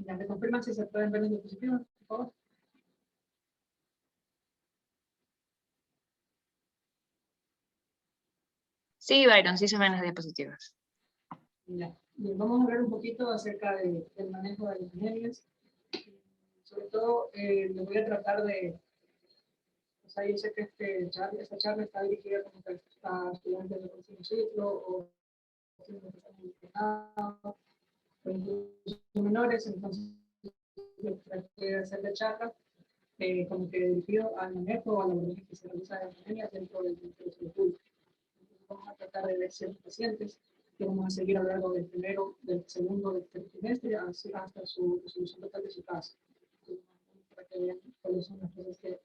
Ya me confirman si se pueden ver los diapositivas, por favor. Sí, Byron, sí se ven las diapositivas. Ya. Bien, vamos a hablar un poquito acerca del manejo de las anemías. Sobre todo, les voy a tratar de, o sea, yo sé que esta charla está dirigida como que a estudiantes de próximo ciclo o menores, entonces traté de hacer la charla como que dirigido al manejo o a la abordaje que se realiza de anemia dentro del salud pública. Vamos a tratar de ver ciertos pacientes que vamos a seguir a lo largo del primero, del segundo, del tercer trimestre, hasta su resolución total de su caso. Entonces, para que vean cuáles son las cosas que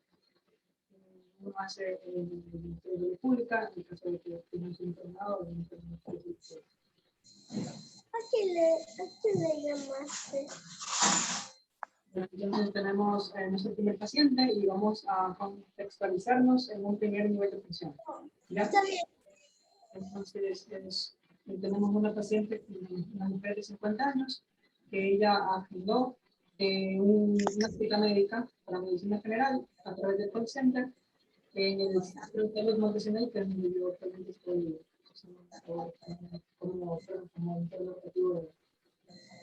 uno hace en el Ministerio de Salud Pública, en el caso de que tiene un internado o en el ¿A qué le llamaste? Entonces tenemos nuestro primer paciente y vamos a contextualizarnos en un primer nivel de función. ¿Ya? Está bien. Entonces tenemos una paciente, una mujer de 50 años, que ella agendó una cita médica para medicina general a través del call center en el Centro de Salud Montesino, que es donde yo actualmente estoy como interrogativo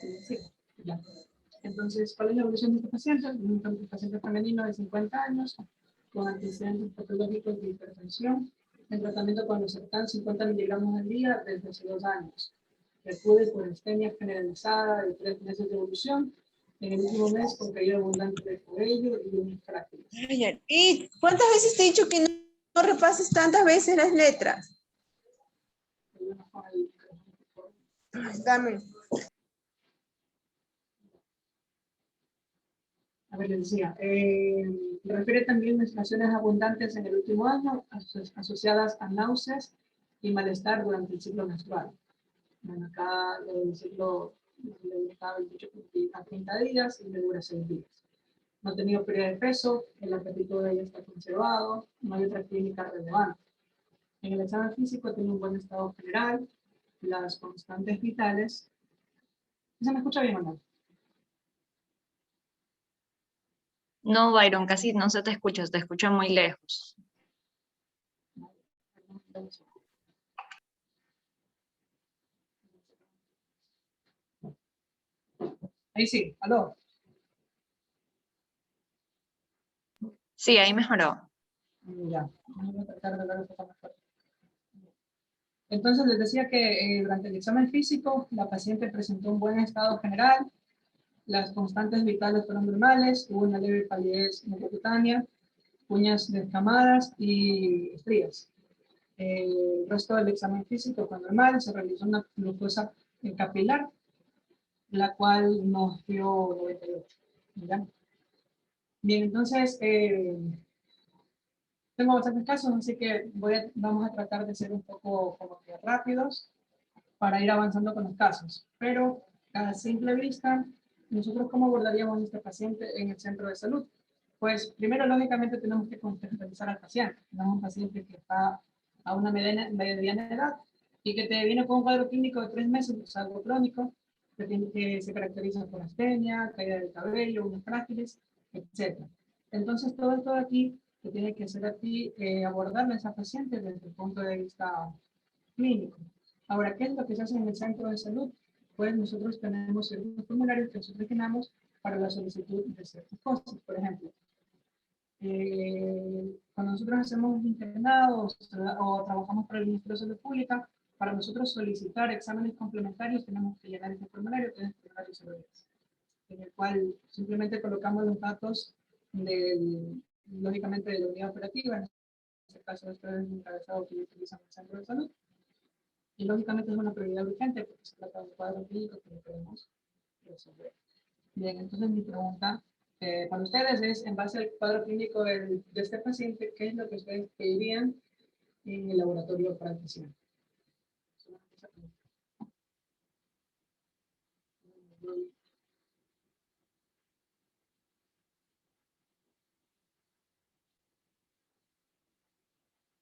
de sí, ya. Entonces, ¿cuál es la evolución de este paciente? Un paciente femenino de 50 años con antecedentes patológicos de hipertensión en tratamiento con losartán 50 miligramos al día desde hace 2 años. Recude por astenia generalizada de 3 meses de evolución. En el último mes con caída abundante de cabello y uñas frágiles. ¿Y cuántas veces te he dicho que no repases tantas veces las letras? Dame. A ver, les decía, refiere también menstruaciones abundantes en el último año asociadas a náuseas y malestar durante el ciclo menstrual. Bueno, acá el ciclo le dejaba 28 a 30 días y le dura 6 días. No ha tenido pérdida de peso, el apetito de ella está conservado, no hay otra clínica relevante. En el examen físico tiene un buen estado general, las constantes vitales. ¿Se me escucha bien o no? No, Byron, casi no se te escucha muy lejos. Ahí sí, aló. Sí, ahí mejoró. Ya, voy a tratar de hablar un poco más fuerte. Entonces les decía que durante el examen físico la paciente presentó un buen estado general, las constantes vitales fueron normales, hubo una leve palidez cutánea, uñas descamadas y estrías. El resto del examen físico fue normal, se realizó una glucosa capilar, la cual nos dio 98. ¿Ya? Bien, entonces tengo bastantes casos, así que vamos a tratar de ser un poco como que rápidos para ir avanzando con los casos. Pero a simple vista, nosotros cómo abordaríamos a este paciente en el centro de salud. Pues primero, lógicamente, tenemos que contextualizar al paciente. Tenemos un paciente que está a una mediana edad y que te viene con un cuadro clínico de 3 meses, es algo crónico, que se caracteriza por astenia, caída del cabello, uñas frágiles, etc. Entonces, todo esto de aquí te tiene que hacer a ti abordarle a esa paciente desde el punto de vista clínico. Ahora, ¿qué es lo que se hace en el centro de salud? Pues nosotros tenemos ciertos formularios que nosotros llenamos para la solicitud de ciertas cosas. Por ejemplo, cuando nosotros hacemos un internado o trabajamos para el Ministerio de Salud Pública, para nosotros solicitar exámenes complementarios tenemos que llenar este formulario, que es el formulario 010, en el cual simplemente colocamos los datos lógicamente de la unidad operativa, en este caso esto es un encabezado que utilizan en el centro de salud, y lógicamente es una prioridad urgente porque se trata de un cuadro clínico que no podemos resolver. Bien, entonces mi pregunta para ustedes es, en base al cuadro clínico de este paciente, ¿qué es lo que ustedes pedirían en el laboratorio para el paciente?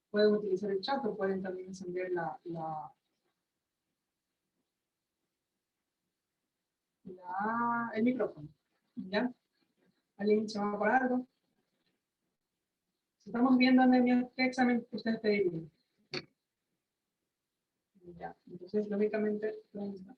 Pueden utilizar el chat o pueden también encender el micrófono. ¿Ya? ¿Alguien se va por algo? Si estamos viendo anemia, ¿qué examen ustedes pedirían? Ya, entonces, lógicamente, ¿dónde está?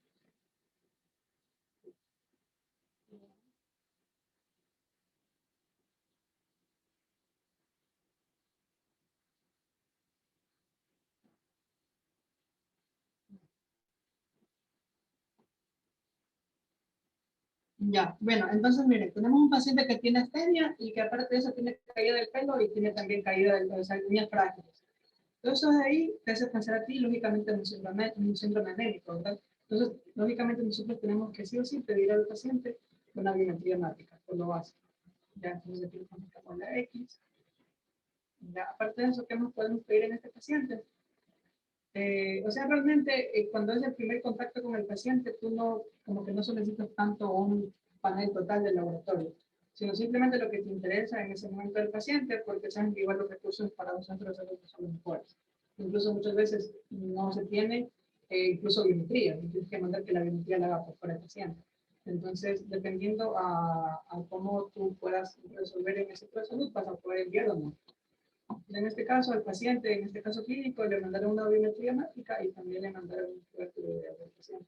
Ya, bueno, entonces miren, tenemos un paciente que tiene astenia y que aparte de eso tiene caída del pelo y tiene también caída del pelo, o sea, uñas frágiles. Entonces ahí te hace pensar a ti, lógicamente, en un síndrome anémico, ¿verdad? Entonces, lógicamente, nosotros tenemos que sí o sí pedir al paciente una biometría hemática, por lo básico. Ya, entonces aquí le conectamos la X. Ya, aparte de eso, ¿qué más podemos pedir en este paciente? O sea, realmente, cuando es el primer contacto con el paciente, tú no, como que no solicitas tanto un panel total del laboratorio, sino simplemente lo que te interesa en ese momento del paciente, porque saben que igual los recursos para un centro de salud no son los mejores. Incluso muchas veces no se tiene incluso biometría, y tienes que mandar que la biometría la haga por fuera del paciente. Entonces, dependiendo a cómo tú puedas resolver en ese centro de salud, vas a poder enviarlo o no. En este caso, al paciente, en este caso clínico, le mandaron una biometría hemática y también le mandaron un estudio del paciente.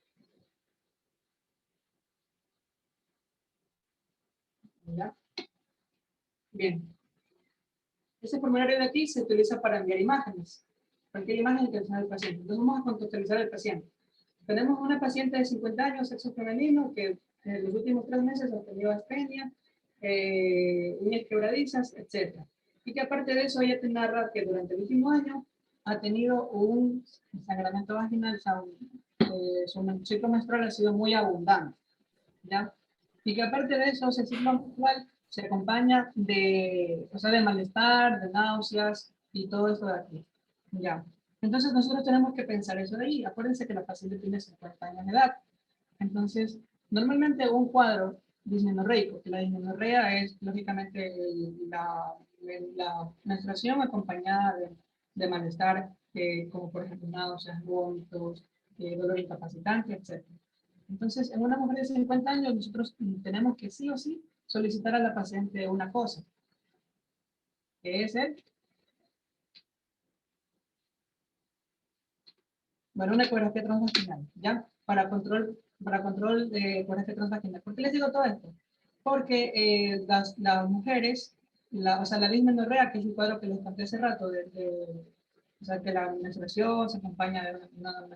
¿Ya? Bien. Este formulario de aquí se utiliza para enviar imágenes. Cualquier imagen que sea del paciente. Entonces vamos a contextualizar al paciente. Tenemos una paciente de 50 años, sexo femenino, que en los últimos 3 meses ha tenido astenia, uñas quebradizas, etc. Y que aparte de eso ella te narra que durante el último año ha tenido un sangramiento vaginal, su ciclo menstrual ha sido muy abundante, ¿ya? Y que aparte de eso, ese ciclo menstrual se acompaña de, o sea, de malestar, de náuseas y todo eso de aquí, ¿ya? Entonces nosotros tenemos que pensar eso de ahí. Acuérdense que la paciente tiene 50 años de edad. Entonces, normalmente un cuadro dismenorreico, que la dismenorrea es lógicamente la menstruación acompañada de malestar, como por ejemplo náuseas, vómitos, dolor incapacitante, etc. Entonces, en una mujer de 50 años, nosotros tenemos que sí o sí solicitar a la paciente una cosa, que es una ecografía transvaginal, ¿ya? Para control de ecografía transvaginal. ¿Por qué les digo todo esto? Porque las mujeres, o sea, la dismenorrea, que es el cuadro que les conté hace rato, o sea, que la menstruación se acompaña de una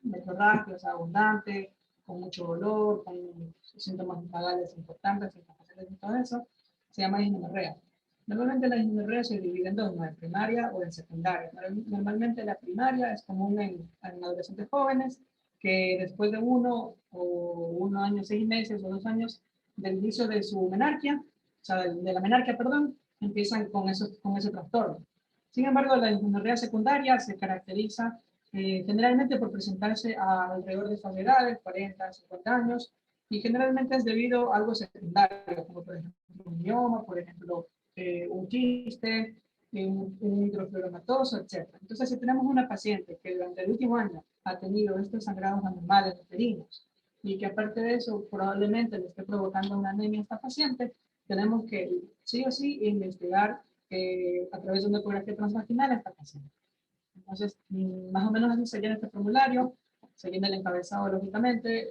metrorragia, o sea, abundante, con mucho dolor, con síntomas vagales importantes, incapacidades y todo eso, se llama dismenorrea. Normalmente la dismenorrea se divide en dos, en primaria o en secundaria. Normalmente la primaria es común en adolescentes jóvenes que después de 1 año, 6 meses o 2 años del inicio de su menarquia, o sea, de la menarquia, perdón, empiezan con ese trastorno. Sin embargo, la dismenorrea secundaria se caracteriza generalmente por presentarse alrededor de esas edades, 40, 50 años, y generalmente es debido a algo secundario, como por ejemplo un mioma, por ejemplo un quiste, un hidrofluoromatoso, etc. Entonces, si tenemos una paciente que durante el último año ha tenido estos sangrados anormales uterinos y que aparte de eso probablemente le esté provocando una anemia a esta paciente, tenemos que sí o sí investigar a través de una ecografía transvaginal a esta paciente. Entonces, más o menos así se llena este formulario, se llena el encabezado lógicamente,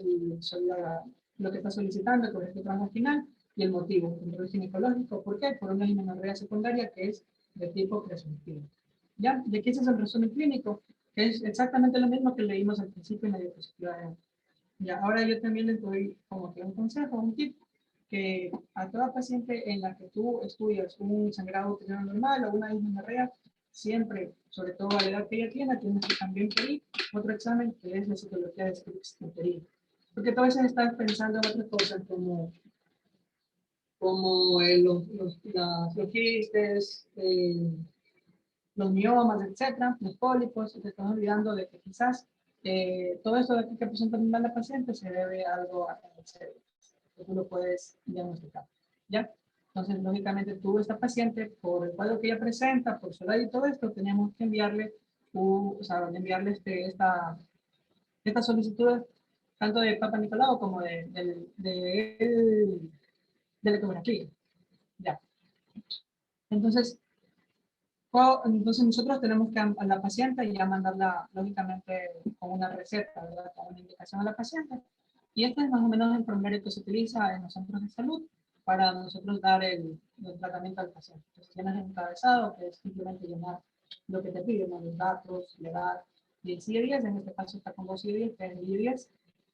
lo que está solicitando, el ecografía transvaginal y el motivo, el control ginecológico. ¿Por qué? Por una dismenorrea secundaria que es de tipo presuntivo. ¿Ya? De aquí ese es el resumen clínico, que es exactamente lo mismo que leímos al principio en la diapositiva de hoy. Ya, ahora yo también les doy como que un consejo, un tip, que a toda paciente en la que tú estudias un sangrado uterino normal o una dismenorrea, siempre, sobre todo a la edad que ella tiene, tienes que también pedir otro examen que es la citología de Scripps uterino. Porque tú a veces estás pensando en otras cosas como los quistes, los miomas, etcétera, los pólipos, y te estás olvidando de que quizás todo esto de aquí que presenta mal la paciente se debe a algo en el cerebro, que tú lo puedes diagnosticar, ¿ya? Entonces, lógicamente, tú, esta paciente, por el cuadro que ella presenta, por su edad y todo esto, tenemos que enviarle, esta solicitud tanto de Papa Nicolau como de la ecografía. Ya. Entonces, entonces nosotros tenemos que a la paciente ya mandarla lógicamente con una receta, ¿verdad? Con una indicación a la paciente. Y este es más o menos el formulario que se utiliza en los centros de salud para nosotros dar el tratamiento al paciente. Entonces tienes el encabezado, que es simplemente llenar lo que te piden, ¿no? Los datos, la edad, y el CIE-10, en este caso está con 2 CIE-10, que es el IE-10,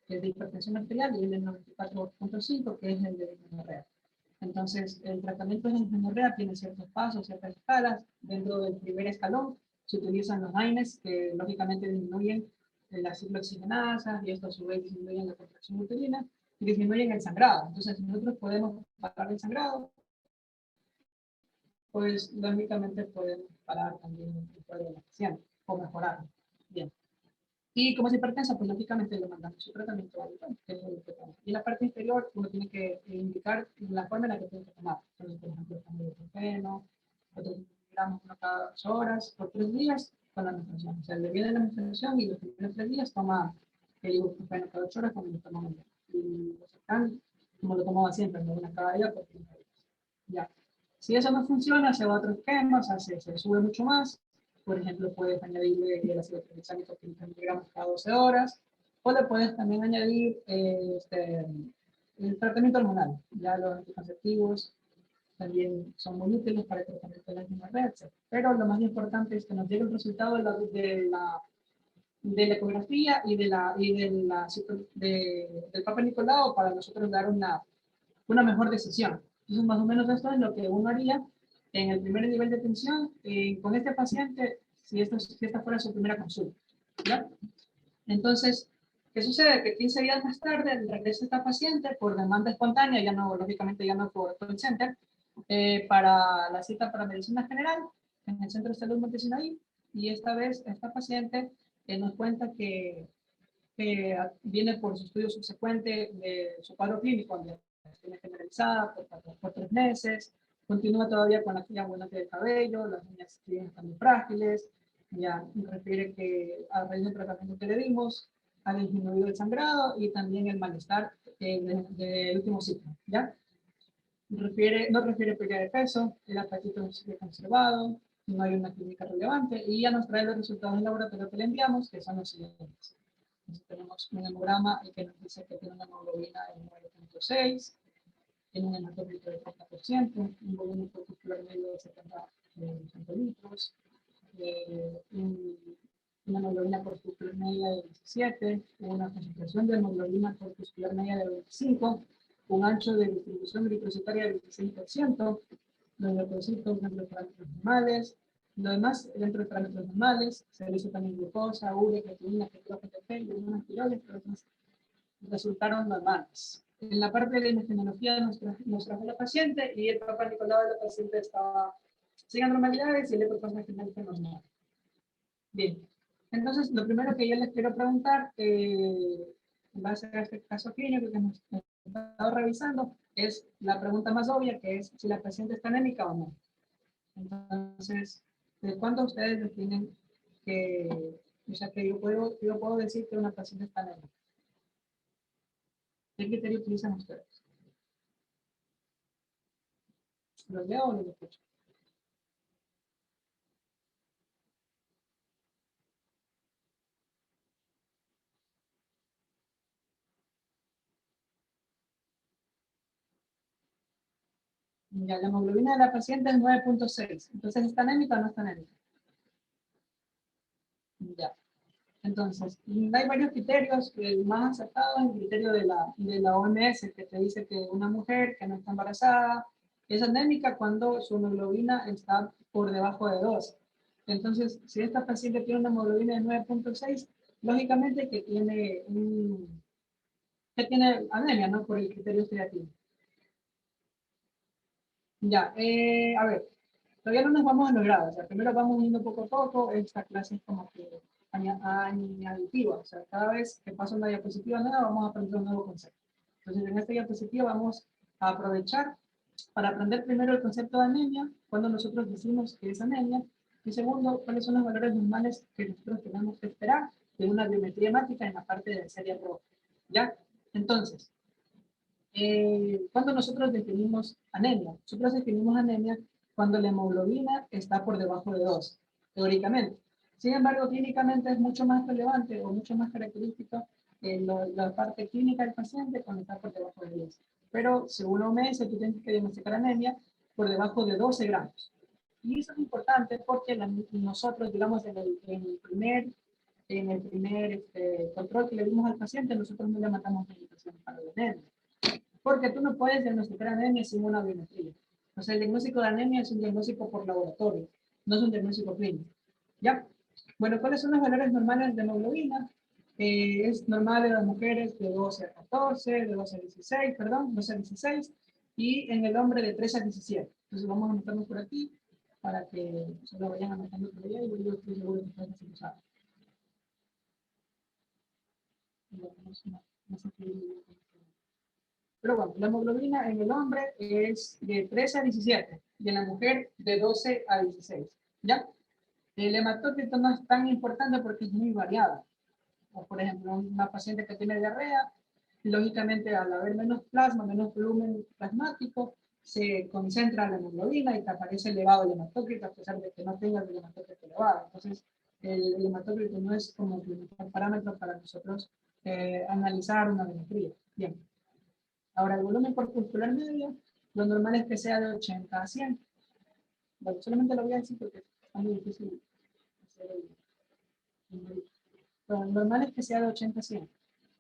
que es de hipertensión arterial, y el de 94.5, que es el de dismenorrea. Entonces, el tratamiento de dismenorrea tiene ciertos pasos, ciertas escalas. Dentro del primer escalón se utilizan los AINES, que lógicamente disminuyen las ciclooxigenasas, y esto a su vez disminuyen la contracción uterina y disminuyen el sangrado. Entonces, si nosotros podemos parar el sangrado, pues lógicamente podemos parar también el cuadro de la paciente o mejorarlo. Bien. Y como es hipertensa, pues lógicamente le mandamos su tratamiento habitual, que es el que toma. Y en la parte inferior uno tiene que indicar la forma en la que tiene que tomar. Entonces, por ejemplo, cambio de ibuprofeno, otros gramos uno cada 8 horas, por 3 días con la menstruación. O sea, le viene la menstruación y los primeros 3 días toma el ibuprofeno cada 8 horas cuando lo tomamos. Y lo sacan como lo tomaba siempre, no una cada día por 30 días. Ya. Si eso no funciona, se va a otro esquema, o sea, se sube mucho más. Por ejemplo, puedes añadirle el ácido tranexámico 500 miligramos cada 12 horas, o le puedes también añadir el tratamiento hormonal. Ya los anticonceptivos también son muy útiles para el tratamiento de la dismenorrea, etc. Pero lo más importante es que nos llegue el resultado de la ecografía y del Papa Nicolau para nosotros dar una mejor decisión. Entonces, más o menos esto es lo que uno haría en el primer nivel de atención con este paciente si esta fuera su primera consulta. ¿Ya? Entonces, ¿qué sucede? Que 15 días más tarde regresa esta paciente por demanda espontánea, ya no, lógicamente ya no por call center, para la cita para medicina general en el Centro de Salud Montesinaí, y esta vez esta paciente nos cuenta que viene por su estudio subsecuente de su cuadro clínico, donde tiene generalizada por 3 meses, continúa todavía con la fibra abundante del cabello, las uñas siguen estando frágiles, ya refiere que a raíz del tratamiento que le dimos ha disminuido el sangrado y también el malestar del último ciclo, ¿ya? No refiere pérdida de peso, el apetito sigue conservado, no hay una clínica relevante, y ya nos trae los resultados del laboratorio que le enviamos, que son los siguientes. Entonces, tenemos un hemograma que nos dice que tiene una hemoglobina de 9.6, tiene un hematocrito de 30%, un volumen corpuscular medio de 70 centilitros, una hemoglobina corpuscular media de 17, una concentración de hemoglobina corpuscular media de 25, un ancho de distribución eritrocitaria de 26%, los leucocitos dentro de parámetros normales, lo demás dentro de parámetros normales, se realizó también glucosa, urea, creatinina, PTP y algunas tiroides, pero otras resultaron normales. En la parte de la imagenología nos trajo la paciente y el Papa Nicolau de la paciente estaba sin anormalidades y el electrotransvaginal fue normal. Bien, entonces lo primero que yo les quiero preguntar, en base a este caso clínico que hemos estado revisando, es la pregunta más obvia, que es si la paciente está anémica o no. Entonces, ¿de cuándo ustedes definen que, o sea, que yo puedo decir que una paciente está anémica? ¿Qué criterio utilizan ustedes? ¿Lo leo o lo escucho? Ya, la hemoglobina de la paciente es 9.6. Entonces, ¿está anémica o no está anémica? Ya. Entonces, hay varios criterios. El más acertado es el criterio de la OMS, que te dice que una mujer que no está embarazada es anémica cuando su hemoglobina está por debajo de 2. Entonces, si esta paciente tiene una hemoglobina de 9.6, lógicamente que tiene anemia, ¿no? Por el criterio creativo. Ya, a ver, todavía no nos vamos a los grados. O sea, primero vamos yendo poco a poco. Esta clase es como que añaditiva. O sea, cada vez que pasa una diapositiva nueva, vamos a aprender un nuevo concepto. Entonces, en esta diapositiva vamos a aprovechar para aprender primero el concepto de anemia, cuando nosotros decimos que es anemia, y segundo, cuáles son los valores normales que nosotros tenemos que esperar de una biometría hemática en la parte de serie roja. ¿Ya? Entonces, cuando nosotros definimos anemia, nosotros definimos anemia cuando la hemoglobina está por debajo de 2, teóricamente. Sin embargo, clínicamente es mucho más relevante o mucho más característica la parte clínica del paciente cuando está por debajo de 10. Pero según la OMS, tú tienes que diagnosticar anemia por debajo de 12 gramos. Y eso es importante porque nosotros, digamos, en el primer control que le dimos al paciente, nosotros no le matamos medicación para la anemia. Porque tú no puedes diagnosticar anemia sin una biometría. O sea, el diagnóstico de anemia es un diagnóstico por laboratorio, no es un diagnóstico clínico. ¿Ya? Bueno, ¿cuáles son los valores normales de hemoglobina? Es normal en las mujeres de 12 a 14, de 12 a 16, perdón, 12 a 16, y en el hombre de 13 a 17. Entonces vamos a anotarnos por aquí para que se lo vayan anotando por allá y yo estoy seguro que ustedes se lo saben. Pero bueno, la hemoglobina en el hombre es de 13 a 17 y en la mujer de 12 a 16. ¿Ya? El hematócrito no es tan importante porque es muy variado. O por ejemplo, una paciente que tiene diarrea, lógicamente al haber menos plasma, menos volumen plasmático, se concentra la hemoglobina y te aparece elevado el hematócrito a pesar de que no tenga el hematócrito elevado. Entonces, el hematócrito no es como un parámetro para nosotros analizar una biometría. Bien. Ahora, el volumen corpuscular medio, lo normal es que sea de 80 a 100. Bueno, solamente lo voy a decir porque es muy difícil hacer el. Lo normal es que sea de 80 a 100.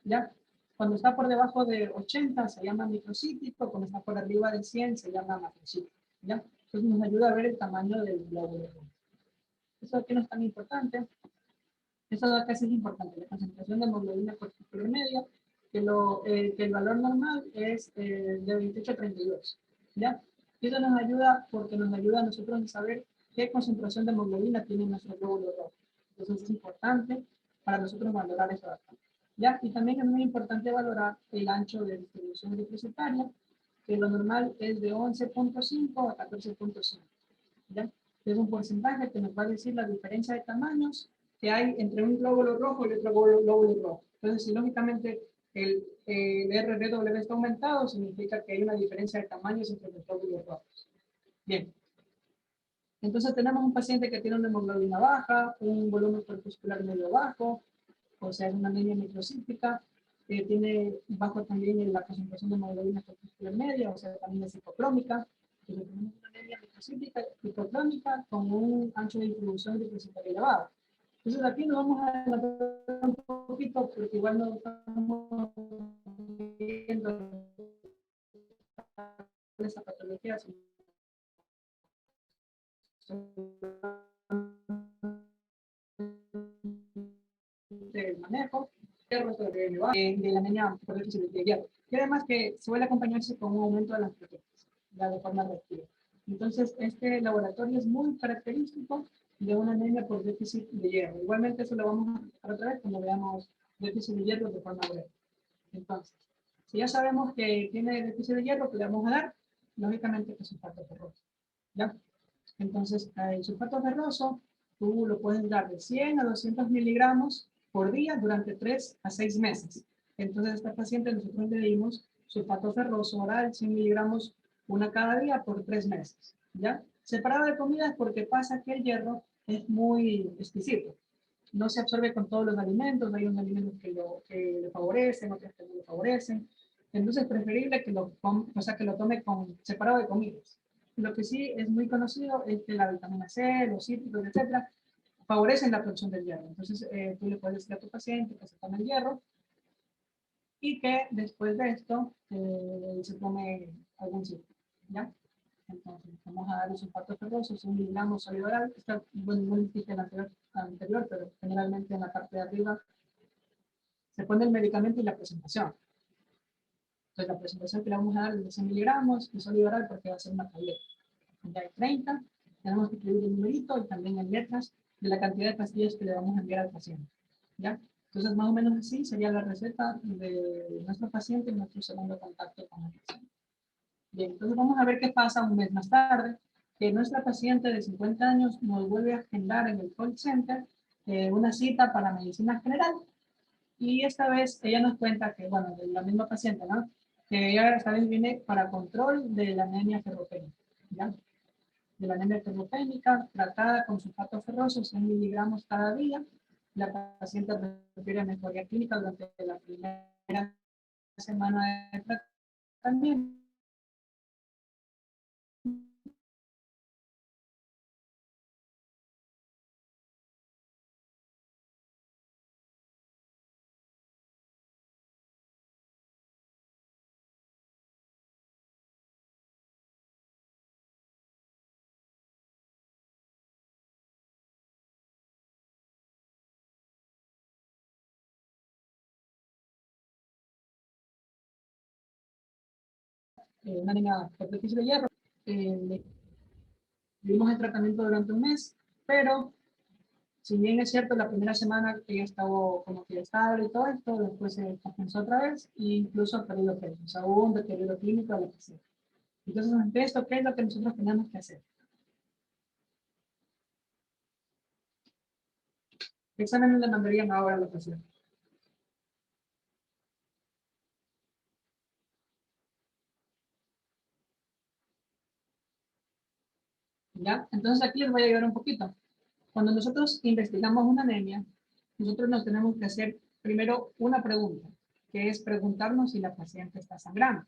¿Ya? Cuando está por debajo de 80 se llama microcítico, cuando está por arriba de 100 se llama macrocítico. ¿Ya? Entonces nos ayuda a ver el tamaño del glóbulo rojo. Eso aquí no es tan importante. Eso acá sí es importante, la concentración de hemoglobina corpuscular media, que el valor normal es de 28 a 32. ¿Ya? Y eso nos ayuda porque nos ayuda a nosotros a saber qué concentración de hemoglobina tiene nuestro glóbulo rojo. Entonces es importante para nosotros valorar eso acá. ¿Ya? Y también es muy importante valorar el ancho de distribución eritrocitaria, que lo normal es de 11.5 a 14.5. ¿Ya? Es un porcentaje que nos va a decir la diferencia de tamaños que hay entre un glóbulo rojo y otro glóbulo rojo. Entonces, si lógicamente el RDW está aumentado, significa que hay una diferencia de tamaños entre los glóbulos rojos. Bien. Entonces tenemos un paciente que tiene una hemoglobina baja, un volumen corpuscular medio bajo, o sea, es una anemia microcítica, tiene bajo también la concentración de hemoglobina corpuscular media, o sea, también es hipocrómica. Entonces tenemos una anemia microcítica hipocrómica con un ancho de distribución eritrocitaria elevado. Entonces aquí nos vamos a adelantar un poquito porque igual no estamos viendo esa patología, del manejo de la anemia por déficit de hierro. Y además que suele acompañarse con un aumento de las proteínas, ya de forma reactiva. Entonces, este laboratorio es muy característico de una anemia por déficit de hierro. Igualmente, eso lo vamos a explicar otra vez cuando veamos déficit de hierro de forma breve. Entonces, si ya sabemos que tiene déficit de hierro, que le vamos a dar, lógicamente, que es sulfato ferroso. ¿Ya? Entonces, el sulfato ferroso, tú lo puedes dar de 100 a 200 miligramos por día durante 3 a 6 meses. Entonces, a esta paciente nosotros le dimos sulfato ferroso oral, 100 miligramos, una cada día por 3 meses. ¿Ya? Separado de comidas porque pasa que el hierro es muy exquisito. No se absorbe con todos los alimentos, hay unos alimentos que le favorecen, otros que no le favorecen. Entonces, es preferible que lo tome separado de comidas. Lo que sí es muy conocido es que la vitamina C, los cítricos, etcétera, favorecen la absorción del hierro. Entonces, tú le puedes decir a tu paciente que se tome el hierro y que después de esto se tome algún cítrico, ¿ya? Entonces, vamos a dar el sulfato ferroso, 100 miligramos sólido oral. Está, bueno, no existe en la anterior, pero generalmente en la parte de arriba se pone el medicamento y la presentación. Entonces, la presentación que le vamos a dar es de 100 miligramos y sólido oral porque va a ser una tableta. Ya hay 30, tenemos que escribir el numerito y también en letras de la cantidad de pastillas que le vamos a enviar al paciente. ¿Ya? Entonces, más o menos así sería la receta de nuestro paciente en nuestro segundo contacto con el paciente. Bien, entonces vamos a ver qué pasa un mes más tarde, que nuestra paciente de 50 años nos vuelve a agendar en el call center una cita para medicina general. Y esta vez ella nos cuenta que, bueno, de la misma paciente, ¿no? Que ella esta vez viene para control de la anemia ferropénica, ¿ya? De la anemia ferropénica, tratada con sulfato ferroso, 100 miligramos cada día. La paciente refiere a mejoría clínica durante la primera semana de tratamiento. Una anemia por déficit de hierro. Le dimos el tratamiento durante un mes, pero si bien es cierto, la primera semana ella estaba como que estable y todo esto, después se compensó otra vez e incluso perdió peso. O sea, hubo un deterioro clínico de la paciente. Entonces, ante esto, ¿qué es lo que nosotros tenemos que hacer? ¿Qué exámenes le mandarían ahora a la paciente? ¿Ya? Entonces aquí les voy a ayudar un poquito. Cuando nosotros investigamos una anemia, nosotros nos tenemos que hacer primero una pregunta, que es preguntarnos si la paciente está sangrando.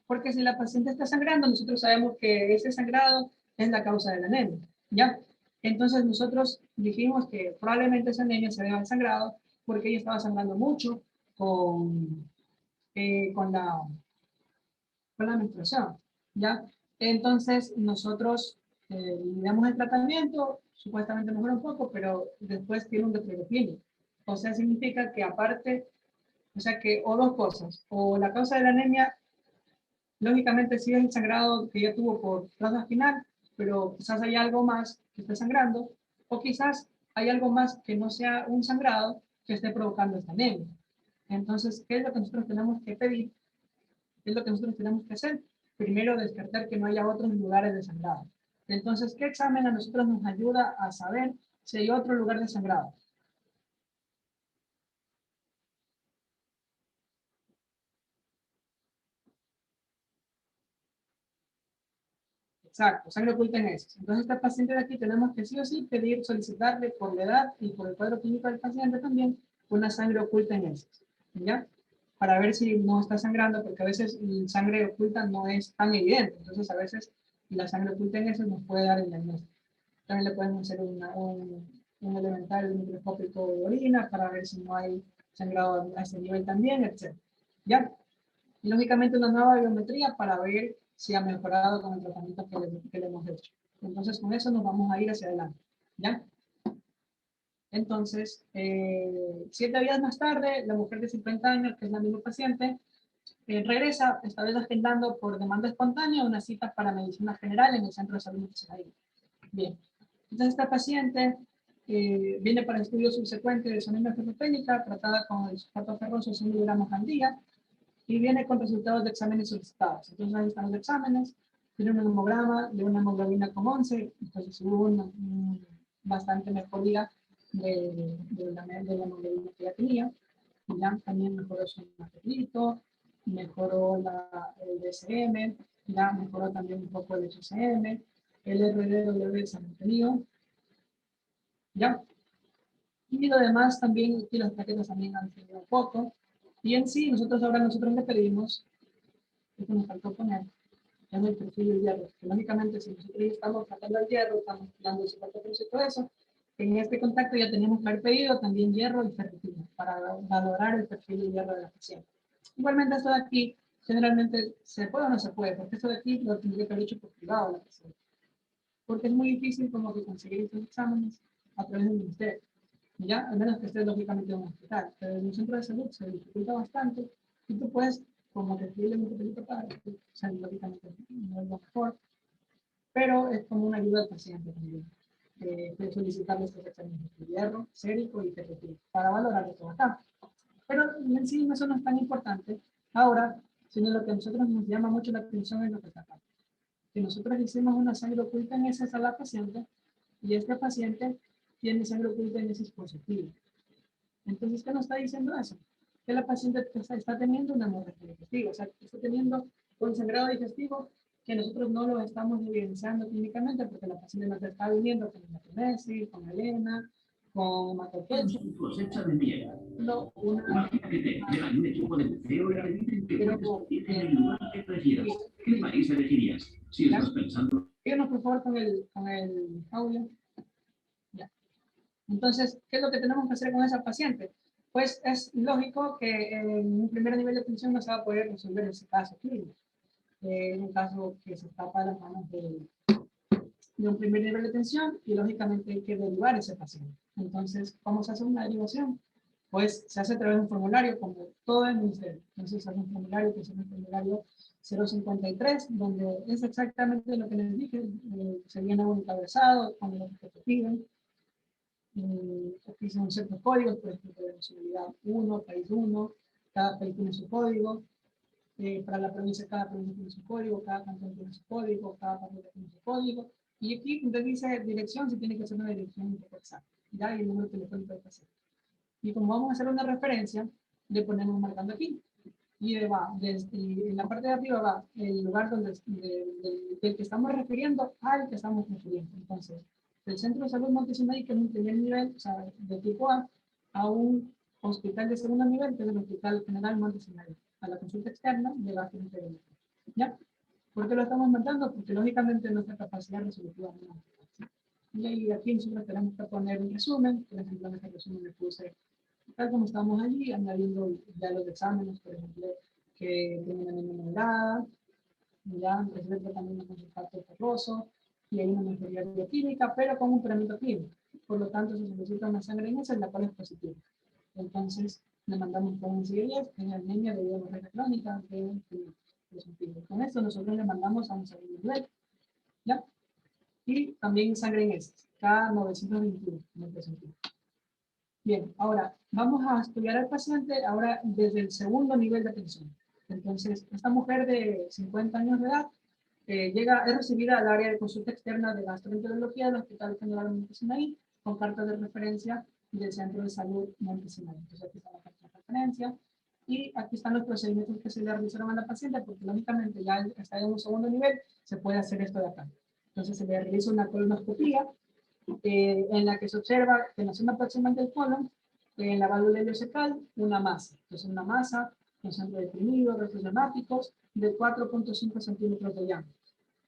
Porque si la paciente está sangrando, nosotros sabemos que ese sangrado es la causa de la anemia, ¿ya? Entonces nosotros dijimos que probablemente esa anemia se debe al sangrado porque ella estaba sangrando mucho con, eh, con la con la menstruación, ¿ya? Entonces, nosotros le damos el tratamiento, supuestamente mejora un poco, pero después tiene un deterioro clínico. O sea, significa que aparte, o sea, que o dos cosas, o la causa de la anemia, lógicamente sí es el sangrado que ella tuvo por transvaginal, pero quizás hay algo más que esté sangrando, o quizás hay algo más que no sea un sangrado que esté provocando esta anemia. Entonces, ¿qué es lo que nosotros tenemos que pedir? Es lo que nosotros tenemos que hacer. Primero, descartar que no haya otros lugares de sangrado. Entonces, ¿qué examen a nosotros nos ayuda a saber si hay otro lugar de sangrado? Exacto, sangre oculta en heces. Entonces, esta paciente de aquí tenemos que sí o sí pedir, solicitarle por la edad y por el cuadro clínico del paciente también una sangre oculta en heces, ¿ya? Para ver si no está sangrando, porque a veces la sangre oculta no es tan evidente. Entonces, a veces la sangre oculta en heces nos puede dar el diagnóstico. También le podemos hacer un elemental microscópico de orina para ver si no hay sangrado a ese nivel también, etc. ¿Ya? Y lógicamente una nueva biometría para ver si ha mejorado con el tratamiento que le hemos hecho. Entonces con eso nos vamos a ir hacia adelante. ¿Ya? Entonces, 7 días más tarde, la mujer de 50 años, que es la misma paciente, regresa, esta vez agendando por demanda espontánea una cita para medicina general en el centro de salud de Chile. Bien, entonces esta paciente viene para estudio subsecuente de anemia ferropénica tratada con el sulfato ferroso 100 miligramos al día y viene con resultados de exámenes solicitados. Entonces ahí están los exámenes, tiene un hemograma de una hemoglobina con 11, entonces hubo una bastante mejoría de la hemoglobina que ya tenía. Ya también mejoró su hematocrit, mejoró el DSM, ya mejoró también un poco el HCM, el RDW se ha mantenido, ya. Y lo demás también, aquí las plaquetas también han tenido un poco. Y en sí, nosotros le pedimos, esto nos faltó poner, es el perfil del hierro. Que lógicamente, si nosotros ya estamos tratando el hierro, estamos dando su parte y todo eso, en este contacto ya tenemos que haber pedido también hierro y ferritina para valorar el perfil del hierro de la paciente. Igualmente, esto de aquí, generalmente, ¿se puede o no se puede? Porque esto de aquí lo tendría que haber hecho por privado la paciente. Porque es muy difícil como que conseguir estos exámenes a través del ministerio. Ya, al menos que esté lógicamente en un hospital, pero en un centro de salud se dificulta bastante y tú puedes como que escribirle un papelito para que, o sea, lógicamente no es lo mejor, pero es como una ayuda al paciente también, de solicitarle estos exámenes de hierro, sérico y ferritina para valorar esto acá. Pero en sí eso no es tan importante ahora, sino lo que a nosotros nos llama mucho la atención es lo que está acá. Que nosotros hicimos una sangre oculta en heces a la paciente y este paciente tiene sangre oculta en heces positiva. Entonces, ¿qué nos está diciendo eso? que la paciente está teniendo una hemorragia digestiva, o sea, que está teniendo un sangrado digestivo que nosotros no lo estamos evidenciando clínicamente porque la paciente nos está viniendo con hematomesis, con elena, con hematopesia. Su cosecha de miel. No, una, Imagínate que te entregan un equipo de buceo y te dicen que pero, puedes ir en el lugar que prefieras. ¿Qué país elegirías? Si estás pensando... díganos por favor con el audio. Ya. Entonces, ¿qué es lo que tenemos que hacer con esa paciente? Pues es lógico que en un primer nivel de atención no se va a poder resolver ese caso clínico. Es un caso que se escapa de las manos de un primer nivel de atención y lógicamente hay que derivar ese paciente. Entonces, ¿cómo se hace una derivación? Pues se hace a través de un formulario como todo el ministerio. Entonces, se hace un formulario que es el formulario 053, donde es exactamente lo que les dije, se llena un encabezado con lo que te piden. Aquí son ciertos códigos, por ejemplo, de nacionalidad 1, país 1, cada país tiene su código. Para la provincia, cada provincia tiene su código, cada cantón tiene su código, cada parroquia tiene su código. Y aquí donde dice dirección, se tiene que hacer una dirección un poco exacta. Ya, y el número telefónico del paciente. Y como vamos a hacer una referencia, le ponemos marcando aquí. Y en la parte de arriba va el lugar del que estamos refiriendo al que estamos refiriendo. Entonces, del Centro de Salud Montesinaí, que es un primer nivel, o sea, de tipo a un hospital de segundo nivel, que es el Hospital General Montesinaí, a la consulta externa de la gente de ¿ya? ¿Por qué lo estamos mandando? Porque lógicamente nuestra capacidad resolutiva no es. Y ahí aquí nosotros tenemos que poner un resumen. Por ejemplo, en este resumen le puse, tal como estamos allí, añadiendo ya los exámenes, por ejemplo, que tienen anemia moderada, ya recibe tratamiento con sulfato ferroso, y hay una mejoría bioquímica, pero con un tratamiento clínico. Por lo tanto, se necesita una sangre en esa, la cual es positiva. Entonces, le mandamos con un CIE10, que es anemia de hemorragia crónica, con esto nosotros le mandamos a un segundo nivel, ¿ya? Y también sangre en heces, K921, en este sentido. Bien, ahora vamos a estudiar al paciente ahora desde el segundo nivel de atención. Entonces, esta mujer de 50 años de edad es recibida al área de consulta externa de gastroenterología del Hospital General Montesinaí con carta de referencia del Centro de Salud Montesinaí. Entonces, aquí está la carta de referencia y aquí están los procedimientos que se le realizaron a la paciente porque lógicamente ya está en un segundo nivel, se puede hacer esto de acá. Entonces, se le realiza una colonoscopía en la que se observa que en la zona proximal del colon, en la válvula ileocecal, una masa. Entonces, una masa con centro deprimido, restos hemáticos, de 4.5 centímetros de diámetro.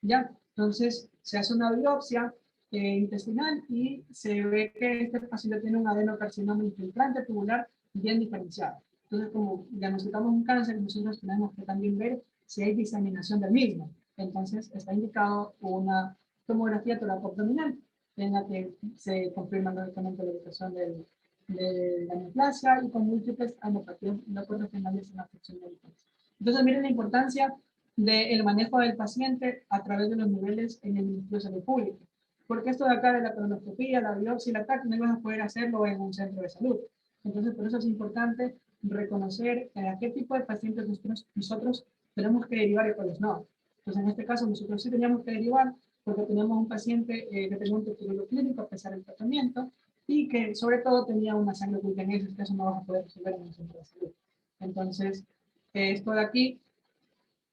¿Ya? Entonces, se hace una biopsia intestinal y se ve que este paciente tiene un adenocarcinoma infiltrante tubular bien diferenciado. Entonces, como diagnosticamos un cáncer, nosotros tenemos que también ver si hay diseminación del mismo. Entonces, está indicado una tomografía toracoabdominal en la que se confirma lógicamente la ubicación de la neoplasia y con múltiples anotaciones regionales en la afección médica. Entonces, miren la importancia del manejo del paciente a través de los niveles en el Ministerio de Salud Pública. Porque esto de acá de la colonoscopía, la biopsia y la TAC no vas a poder hacerlo en un centro de salud. Entonces, por eso es importante reconocer a qué tipo de pacientes nosotros tenemos que derivar y cuáles no. Entonces, en este caso, nosotros sí teníamos que derivar porque teníamos un paciente que tenía un testimonio clínico a pesar del tratamiento y que sobre todo tenía una sangre oculta en heces, que eso no vas a poder resolver en un centro de salud. Entonces, esto de aquí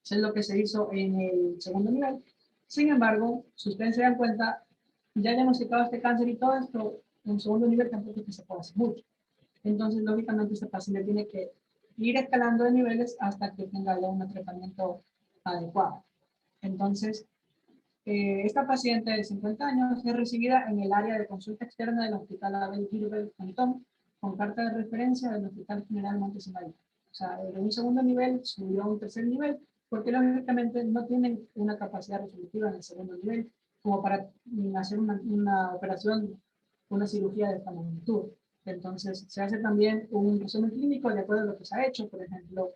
es lo que se hizo en el segundo nivel. Sin embargo, si ustedes se dan cuenta, ya diagnosticado este cáncer y todo esto, en segundo nivel tampoco es que se puede hacer mucho. Entonces, lógicamente, este paciente tiene que ir escalando de niveles hasta que tenga ya un tratamiento adecuado. Entonces, esta paciente de 50 años es recibida en el área de consulta externa del Hospital Abel Gilbert Cantón con carta de referencia del Hospital General Montesinaí. O sea, de un segundo nivel subió a un tercer nivel porque lógicamente no tienen una capacidad resolutiva en el segundo nivel como para hacer una operación, una cirugía de esta magnitud. Entonces, se hace también un resumen clínico de acuerdo a lo que se ha hecho. Por ejemplo,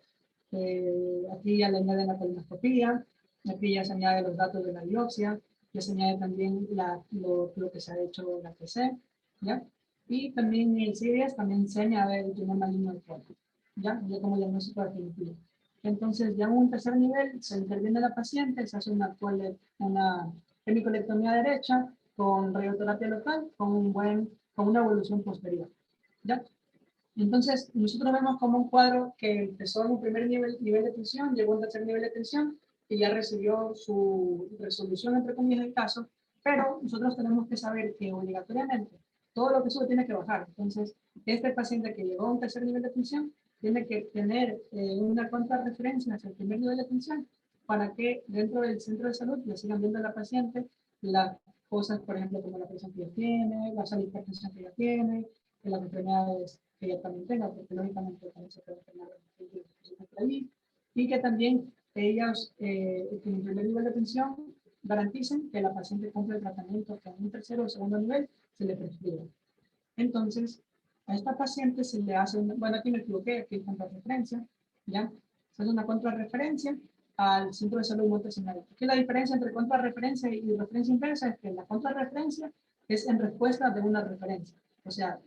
aquí ya le añaden la colonoscopía, aquí ya se añade los datos de la biopsia, ya se añade también lo que se ha hecho en la PC, ¿ya? Y también en el CIDES también se añade el tumor maligno del colon, ¿ya? Ya como diagnóstico definitivo. Entonces, ya en un tercer nivel, se interviene la paciente, se hace una hemicolectomía derecha con radioterapia local, con una evolución posterior, ¿ya? Entonces, nosotros vemos como un cuadro que empezó en un primer nivel de tensión, llegó a un tercer nivel de tensión y ya recibió su resolución, entre comillas, del caso, pero nosotros tenemos que saber que obligatoriamente todo lo que sube tiene que bajar. Entonces, este paciente que llegó a un tercer nivel de tensión tiene que tener una contrarreferencia hacia el primer nivel de tensión para que dentro del centro de salud le sigan viendo a la paciente las cosas, por ejemplo, como la presión que ella tiene, la hipertensión que ella tiene, que las enfermedades que ella también tenga, porque lógicamente también se puede enfermar ahí, y que también ellas, en el primer nivel de atención, garanticen que la paciente cumple el tratamiento que en un tercero o segundo nivel se le prescribe. Entonces, a esta paciente se le hace, bueno, aquí me equivoqué, aquí hay contrarreferencia, ¿ya? Se hace una contrarreferencia al Centro de Salud Montesinaí. Aquí la diferencia entre contrarreferencia y referencia inversa es que la contrarreferencia es en respuesta de una referencia. O sea,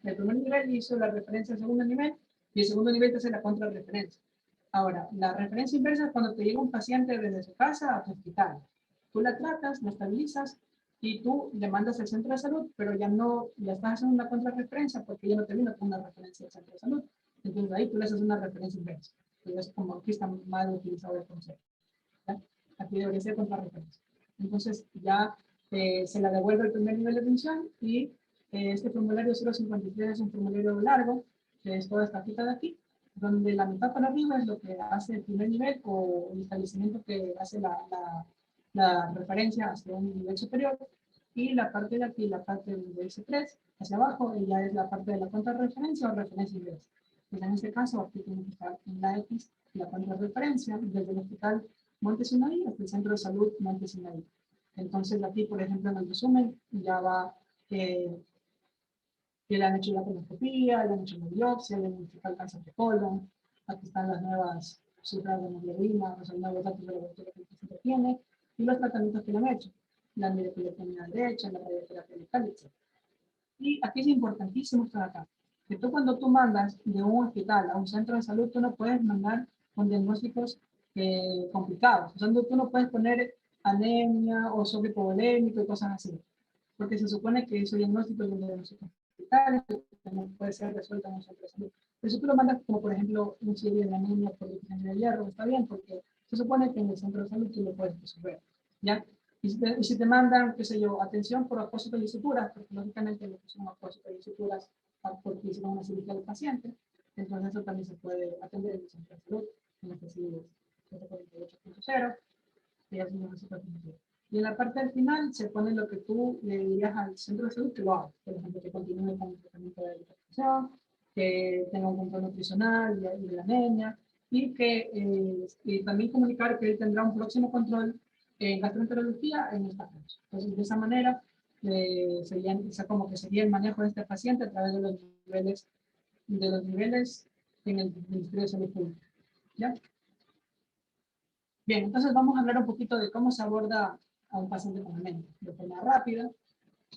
el primer nivel hizo la referencia al segundo nivel y el segundo nivel te hace la contrarreferencia. Ahora, la referencia inversa es cuando te llega un paciente desde su casa a tu hospital. Tú la tratas, la estabilizas y tú le mandas al centro de salud, pero ya no, ya estás haciendo una contrarreferencia porque ya no te vino con una referencia del centro de salud. Entonces ahí tú le haces una referencia inversa. Es como aquí está mal utilizado el concepto. ¿Ya? Aquí debería ser contrarreferencia. Entonces ya se la devuelve el primer nivel de atención y este formulario 053 es un formulario largo, que es toda esta fita de aquí, donde la mitad para arriba es lo que hace el primer nivel o el establecimiento que hace la referencia hacia un nivel superior, y la parte de aquí, la parte del nivel C3, hacia abajo, ya es la parte de la contrarreferencia o referencia inglesa. Pues en este caso, aquí tiene que estar en la X la contrarreferencia desde el hospital Montesinaí hasta el centro de salud Montesinaí. Entonces, aquí, por ejemplo, en el resumen, ya va que le han hecho la colonoscopía, le han hecho la biopsia, le han identificado el cáncer de colon. Aquí están las nuevas cifras de hemoglobina, los nuevos datos de laboratorio que el paciente tiene y los tratamientos que le han hecho. La mirepilectomía derecha, la radioterapia letal, etc. Y aquí es importantísimo estar acá. Que tú cuando tú mandas de un hospital a un centro de salud, tú no puedes mandar con diagnósticos complicados. O sea, tú no puedes poner anemia o sobrehipovolémico y cosas así. Porque se supone que esos diagnósticos de diagnósticos hospitales no puede ser resuelto en un centro de salud. Pero si tú lo mandas como, por ejemplo, un serie de anemia por deficiencia de hierro, está bien, porque se supone que en el centro de salud tú lo puedes resolver. ¿Ya? Y si te mandan, qué sé yo, atención por apósitos y suturas, porque lógicamente lo que son apósitos y suturas porque hicieron una cirugía del paciente, entonces eso también se puede atender en el centro de salud, en este CIDES 748.0, y es una situación. Y en la parte del final se pone lo que tú le dirías al centro de salud que lo haga. Por ejemplo, que continúe con el tratamiento de alimentación, que tenga un control nutricional de la anemia, y que y también comunicar que él tendrá un próximo control en gastroenterología en esta fecha. Entonces, de esa manera, como que sería el manejo de este paciente a través de los niveles en el Ministerio de Salud Pública. ¿Ya? Bien, entonces vamos a hablar un poquito de cómo se aborda a un paciente con anemia de forma rápida.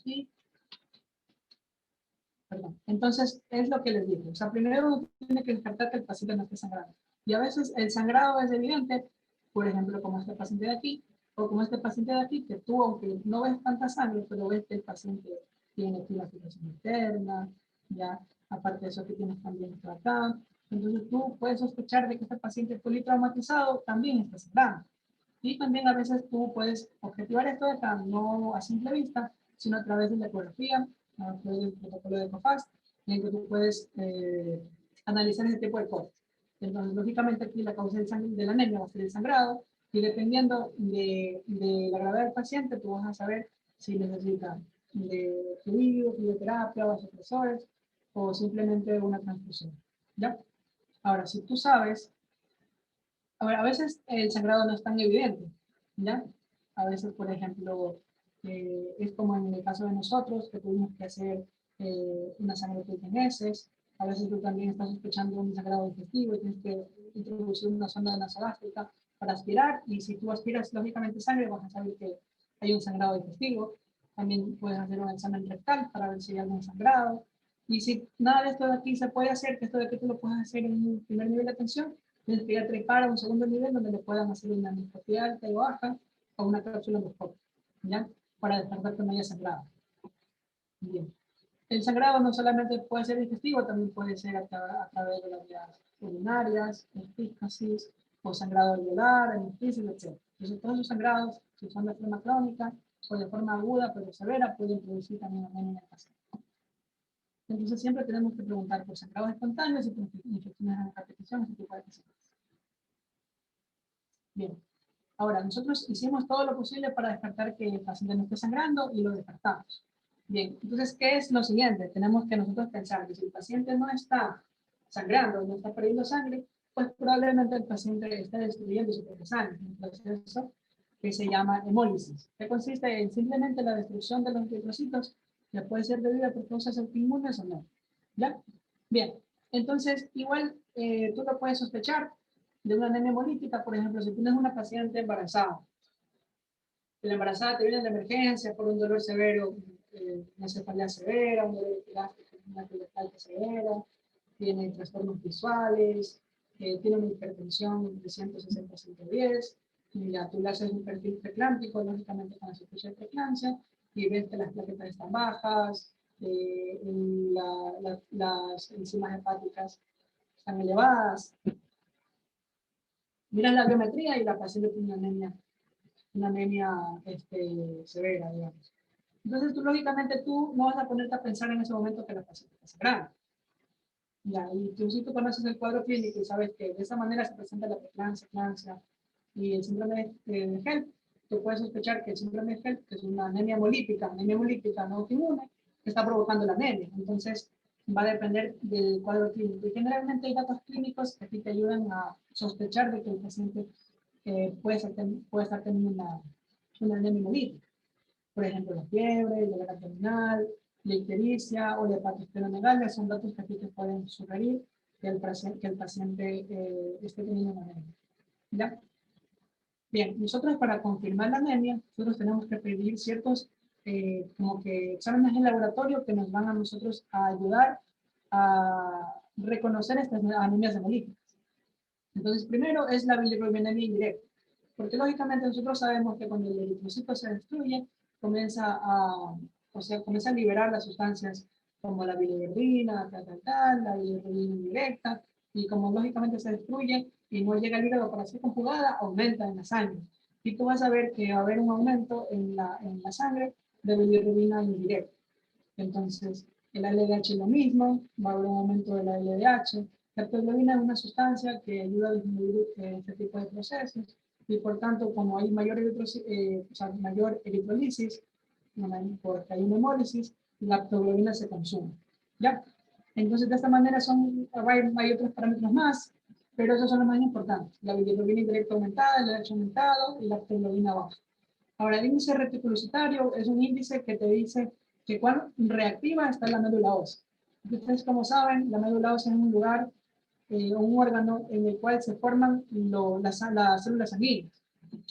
Y, perdón, entonces es lo que les digo. O sea, primero uno tiene que descartar que el paciente no esté sangrando. Y a veces el sangrado es evidente, por ejemplo, como este paciente de aquí, o como este paciente de aquí, que tú, aunque no ves tanta sangre, pero ves que el paciente tiene aquí una situación interna, ya, aparte de eso que tienes también esto acá. Entonces tú puedes sospechar de que este paciente politraumatizado también está sangrando. Y también a veces tú puedes objetivar esto de acá, no a simple vista, sino a través de la ecografía, a través del protocolo de COFAST, en el que tú puedes analizar ese tipo de cosas. Entonces, lógicamente aquí la causa de la anemia va a ser el sangrado, y dependiendo de la gravedad del paciente, tú vas a saber si necesita de fluido, fisioterapia, vasopresores, o simplemente una transfusión. ¿Ya? Ahora, si tú sabes, a veces el sangrado no es tan evidente, ¿ya? A veces, por ejemplo, es como en el caso de nosotros, que tuvimos que hacer una sangretegenesis. A veces tú también estás sospechando un sangrado digestivo y tienes que introducir una sonda nasogástrica para aspirar, y si tú aspiras lógicamente sangre, vas a saber que hay un sangrado digestivo. También puedes hacer un examen rectal para ver si hay algún sangrado. Y si nada de esto de aquí se puede hacer, que esto de que tú lo puedes hacer en un primer nivel de atención, tienes que ir a trepar a un segundo nivel donde le puedan hacer una endoscopia alta y baja o una cápsula endoscópica, ¿ya? Para descartar que no haya sangrado. Bien. El sangrado no solamente puede ser digestivo, también puede ser a través de las vías urinarias, epístasis, o sangrado alveolar, hemoptisis, etc. Entonces, todos esos sangrados, si son de forma crónica o de forma aguda pero severa, pueden producir también anemia en el paciente. Entonces, siempre tenemos que preguntar por sangrados espontáneos y por infecciones a repetición, ese tipo de cosas. Bien. Ahora, nosotros hicimos todo lo posible para descartar que el paciente no esté sangrando y lo descartamos. Bien, entonces, ¿qué es lo siguiente? Tenemos que nosotros pensar que si el paciente no está sangrando, no está perdiendo sangre, pues probablemente el paciente está destruyendo su propia sangre, un proceso que se llama hemólisis, que consiste en simplemente la destrucción de los eritrocitos, que puede ser debida por causas autoinmunes o no. ¿Ya? Bien, entonces, igual tú lo puedes sospechar de una anemia hemolítica, por ejemplo, si tienes una paciente embarazada, la embarazada te viene de emergencia por un dolor severo, una cefalea severa, un dolor epigástrico, una peritonitis severa, tiene trastornos visuales, tiene una hipertensión de 160 a 110, y ya tú le haces un perfil preclántico, lógicamente con la sospecha de preeclampsia, y ves que las plaquetas están bajas, las enzimas hepáticas están elevadas. Miras la biometría y la paciente tiene una anemia severa, digamos. Entonces, tú, lógicamente, tú no vas a ponerte a pensar en ese momento que la paciente está sangrando. Ya, y tú sí tú conoces el cuadro clínico y sabes que de esa manera se presenta la preeclampsia y el síndrome de HELP. Tú puedes sospechar que el síndrome de HELP, que es una anemia hemolítica no autoinmune, que está provocando la anemia. Entonces, va a depender del cuadro clínico. Y generalmente hay datos clínicos que aquí te ayudan a sospechar de que el paciente puede estar teniendo una anemia hemolítica. Por ejemplo, la fiebre, el dolor abdominal, la ictericia o la hepatosplenomegalia son datos que aquí te pueden sugerir que el paciente esté teniendo una anemia. ¿Ya? Bien, nosotros para confirmar la anemia, nosotros tenemos que pedir ciertos como que exámenes en laboratorio que nos van a nosotros a ayudar a reconocer estas anemias hemolíticas. Entonces, primero es la bilirrubinemia indirecta, porque lógicamente nosotros sabemos que cuando el eritrocito se destruye, comienza a liberar las sustancias como la bilirrubina, la bilirrubina indirecta, y como lógicamente se destruye y no llega al hígado para ser conjugada, aumenta en la sangre. Y tú vas a ver que va a haber un aumento en la sangre de bilirrubina indirecta. Entonces, el LDH es lo mismo, va a haber un aumento de la LDH. La hemoglobina es una sustancia que ayuda a disminuir este tipo de procesos y por tanto, como hay mayor eritrólisis, porque hay una hemólisis, la hemoglobina se consume. ¿Ya? Entonces, de esta manera hay otros parámetros más, pero esos son los más importantes. La bilirrubina indirecta aumentada, el LDH aumentado y la hemoglobina baja. Ahora, el índice reticulocitario es un índice que te dice que cuán reactiva está la médula ósea. Ustedes, como saben, la médula ósea es un lugar, un órgano en el cual se forman las células sanguíneas.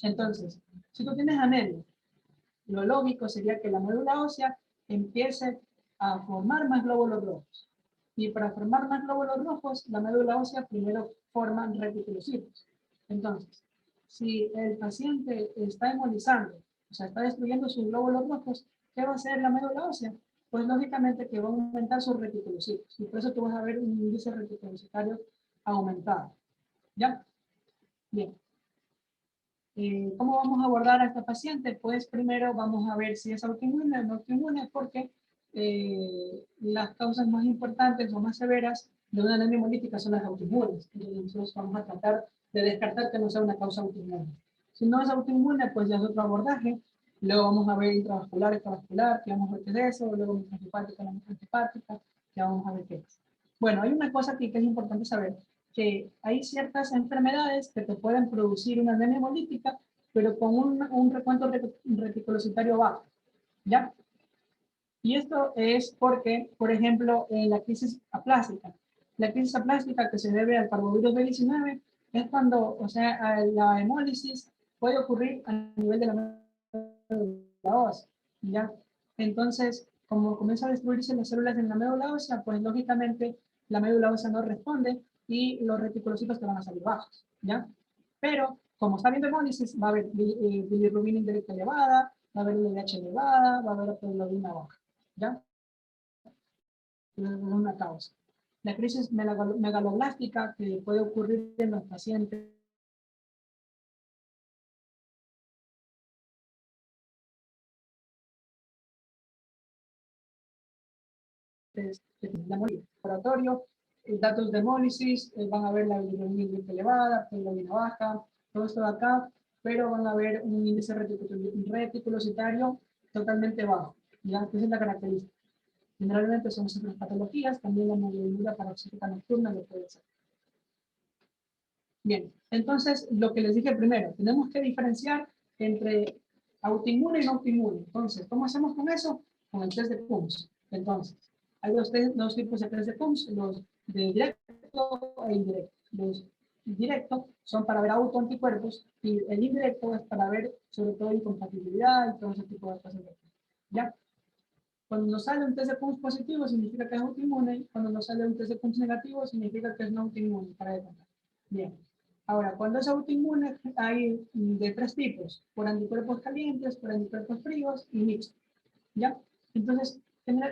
Entonces, si tú tienes anemia, lo lógico sería que la médula ósea empiece a formar más glóbulos rojos. Y para formar más glóbulos rojos, la médula ósea primero forma reticulocitos. Entonces, si el paciente está hemolizando, o sea, está destruyendo sus glóbulos rojos, ¿qué va a hacer la médula ósea? Pues lógicamente que va a aumentar sus reticulocitos. Y por eso tú vas a ver un índice reticulocitario aumentado. ¿Ya? Bien. ¿Cómo vamos a abordar a esta paciente? Pues primero vamos a ver si es autoinmune o no autoinmune, porque las causas más importantes o más severas de una anemia hemolítica son las autoinmunes. Entonces nosotros vamos a tratar de descartar que no sea una causa autoinmune. Si no es autoinmune, pues ya es otro abordaje. Luego vamos a ver intravascular, extravascular, que vamos a ver qué es eso, luego microhepática, la microhepática, que vamos a ver qué es. Bueno, hay una cosa aquí que es importante saber, que hay ciertas enfermedades que te pueden producir una anemia hemolítica, pero con un recuento reticulocitario bajo, ¿ya? Y esto es porque, por ejemplo, en la crisis aplástica que se debe al parvovirus B19, es cuando, o sea, la hemólisis puede ocurrir a nivel de la médula ósea, ¿ya? Entonces, como comienza a destruirse las células en la médula ósea, pues lógicamente la médula ósea no responde y los reticulocitos te van a salir bajos, ¿ya? Pero, como está viendo hemólisis, va a haber bilirrubina indirecta elevada, va a haber LDH elevada, va a haber hemoglobina baja, ¿ya? Es una causa. La crisis megaloblástica que puede ocurrir en los pacientes de laboratorio, datos de hemólisis, van a ver la bilirrubina elevada, la bilirrubina baja, todo esto de acá, pero van a ver un índice reticulocitario totalmente bajo, ¿ya? Esa es la característica. Generalmente son otras patologías, también la hemoglobina paroxística nocturna lo puede ser. Bien, entonces lo que les dije primero, tenemos que diferenciar entre autoinmune y no autoinmune. Entonces, ¿cómo hacemos con eso? Con el test de Coombs. Entonces, hay dos tipos de test de Coombs, los de directo e indirecto. Los directos son para ver autoanticuerpos y el indirecto es para ver sobre todo incompatibilidad y todo ese tipo de cosas. ¿Ya? Cuando nos sale un test de Coombs positivo significa que es autoinmune, cuando nos sale un test de Coombs negativo significa que es no autoinmune, para detectar. Bien. Ahora, cuando es autoinmune hay de tres tipos, por anticuerpos calientes, por anticuerpos fríos y mixto. ¿Ya? Entonces,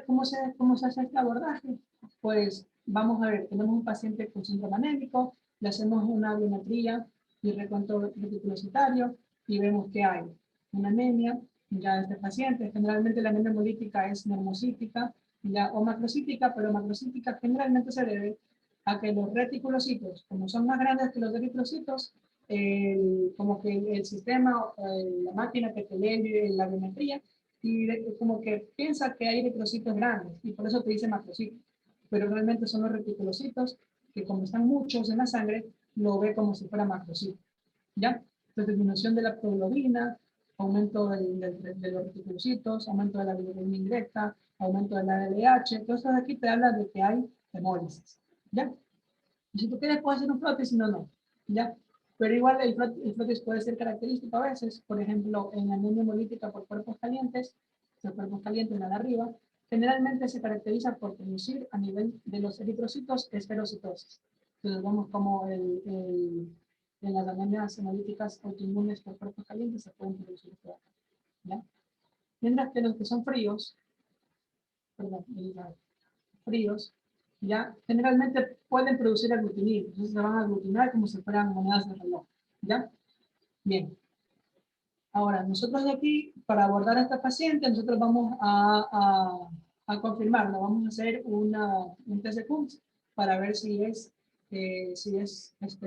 ¿cómo se hace este abordaje? Pues vamos a ver, tenemos un paciente con síndrome anémico, le hacemos una biometría y recuento reticulocitario y vemos que hay una anemia ya de este paciente. Generalmente la anemia hemolítica es normocítica ya, o macrocítica, pero macrocítica generalmente se debe a que los reticulocitos, como son más grandes que los eritrocitos, como que el sistema, la máquina que te lee la biometría, y como que piensa que hay eritrocitos grandes, y por eso te dice macrocitos, pero realmente son los reticulocitos, que como están muchos en la sangre, lo ve como si fuera macrocito, ¿ya? Entonces, disminución de la hemoglobina, aumento de los reticulocitos, aumento de la bilirrubina indirecta, aumento de la LDH, todo esto de aquí te habla de que hay hemólisis, ¿ya? Y si tú quieres, puedes hacer un frotis, si no, no, ¿ya? Pero igual el frotis puede ser característico a veces, por ejemplo, en la anemia hemolítica por cuerpos calientes, los cuerpos calientes la de arriba, generalmente se caracteriza por producir a nivel de los eritrocitos esferocitosis. Entonces vemos como en las anemias hemolíticas autoinmunes por cuerpos calientes se pueden producir esto de acá, ¿ya? Mientras que los que son fríos, perdón, fríos, ¿ya? Generalmente pueden producir aglutinina, entonces se van a aglutinar como si fueran monedas de reloj, ¿ya? Bien. Ahora, nosotros de aquí, para abordar a esta paciente, nosotros vamos a confirmarlo, vamos a hacer un test de Coombs para ver si es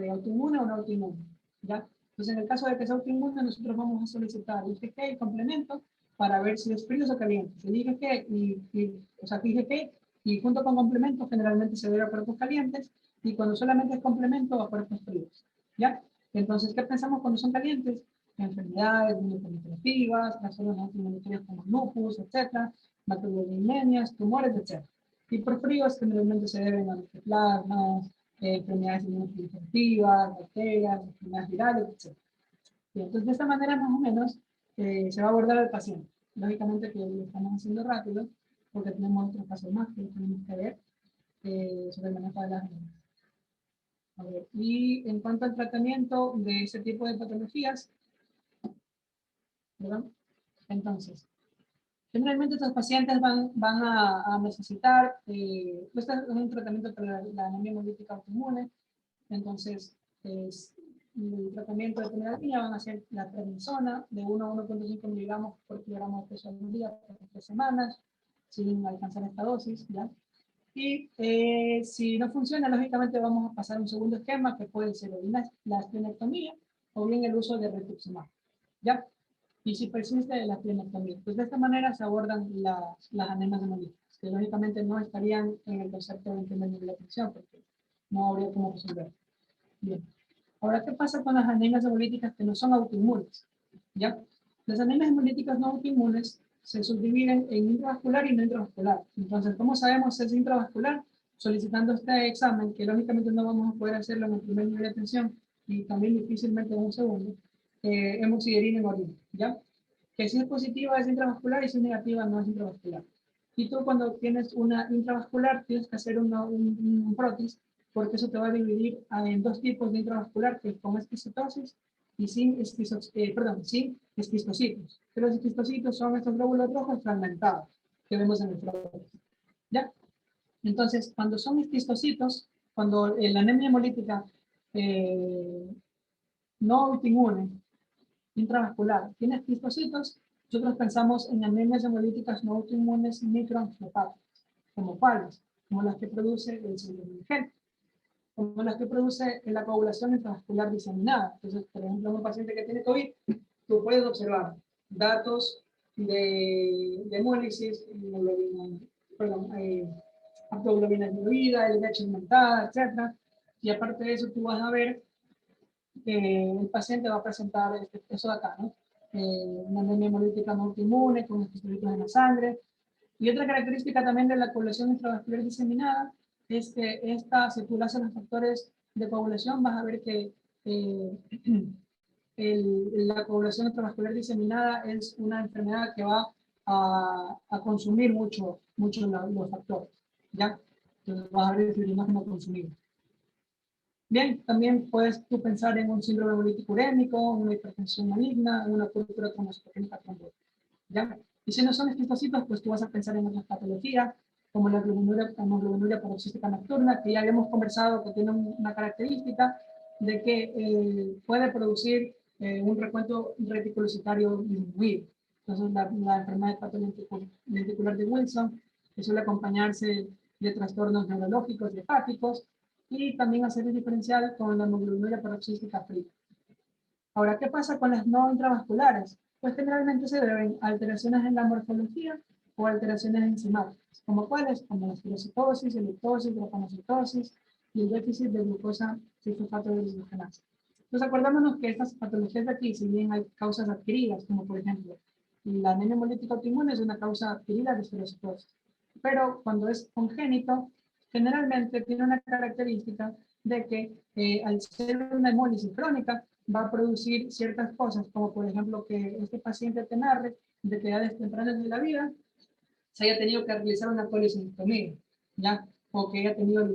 autoinmune o no autoinmune, ¿ya? Entonces, en el caso de que sea autoinmune, nosotros vamos a solicitar IgG y complemento para ver si es frío o caliente. El IgG o sea, IgG y junto con complemento generalmente se debe a cuerpos calientes y cuando solamente es complemento a cuerpos fríos, ¿ya? Entonces, ¿qué pensamos cuando son calientes? Enfermedades inmunoproliferativas, trastornos inmunitarios como lupus, etc., macroglobulinias, tumores, etc. Y por fríos generalmente se deben a micoplasmas, enfermedades inmunoproliferativas, bacterias, enfermedades virales, etc. Y entonces, de esta manera, más o menos, se va a abordar al paciente. Lógicamente que lo estamos haciendo rápido, porque tenemos otros casos más que tenemos que ver sobre el manejo de las enfermedades. A ver, y en cuanto al tratamiento de ese tipo de patologías, ¿verdad? Entonces, generalmente estos pacientes van a necesitar, este es un tratamiento para la anemia hemolítica autoinmune, entonces el tratamiento de primera línea van a ser la prednisona de 1 a 1.5 miligramos por kilogramo de peso al día por 3 semanas, sin alcanzar esta dosis, ¿ya? Y si no funciona, lógicamente vamos a pasar a un segundo esquema que puede ser o bien la esplenectomía o bien el uso de rituximab, ¿ya? Y si persiste la esplenectomía. Pues de esta manera se abordan las anemias hemolíticas, que lógicamente no estarían en el concepto de términos de la atención, porque no habría cómo resolver. Bien. Ahora, ¿qué pasa con las anemias hemolíticas que no son autoinmunes? ¿Ya? Las anemias hemolíticas no autoinmunes se subdividen en intravascular y no intravascular. Entonces, ¿cómo sabemos si es intravascular? Solicitando este examen, que lógicamente no vamos a poder hacerlo en el primer nivel de atención y también difícilmente en un segundo, hemoxiderina en orina, ¿ya? Que si es positiva es intravascular y si es negativa no es intravascular. Y tú cuando tienes una intravascular tienes que hacer un frotis, porque eso te va a dividir en dos tipos de intravascular, que es con esquistocitosis y sin esquistocitos. Que los esquistocitos son estos glóbulos rojos fragmentados que vemos en el frotis. ¿Ya? Entonces, cuando son histocitos, cuando la anemia hemolítica no autoinmune, intravascular, tiene histocitos, nosotros pensamos en anemias hemolíticas no autoinmunes microangiopáticas, como cuáles, como las que produce el síndrome de Gel, como las que produce la coagulación intravascular diseminada. Entonces, por ejemplo, un paciente que tiene COVID, tú puedes observar datos de hemólisis, aptoglobina diluida, LDH aumentada, etc. Y aparte de eso, tú vas a ver que el paciente va a presentar eso de acá, ¿no? Una anemia hemolítica no autoinmune, con histocitos en la sangre. Y otra característica también de la coagulación intravascular diseminada es que si tú le haces los factores de coagulación, vas a ver que la coagulación intravascular diseminada es una enfermedad que va a consumir mucho los factores, ¿ya? Entonces vas a ver el fibrinógeno consumido. Bien, también puedes tú pensar en un síndrome hemolítico urémico, una hipertensión maligna, una púrpura cromocytopénica trombótica, ¿ya? Y si no son histocitos, pues tú vas a pensar en otras patologías, como la hemoglobinuria paroxística nocturna, que ya habíamos conversado que tiene una característica de que puede producir un recuento reticulocitario disminuido. Entonces, la enfermedad hepatolenticular de Wilson, que suele acompañarse de trastornos neurológicos y hepáticos, y también hacer el diferencial con la hemoglobinuria paroxística fría. Ahora, ¿qué pasa con las no intravasculares? Pues generalmente se deben a alteraciones en la morfología o alteraciones enzimáticas, como cuáles, como la esclerocitosis, el lactosis, grapanocitosis y el déficit de glucosa 6-fosfato de deshidrogenasa. Entonces, acordémonos que estas patologías de aquí, si bien hay causas adquiridas, como por ejemplo la anemia hemolítica autoinmune es una causa adquirida de esclerocitosis, pero cuando es congénito, generalmente tiene una característica de que al ser una hemólisis crónica va a producir ciertas cosas, como por ejemplo que este paciente te narre de que a edades tempranas de la vida se haya tenido que realizar una colisectomía, ¿ya? O que haya tenido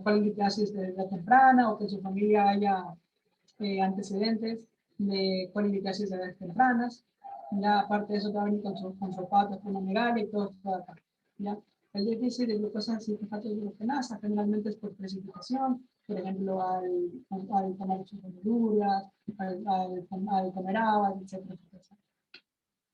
colitiasis de edad temprana, o que su familia haya antecedentes de colitiasis de edades tempranas. Ya aparte de eso, va a venir con su hepatomegalia y todo esto de acá, ¿ya? El déficit de glucosa 6-fosfato de deshidrogenasa generalmente es por precipitación, por ejemplo, al tomar sus verduras, al comer agua, etc.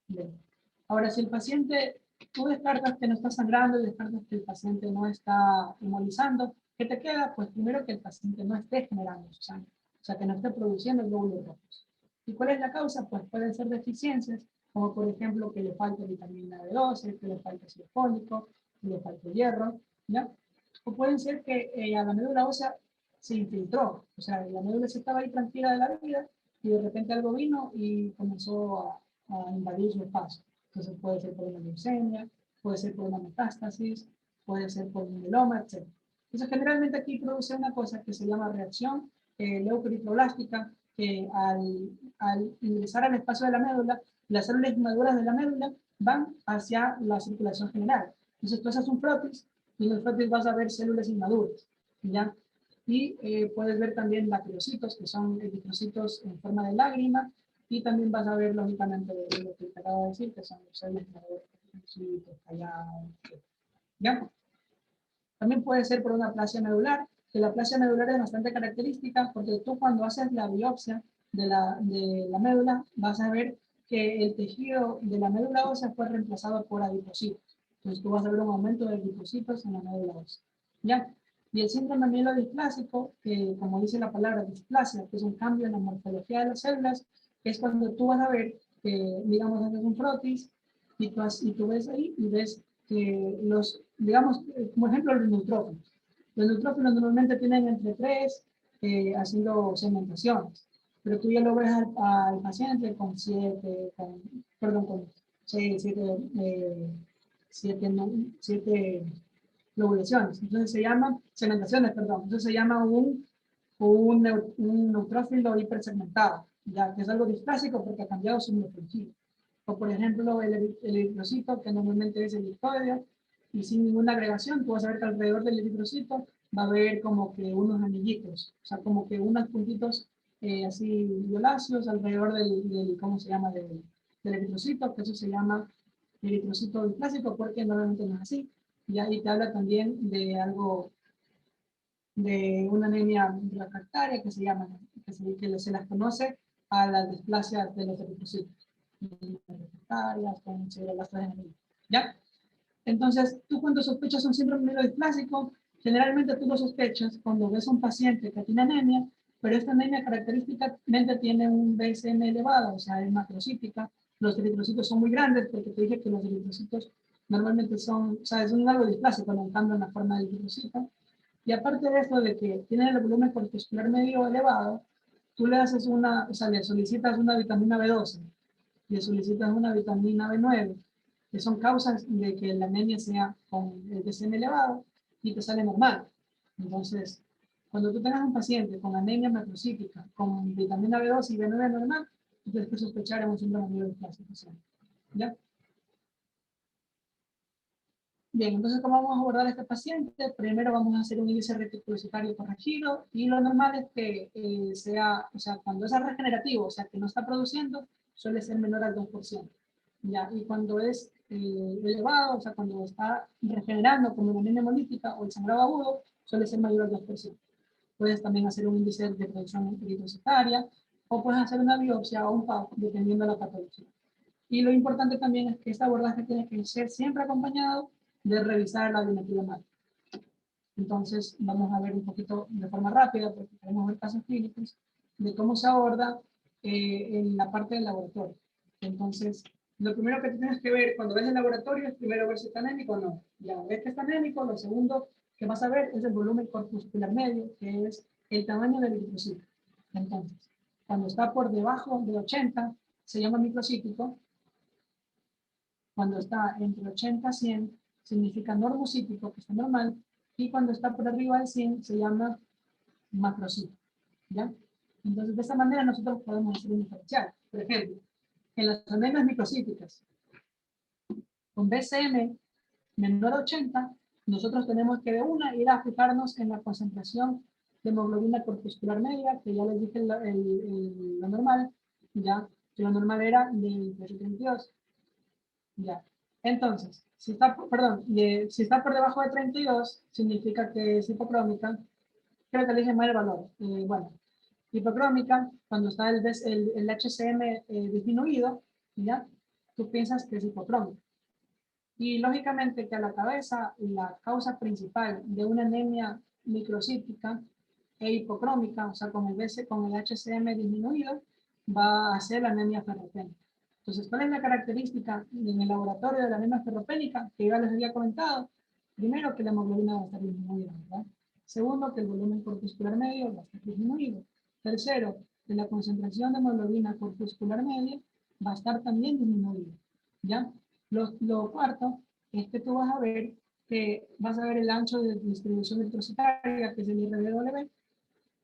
Bien. Ahora, si el paciente, tú descartas que no está sangrando y descartas que el paciente no está hemolizando, ¿qué te queda? Pues primero que el paciente no esté generando su sangre, o sea, que no esté produciendo glóbulos rojos. ¿Y cuál es la causa? Pues pueden ser deficiencias, como por ejemplo que le falte vitamina B12, que le falte ácido fólico, que le falte hierro, ¿ya? O pueden ser que a la médula ósea se infiltró, o sea, la médula se estaba ahí tranquila de la vida y de repente algo vino y comenzó a invadir su espacio. Entonces puede ser por una leucemia, puede ser por una metástasis, puede ser por un mieloma, etc. Entonces generalmente aquí produce una cosa que se llama reacción leucoeritroblástica, que al ingresar al espacio de la médula, las células inmaduras de la médula van hacia la circulación general. Entonces tú haces un frotis y en el frotis vas a ver células inmaduras, ¿ya? Y puedes ver también bacteriocitos, que son eritrocitos en forma de lágrima, y también vas a ver lógicamente lo que te acabo de decir, que son los células callados, ¿ya? También puede ser por una aplasia medular, que la aplasia medular es bastante característica porque tú cuando haces la biopsia de la médula vas a ver que el tejido de la médula ósea fue reemplazado por adipocitos. Entonces tú vas a ver un aumento de adipocitos en la médula ósea, ¿ya? Y el síndrome mielodisplásico, que como dice la palabra displasia, que es un cambio en la morfología de las células, es cuando tú vas a ver que, digamos, haces un frotis y tú ves ahí y ves que digamos, como ejemplo, los neutrófilos. Los neutrófilos normalmente tienen entre 3 haciendo segmentaciones, pero tú ya lo ves al paciente con 7, con 6, 7 lobulaciones. Entonces se llama, segmentaciones, perdón. Entonces se llama un neutrófilo hipersegmentado, ya que es algo displásico porque ha cambiado su morfología. O por ejemplo, el eritrocito, que normalmente es el eritroideo, y sin ninguna agregación, tú vas a ver que alrededor del eritrocito va a haber como que unos anillitos, o sea, como que unos puntitos así violáceos alrededor ¿cómo se llama? Del eritrocito, que eso se llama eritrocito displásico porque normalmente no es así. Y ahí te habla también de algo, de una anemia refractaria que se llama, se las conoce a las displasias de los eritrocitos. Refractarias, con cerebroblásticas de anemia. ¿Ya? Entonces, tú cuando sospechas un síndrome mielodisplásico, generalmente tú lo sospechas cuando ves a un paciente que tiene anemia, pero esta anemia característicamente tiene un BSM elevado, o sea, es macrocítica. Los eritrocitos son muy grandes, porque te dije que los eritrocitos normalmente son, o sea, es un algo displásico, no cambia en la forma del eritrocito. Y aparte de esto de que tiene el volumen corpuscular medio elevado, tú le haces una, o sea, le solicitas una vitamina B12, le solicitas una vitamina B9, que son causas de que la anemia sea con el BCM elevado y te sale normal. Entonces, cuando tú tengas un paciente con anemia macrocítica, con vitamina B2 y B9 normal, tú tienes que sospechar en un síndrome mielodisplásico. ¿Ya? Bien, entonces, ¿cómo vamos a abordar a este paciente? Primero vamos a hacer un índice reticulocitario corregido y lo normal es que sea, o sea, cuando es regenerativo, o sea, que no está produciendo, suele ser menor al 2%. ¿Ya? Y cuando es elevado, o sea, cuando está regenerando como una anemia hemolítica o el sangrado agudo, suele ser mayor al 2%. Puedes también hacer un índice de producción eritrocitaria o puedes hacer una biopsia o un PAP, dependiendo de la patología. Y lo importante también es que este abordaje tiene que ser siempre acompañado de revisar la biometría hemática. Entonces, vamos a ver un poquito de forma rápida, porque queremos ver casos clínicos, de cómo se aborda en la parte del laboratorio. Entonces, lo primero que tienes que ver cuando ves el laboratorio es primero ver si está anémico o no. Ya ves que está anémico, lo segundo que vas a ver es el volumen corpuscular medio, que es el tamaño del eritrocito. Entonces, cuando está por debajo de 80, se llama microcítico. Cuando está entre 80 y 100, significa normocítico, que está normal, y cuando está por arriba de 100, se llama macrocítico. ¿Ya? Entonces, de esa manera nosotros podemos hacer un diferencial. Por ejemplo, en las anemias microcíticas, con BCM menor a 80, nosotros tenemos que de una ir a fijarnos en la concentración de hemoglobina corpuscular media, que ya les dije lo normal, ya, que lo normal era de 32. Ya. Entonces, si está, perdón, si está por debajo de 32, significa que es hipocrómica. Creo que le dije mal el valor. Bueno, hipocrómica, cuando está el HCM disminuido, ¿ya? Tú piensas que es hipocrómica. Y lógicamente que a la cabeza, la causa principal de una anemia microcítica e hipocrómica, o sea, con el HCM disminuido, va a ser la anemia ferropénica. Entonces, ¿cuál es la característica en el laboratorio de la anemia ferropénica? Que ya les había comentado. Primero, que la hemoglobina va a estar disminuida, ¿verdad? Segundo, que el volumen corpuscular medio va a estar disminuido. Tercero, que la concentración de hemoglobina corpuscular media va a estar también disminuida, ¿ya? Lo cuarto es que tú vas a ver el ancho de distribución eritrocitaria, que es el RDW,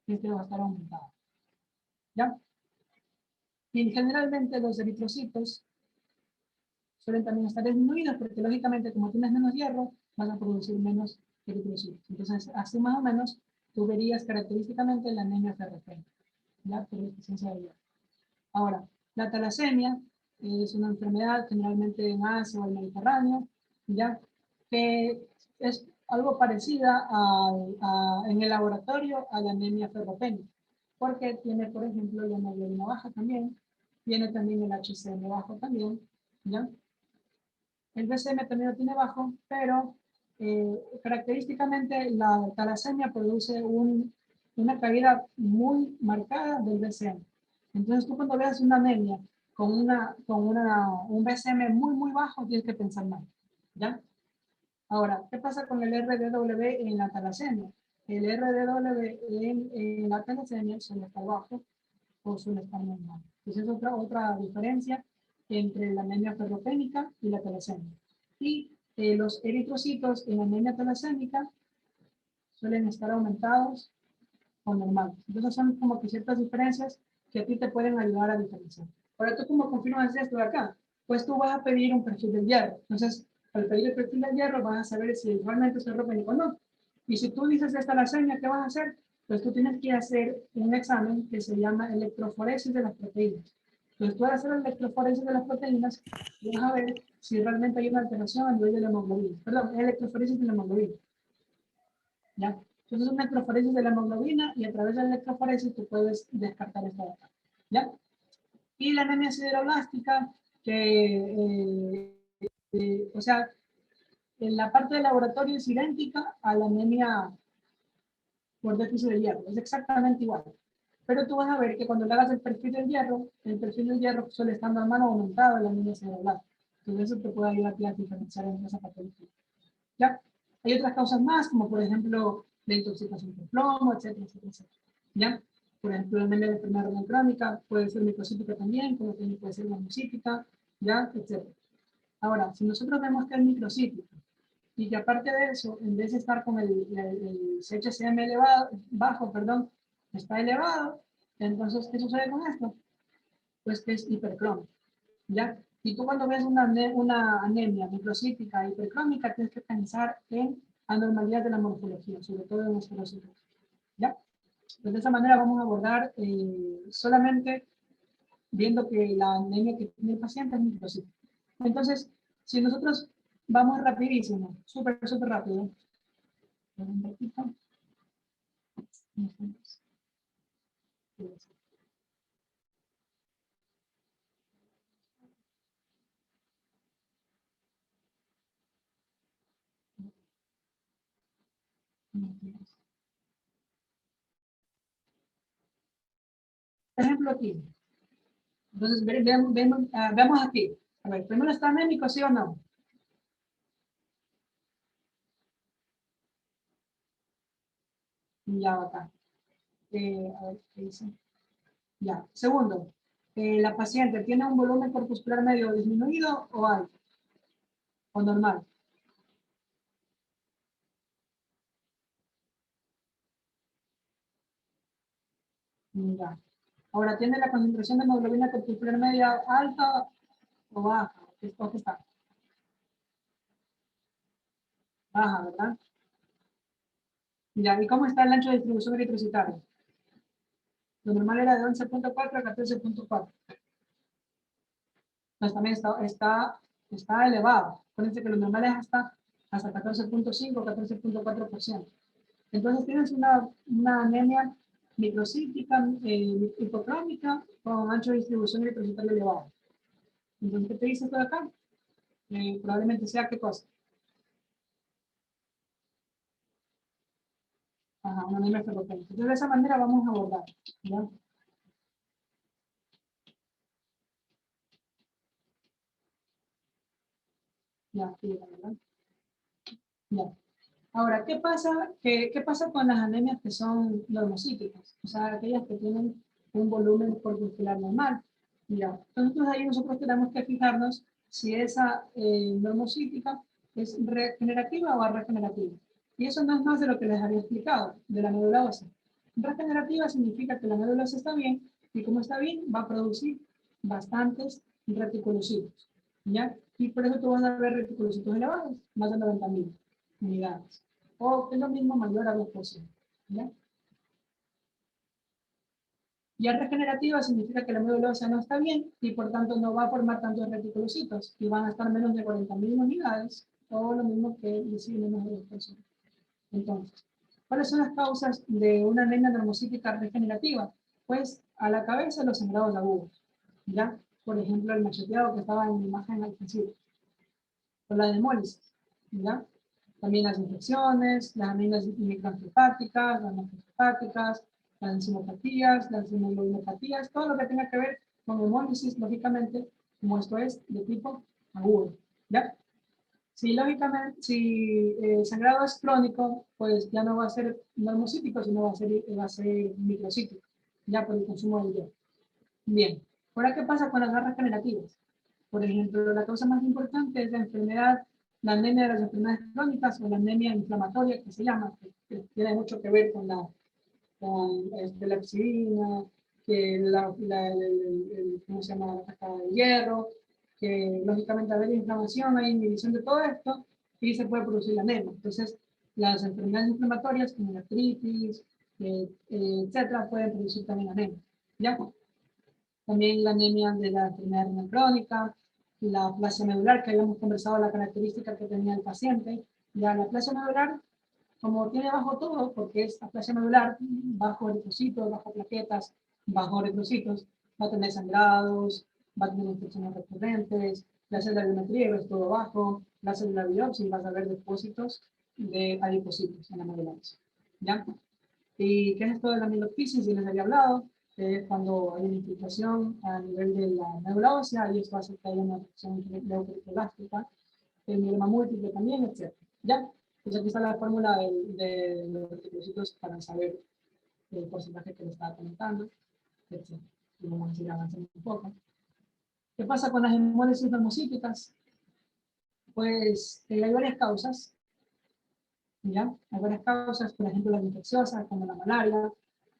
que este va a estar aumentado, ¿ya? Y generalmente los eritrocitos suelen también estar disminuidos porque lógicamente como tienes menos hierro, vas a producir menos eritrocitos. Entonces, así más o menos, tú verías característicamente la anemia ferropénica, ¿ya? Por deficiencia de hierro. Ahora, la talasemia es una enfermedad generalmente en Asia o el Mediterráneo, ¿ya? Que es algo parecida en el laboratorio a la anemia ferropénica, porque tiene, por ejemplo, la hemoglobina baja también, tiene también el HCM bajo también, ¿ya? El BCM también lo tiene bajo, pero característicamente la talasemia produce una caída muy marcada del BCM. Entonces tú cuando veas una anemia con un BCM muy, muy bajo, tienes que pensar mal, ¿ya? Ahora, ¿qué pasa con el RDW en la talasemia? El RDW en la talasemia suele estar bajo o suele estar normal. Entonces es otra diferencia entre la anemia ferropénica y la talasemia. Y los eritrocitos en la anemia talasémica suelen estar aumentados o normales. Entonces son como que ciertas diferencias que a ti te pueden ayudar a diferenciar. Ahora, ¿tú cómo confirmas esto de acá? Pues tú vas a pedir un perfil del hierro. Entonces, al pedir el perfil del hierro, vas a saber si realmente es ferropénico o no. Y si tú dices esta talasemia, ¿qué vas a hacer? Pues tú tienes que hacer un examen que se llama electroforesis de las proteínas. Entonces tú vas a hacer la electroforesis de las proteínas y vas a ver si realmente hay una alteración a nivel de la hemoglobina. Perdón, electroforesis de la hemoglobina. ¿Ya? Entonces una electroforesis de la hemoglobina y a través de la electroforesis tú puedes descartar esta data. ¿Ya? Y la anemia sideroblástica, o sea, en la parte del laboratorio es idéntica a la anemia por déficit de hierro, es exactamente igual. Pero tú vas a ver que cuando le hagas el perfil del hierro suele estar a mano aumentado en la anemia cerebral. Entonces eso te puede ayudar a diferenciar entre esa patología. ¿Ya? Hay otras causas más, como por ejemplo la intoxicación por plomo, etcétera, etcétera, etcétera. ¿Ya? Por ejemplo, la anemia de enfermedad renal crónica puede ser microcítica también, como también puede ser monocítica, ¿ya? Etcétera. Ahora, si nosotros vemos que es microcítica, y que aparte de eso, en vez de estar con el CHCM elevado, bajo, perdón, está elevado, entonces, ¿qué sucede con esto? Pues que es hipercrómico, ¿ya? Y tú cuando ves una anemia microcítica hipercrómica, tienes que pensar en anormalidad de la morfología, sobre todo en esclerosis, ¿ya? Pues de esa manera vamos a abordar solamente viendo que la anemia que tiene el paciente es microcítica. Entonces, si nosotros vamos rapidísimo, súper rápido. Un ratito. Por ejemplo aquí. Entonces, veamos aquí. A ver, primero está anémico, ¿sí o no? Ya acá. A ver, ¿qué dice? Ya. Segundo, la paciente tiene un volumen corpuscular medio disminuido o alto, o normal. Ya. Ahora, ¿tiene la concentración de hemoglobina corpuscular media alta o baja? ¿Qué está? Baja, ¿verdad? Ya. ¿Y cómo está el ancho de distribución eritrocitaria? Lo normal era de 11.4 a 14.4. Pues también está elevado. Acuérdense que lo normal es hasta 14.5, 14.4%. Entonces tienes una anemia microcítica, hipocrómica, con ancho de distribución eritrocitaria elevado. Entonces, ¿qué te dice esto de acá? Probablemente sea qué cosa. Ajá, una anemia ferropénica. Entonces, de esa manera vamos a abordar. ¿Ya? Ya, sí, ¿verdad? Ya. Ahora, ¿qué pasa con las anemias que son normocíticas? O sea, aquellas que tienen un volumen corpuscular normal. Mira, entonces ahí nosotros tenemos que fijarnos si esa normocítica es regenerativa o regenerativa. Y eso no es más de lo que les había explicado, de la médula ósea. Regenerativa significa que la médula ósea está bien, y como está bien, va a producir bastantes reticulocitos, ¿ya? Y por eso tú vas a ver reticulocitos elevados, más de 90.000 unidades. O es lo mismo mayor a 2%. ¿Ya? Ya regenerativa significa que la médula ósea no está bien y por tanto no va a formar tantos reticulocitos y van a estar menos de 40.000 unidades o lo mismo que decir menos de 2%. Entonces, ¿cuáles son las causas de una anemia normocítica regenerativa? Pues a la cabeza los sangrados agudos. ¿Ya? Por ejemplo, el macheteado que estaba en la imagen al principio. O la hemólisis. ¿Ya? También las infecciones, las anemias microangiopáticas, las macroangiopáticas, las enzimopatías, las hemoglobinopatías, todo lo que tenga que ver con hemólisis, lógicamente, como esto es de tipo agudo, ¿ya? Si lógicamente, si el sangrado es crónico, pues ya no va a ser normocítico, sino va a ser microcítico, ya por el consumo del hierro. Bien, ahora, ¿qué pasa con las garras generativas? Por ejemplo, la causa más importante es la enfermedad, la anemia de las enfermedades crónicas o la anemia inflamatoria, que se llama, que tiene mucho que ver con la psilina, que ¿cómo se llama? La cascada de hierro, que lógicamente al haber inflamación hay inhibición de todo esto y se puede producir la anemia. Entonces, las enfermedades inflamatorias como la artritis, etcétera, pueden producir también anemia. ¿Ya? también la anemia de la enfermedad renal crónica, la aplasia medular, que habíamos conversado la característica que tenía el paciente. Ya la aplasia medular, como tiene bajo todo, porque es aplasia medular, bajo eritrocitos, bajo plaquetas, bajo eritrocitos, va a tener sangrados, va a tener infecciones recurrentes, la célula de biometría es todo bajo, la célula biopsia vas a ver depósitos de adipocitos en la medular. ¿Ya? ¿Y qué es esto de la mielofisis? Ya les había hablado, cuando hay una infiltración a nivel de la médula ósea, y esto hace que haya una reacción leucotricolástica, el mieloma múltiple también, etc. ¿Ya? Pues aquí está la fórmula de los reticulocitos para saber el porcentaje que le estaba comentando, etc. Y vamos a seguir avanzando un poco. ¿Qué pasa con las hemólisis dermocíticas? Pues hay varias causas. ¿Ya? Hay varias causas, por ejemplo, las infecciosas, como la malaria,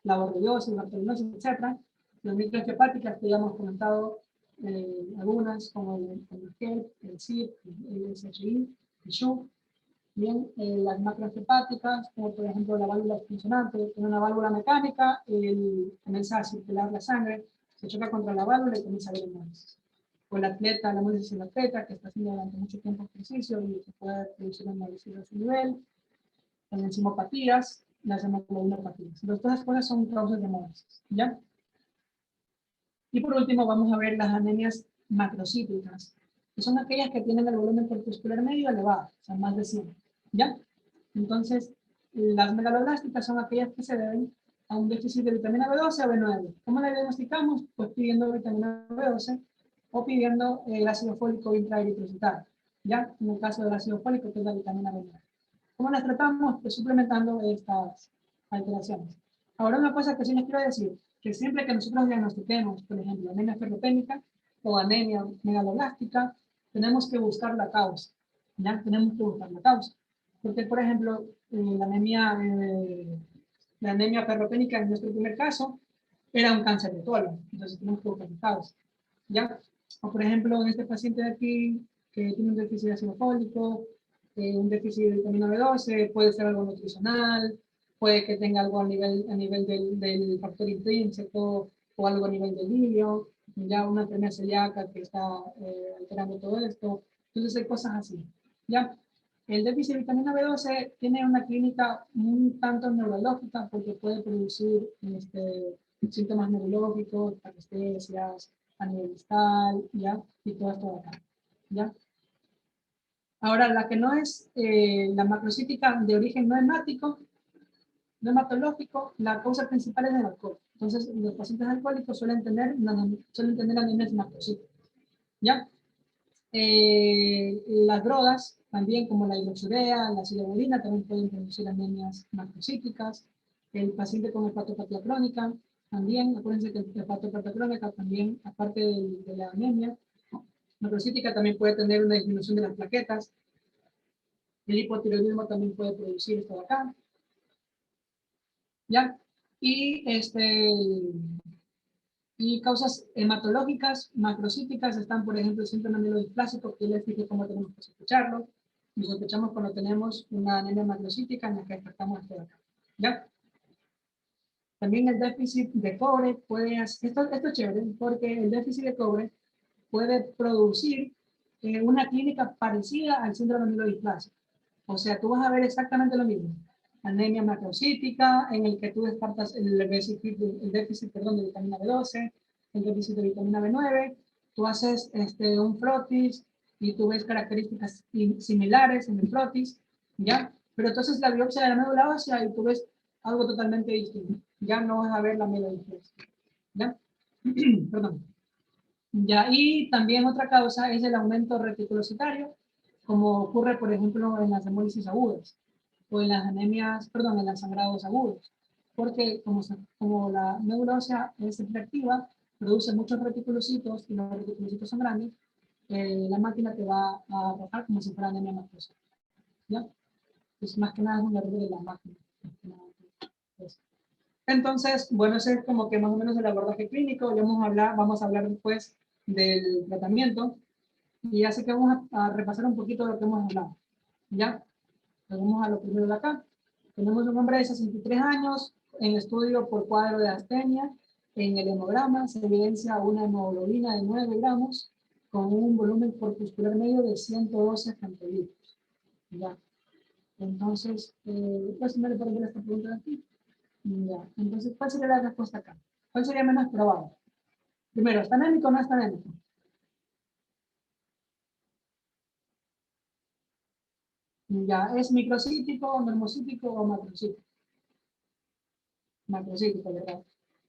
la borreliosis, la bacteriosis, etc. Las microhepáticas que ya hemos comentado, algunas, como el HELP, el SIP, el SHI, el SHU. Bien, las macrohepáticas, como por ejemplo la válvula funcionante, tiene una válvula mecánica, comienza a circular la sangre, se choca contra la válvula y comienza a haber hemólisis. O el atleta, la hemólisis en el atleta, que está haciendo durante mucho tiempo ejercicio y se puede producir hemólisis a su nivel. Las enzimopatías, las hemoglobinopatías. Entonces, todas las cosas son causas de hemólisis, ¿ya? Y por último, vamos a ver las anemias macrocíclicas, que son aquellas que tienen el volumen corpuscular medio elevado, o sea, más de 100, ¿ya? Entonces, las megaloblásticas son aquellas que se deben a un déficit de vitamina B12 o B9. ¿Cómo la diagnosticamos? Pues pidiendo vitamina B12 o pidiendo el ácido fólico intraeritrocitario, ¿ya? En el caso del ácido fólico, que es la vitamina B9. ¿Cómo las tratamos? Pues suplementando estas alteraciones. Ahora, una cosa que sí les quiero decir, que siempre que nosotros diagnostiquemos, por ejemplo, anemia ferropénica o anemia megaloblástica, tenemos que buscar la causa. ¿Ya? Tenemos que buscar la causa. Porque, por ejemplo, la anemia ferropénica en nuestro primer caso era un cáncer de colon. Entonces tenemos que buscar la causa. ¿Ya? O, por ejemplo, en este paciente de aquí, que tiene un déficit de ácido fólico, un déficit de vitamina B12, puede ser algo nutricional, puede que tenga algo a nivel del factor intrínseco o algo a nivel del hilio, ya una enfermedad celíaca que está alterando todo esto. Entonces hay cosas así. ¿Ya? El déficit de vitamina B12 tiene una clínica un tanto neurológica porque puede producir síntomas neurológicos, parestesias, a nivel distal, ¿ya? Y todo esto de acá, ¿ya? Ahora, la que no es la macrocítica de origen no hemático, no hematológico, la causa principal es el alcohol. Entonces, los pacientes alcohólicos suelen tener anemias macrocíticas. ¿Ya? Las drogas, también como la hidroxurea, la silobulina, también pueden producir anemias macrocíticas. El paciente con hepatopatía crónica, también, acuérdense que la hepatopatía crónica también, aparte de la anemia macrocítica, también puede tener una disminución de las plaquetas. El hipotiroidismo también puede producir esto de acá. ¿Ya? Y causas hematológicas macrocíticas están, por ejemplo, el síndrome mielodisplásico, que les dije cómo tenemos que sospecharlo. Y sospechamos cuando tenemos una anemia macrocítica en la que descartamos esto de acá. ¿Ya? También el déficit de cobre puede hacer, esto es chévere, porque el déficit de cobre puede producir una clínica parecida al síndrome mielodisplásico. O sea, tú vas a ver exactamente lo mismo. Anemia macrocítica, en el que tú descartas el déficit de vitamina B12, el déficit de vitamina B9, tú haces un frotis y tú ves características similares en el frotis, ¿ya? Pero entonces la biopsia de la médula ósea y tú ves algo totalmente distinto. Ya no vas a ver la mielodisplásica, ¿ya? Perdón. Ya, y también otra causa es el aumento reticulocitario, como ocurre, por ejemplo, en las hemólisis agudas o en las anemias, perdón, en los sangrados agudos, porque como la médula ósea es hiperactiva, produce muchos reticulocitos y los reticulocitos son grandes, la máquina te va a arrojar como si fuera anemia macrocítica, ¿ya? Pues más que nada es un error de la máquina. Entonces, bueno, ese es como que más o menos el abordaje clínico. Ya vamos a hablar después del tratamiento. Y así que vamos a repasar un poquito de lo que hemos hablado. ¿Ya? Vamos a lo primero de acá. Tenemos un hombre de 63 años en estudio por cuadro de astenia. En el hemograma se evidencia una hemoglobina de 9 gramos con un volumen corpuscular medio de 112 femtolitros. Ya. Entonces, pues me le puedo ver esta pregunta de aquí. Ya. Entonces, ¿cuál sería la respuesta acá? ¿Cuál sería menos probable? Primero, ¿está anémico o no está anémico? Ya, ¿es microcítico, normocítico o macrocítico? Macrocítico, ¿verdad?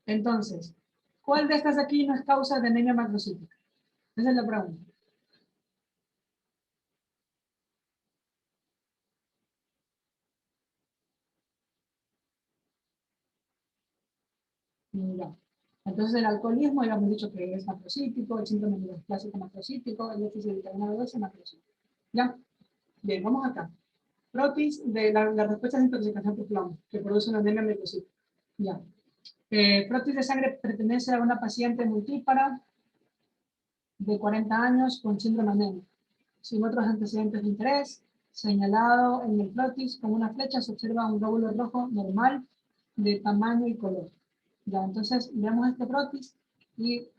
Entonces, ¿cuál de estas aquí no es causa de anemia macrocítica? Esa es la pregunta. Ya. Entonces, el alcoholismo ya hemos dicho que es macrocítico, el síndrome neuroclásico macrocítico, el déficit de vitamina B12 macrocítico. ¿Ya? Bien, vamos acá. Protis de la respuesta de intoxicación por plomo, que produce una anemia microcítica. Ya. Protis de sangre pertenece a una paciente multípara de 40 años con síndrome anémico, sin otros antecedentes de interés, señalado en el protis con una flecha se observa un glóbulo rojo normal de tamaño y color. Ya, entonces veamos este protis y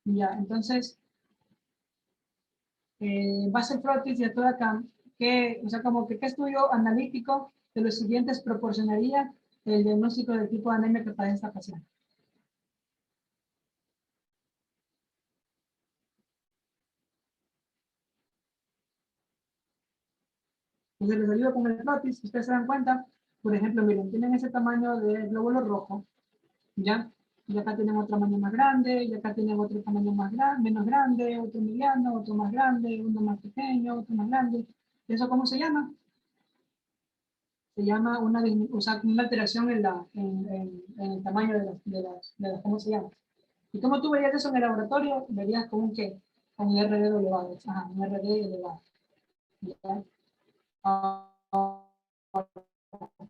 ya, entonces base protis de toda acá, que, o sea, como que qué estudio analítico de los siguientes proporcionaría el diagnóstico del tipo de anemia que padece esta paciente. Entonces les ayudo con el protis, si ustedes se dan cuenta, por ejemplo, miren, tienen ese tamaño de glóbulo rojo, ¿ya? Y acá tienen otro tamaño más grande, y acá tienen otro tamaño más grande, menos grande, otro mediano, otro más grande, uno más pequeño, otro más grande. ¿Eso cómo se llama? Se llama una, o sea, una alteración en el tamaño de las, ¿cómo se llama? ¿Y cómo tú verías eso en el laboratorio? Verías con un ¿qué? Con un RD elevado, ajá, un RD elevado. ¿Ya?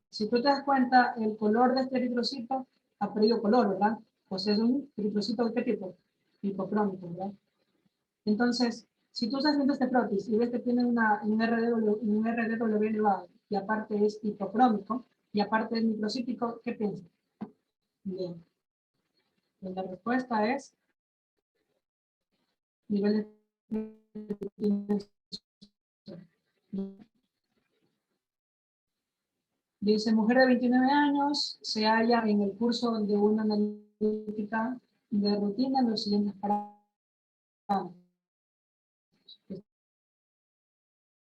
Si tú te das cuenta, el color de este eritrocito ha perdido color, ¿verdad? Pues es un eritrocito de qué tipo? Hipocrómico, ¿verdad? Entonces, si tú estás viendo este protis y ves que tiene un RDW elevado y aparte es hipocrómico y aparte es microcítico, ¿qué piensas? Bien. Pues la respuesta es nivel de... Dice, mujer de 29 años se halla en el curso de una analítica de rutina en los siguientes parámetros.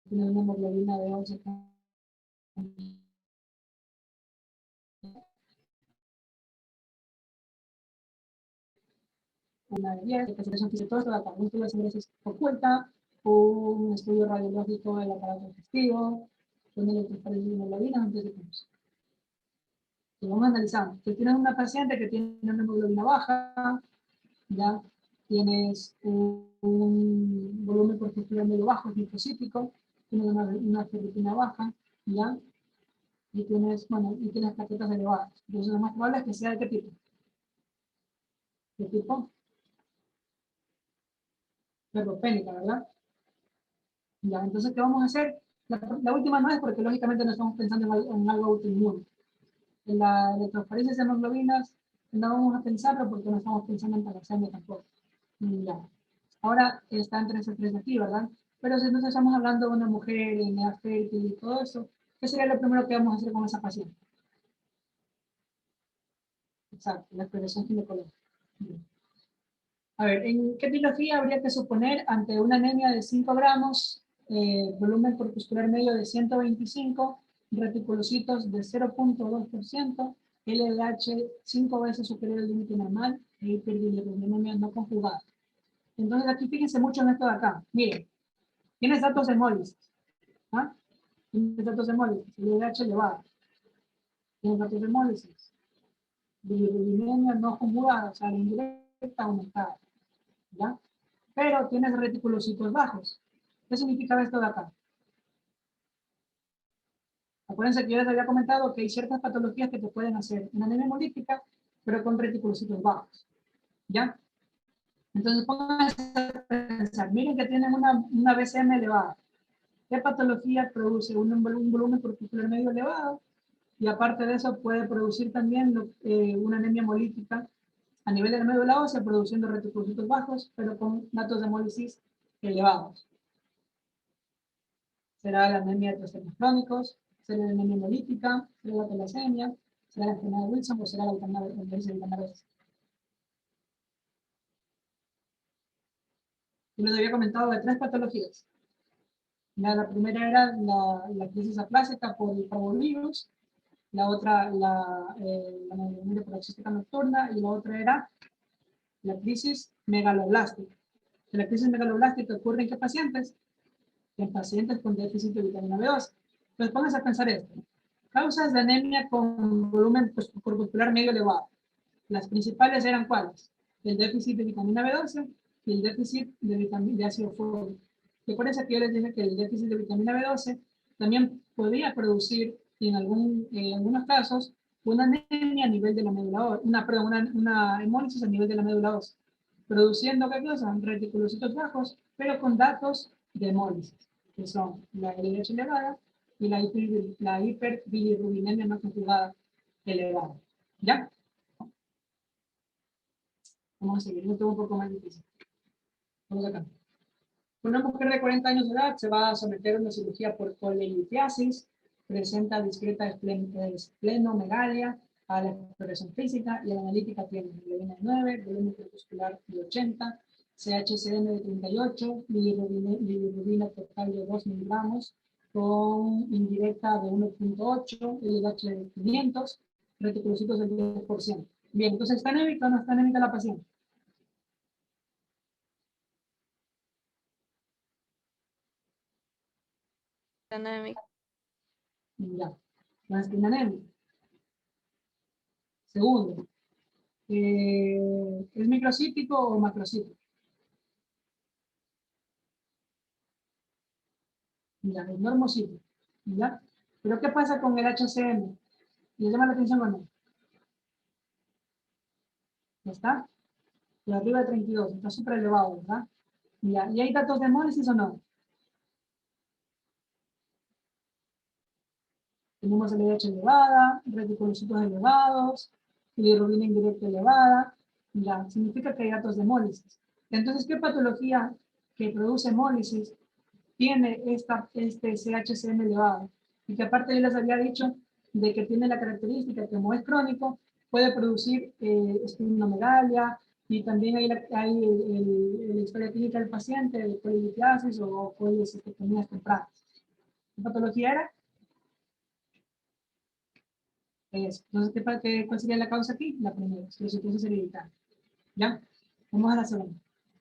Tiene una hemoglobina de 11. Una de 10, especificación que todo esto de acá, un estudio de sangre oculta, un estudio radiológico del aparato digestivo, un electroforesis de hemoglobina, entonces y vamos analizando. Si tienes una paciente que tiene una hemoglobina baja, ya tienes un volumen corpuscular medio bajo, es microcítico, tienes una ferritina baja, ya, y tienes, bueno, y tienes plaquetas elevadas. Entonces lo más probable es que sea de qué tipo. ¿De tipo? Ferropénica, ¿verdad? Ya, entonces, ¿qué vamos a hacer? La última no es porque lógicamente no estamos pensando en algo autoinmune. En la electroforesis de hemoglobinas no vamos a pensarlo porque no estamos pensando en talasemia tampoco. Ya. Ahora está entre ese tres aquí, ¿verdad? Pero si nos estamos hablando de una mujer en edad fértil y todo eso, ¿qué sería lo primero que vamos a hacer con esa paciente? Exacto, la exploración ginecológica. A ver, ¿en qué etiología habría que suponer ante una anemia de 5 gramos, volumen corpuscular medio de 125, reticulocitos de 0.2%, LDH 5 veces superior al límite normal e hiperbilirubinemia no conjugada? Entonces aquí fíjense mucho en esto de acá. Miren, tienes datos de hemólisis. ¿Ah? Tienes datos de hemólisis, LDH elevado. Tienes datos de hemólisis. Bilirubinemia no conjugada, o sea, la indirecta aumentada. ¿Ya? Pero tienes reticulocitos bajos. ¿Qué significa esto de acá? Acuérdense que yo les había comentado que hay ciertas patologías que te pueden hacer una anemia hemolítica, pero con reticulocitos bajos. ¿Ya? Entonces pónganse a pensar, miren que tienen una BCM elevada. ¿Qué patología produce un volumen corpuscular medio elevado y aparte de eso puede producir también una anemia hemolítica a nivel de la médula ósea, produciendo reticulocitos bajos, pero con datos de hemólisis elevados. Será la anemia de trastornos crónicos, será la anemia hemolítica, será la talasemia, será la enfermedad de Wilson o será la vitaminosis. Yo les había comentado de 3 patologías. La primera era la crisis aplásica por el parvovirus, la otra la neumonía paroxística nocturna y la otra era la crisis megaloblástica. La crisis megaloblástica ocurre en qué pacientes? En pacientes con déficit de vitamina B12. Entonces pónganse a pensar esto. Causas de anemia con volumen corpuscular medio elevado. Las principales eran ¿cuáles? El déficit de vitamina B12 y el déficit de ácido fólico. Y por eso que yo les dije que el déficit de vitamina B12 también podía producir en algunos casos una anemia a nivel de la médula ósea, una hemólisis a nivel de la médula ósea, produciendo ¿qué cosa? Reticulocitos bajos, pero con datos de hemólisis, que son la LDH elevada y la hiperbilirubinemia no conjugada elevada. ¿Ya? Vamos a seguir, no tengo un poco más difícil. Vamos acá. Una mujer de 40 años de edad se va a someter a una cirugía por colelitiasis, presenta discreta esplenomegalia a la exploración física y a la analítica tiene hemoglobina de 9, volumen corpuscular de 80, CHCM de 38, bilirrubina total de 2 miligramos, con indirecta de 1.8, LDH de 500, reticulocitos del 10%. Bien, entonces, ¿está anémica o no está anémica la paciente? Ya, no es anemia. Segundo, ¿es microcítico o macrocítico? Ya, es normocítico. ¿Ya? Pero ¿qué pasa con el HCM? ¿Les llama la atención o no? ¿Ya está? Y arriba de 32, está súper elevado, ¿verdad? Ya, ¿y hay datos de hemólisis o no? Tenemos LDH elevada, reticulocitos elevados, bilirrubina indirecta elevada, ya, significa que hay datos de hemólisis. Entonces, ¿qué patología que produce hemólisis tiene este CHCM elevado? Y que aparte yo les había dicho de que tiene la característica que como es crónico, puede producir esplenomegalia, y también hay la historia clínica del paciente de colelitiasis o colecistectomías tempranas. ¿Qué patología era? Entonces, ¿cuál sería la causa aquí? La primera, esclerosis hereditaria. ¿Ya? Vamos a la segunda.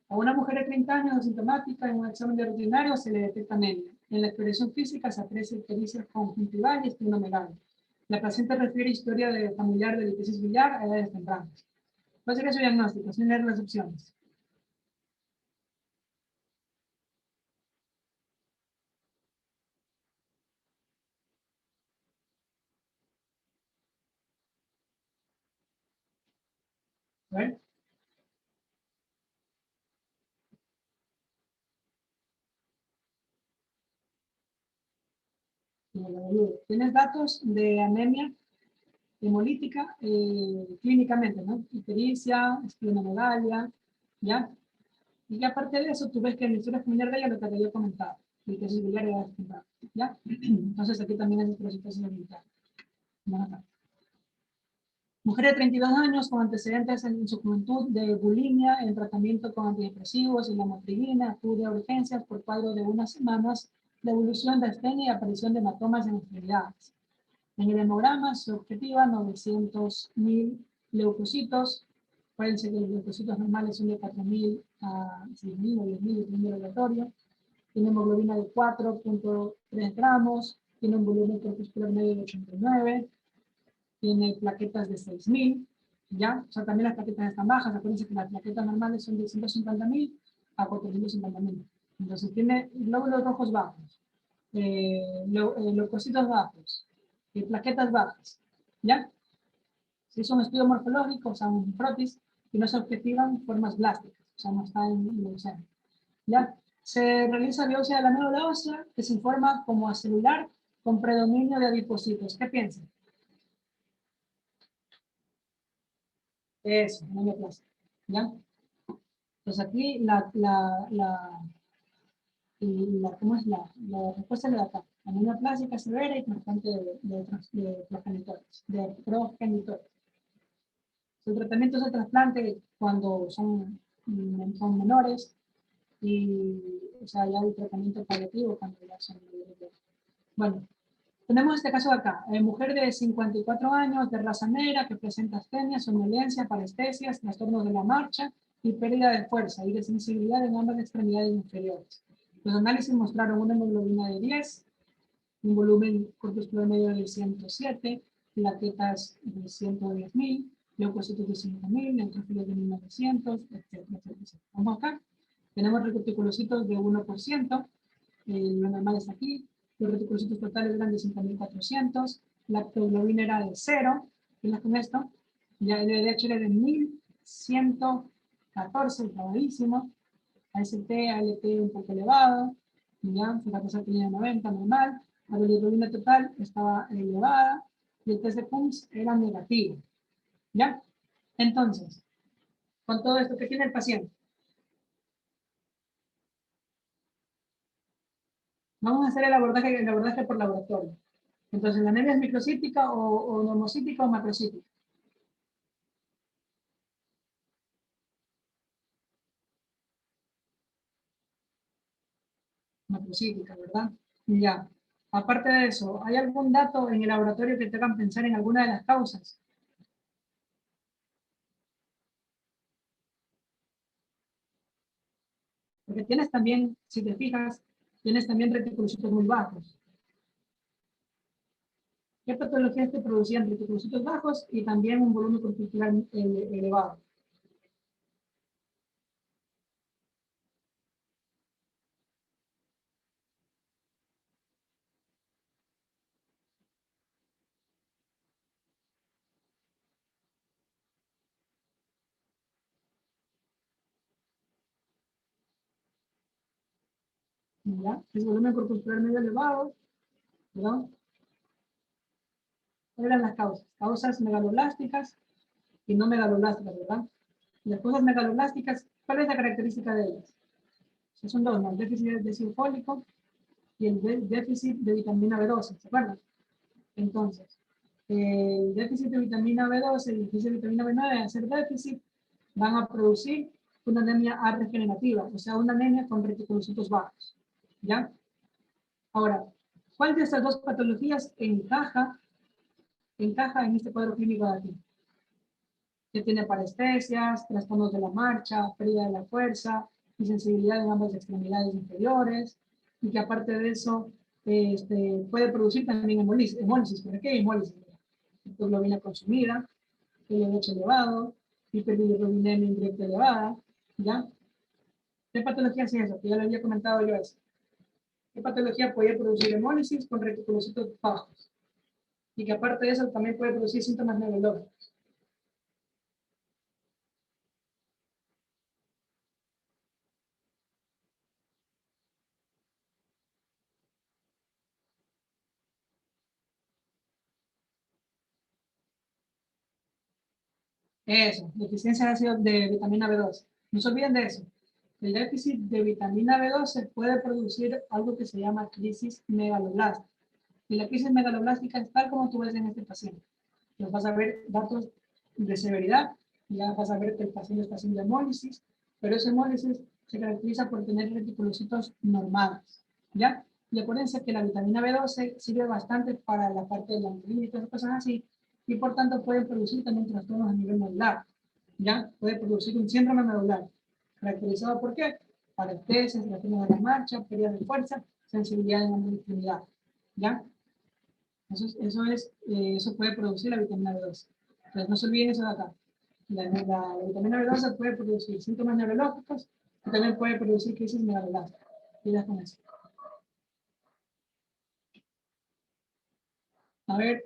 A una mujer de 30 años asintomática en un examen de rutinario se le detecta anemia. En la exploración física se aprecia ictericia conjuntival y esplenomegalia. La paciente refiere historia familiar de litiasis biliar a edades tempranas. ¿Cuál sería su diagnóstico? Sin leer las opciones. A ver. ¿Tienes datos de anemia hemolítica clínicamente, ¿no? Ictericia, esplenomegalia, ¿ya? Y aparte de eso, tú ves que en la historia familiar de ella lo que te había comentado, y que es biliar y edades tempranas, ¿ya? Entonces aquí también es esclerosis hereditaria. Vamos acá. Mujer de 32 años con antecedentes en su juventud de bulimia, en tratamiento con antidepresivos y lamotrigina, acude a urgencias por cuadro de unas semanas de evolución de astenia y aparición de hematomas en extremidades. En el hemograma se objetiva 900.000 leucocitos. Acuérdense que los leucocitos normales son de 4.000 a 6.000 o 10.000, dependiendo del laboratorio. Tiene hemoglobina de 4.3 gramos, tiene un volumen corpuscular medio de 89, tiene plaquetas de 6.000, ¿ya? O sea, también las plaquetas están bajas. Acuérdense que las plaquetas normales son de 150.000 a 450.000. Entonces tiene glóbulos rojos bajos, leucocitos bajos, plaquetas bajas, ¿ya? Si es un estudio morfológico, o sea, un protis, y no se objetivan formas blásticas, o sea, no está en leucemia, ¿ya? Se realiza biopsia de la médula ósea, que se informa como acelular con predominio de adipocitos. ¿Qué piensan? Eso, anemia plástica. ¿Ya? Entonces aquí ¿cómo es la respuesta de acá? Anemia plástica severa y constante de progenitores, El tratamiento es el trasplante cuando son menores y, o sea, ya el tratamiento paliativo cuando ya son mayores de edad. Bueno, tenemos este caso de acá, mujer de 54 años, de raza negra, que presenta astenia, somnolencia, parestesias, trastornos de la marcha y pérdida de fuerza y de sensibilidad en ambas extremidades inferiores. Los análisis mostraron una hemoglobina de 10, un volumen corpuscular medio de 107, plaquetas de 110.000, leucocitos de 5.000, neutrofilos de 1.900, etcétera, etcétera. Vamos acá. Tenemos reticulocitos de 1%, lo normal está aquí. Los reticulocitos totales eran de 5.400, la hemoglobina era de 0, ¿qué con esto? Ya el LDH era de 1.114, elevadísimo. AST, ALT un poco elevado, ya, la cosa tenía 90, normal. La bilirrubina total estaba elevada y el test de Coombs era negativo, ¿ya? Entonces, con todo esto, ¿qué tiene el paciente? Vamos a hacer el abordaje por laboratorio. Entonces, ¿la anemia es microcítica o normocítica o macrocítica? Macrocítica, ¿verdad? Ya. Aparte de eso, ¿hay algún dato en el laboratorio que te hagan pensar en alguna de las causas? Porque tienes también, si te fijas, tienes también reticulocitos muy bajos. ¿Qué patologías te producían reticulocitos bajos y también un volumen corpuscular elevado? ¿Ya? Es volumen corpuscular medio elevado, ¿verdad? ¿Cuáles eran las causas? Causas megaloblásticas y no megaloblásticas, ¿verdad? Las causas megaloblásticas, ¿cuál es la característica de ellas? Son dos, ¿no? El déficit de ácido fólico y el déficit de vitamina B12, ¿se acuerdan? Entonces, el déficit de vitamina B12 y el déficit de vitamina B9, al ser déficit, van a producir una anemia regenerativa, o sea, una anemia con reticulocitos bajos, ¿ya? Ahora, ¿cuál de estas dos patologías encaja en este cuadro clínico de aquí? Que tiene parestesias, trastornos de la marcha, pérdida de la fuerza, insensibilidad en ambas extremidades inferiores, y que aparte de eso puede producir también hemólisis. ¿Por qué hemólisis? Hemoglobina consumida, LDH elevado, hiperbilirubinemia indirecta elevada, ¿ya? ¿Qué patología es eso? Que ya lo había comentado yo eso. ¿Qué patología puede producir hemólisis con reticulocitos bajos? Y que aparte de eso también puede producir síntomas neurológicos. Eso, deficiencia de ácido de vitamina B12. No se olviden de eso. El déficit de vitamina B12 puede producir algo que se llama crisis megaloblástica. Y la crisis megaloblástica es tal como tú ves en este paciente. Entonces vas a ver datos de severidad, ya vas a ver que el paciente está haciendo hemólisis, pero esa hemólisis se caracteriza por tener reticulocitos normales, ¿ya? Y acuérdense que la vitamina B12 sirve bastante para la parte de la angiolina y todas esas cosas así, y por tanto puede producir también trastornos a nivel medular, ¿ya? Puede producir un síndrome medular, caracterizado por qué? Parestesias, trastornos de la marcha, pérdida de fuerza, sensibilidad en la extremidad, ¿ya? Eso puede producir la vitamina B12. Entonces no se olviden eso de acá. La vitamina B12 puede producir síntomas neurológicos y también puede producir crisis megaloblástica. Cuidado con eso. A ver,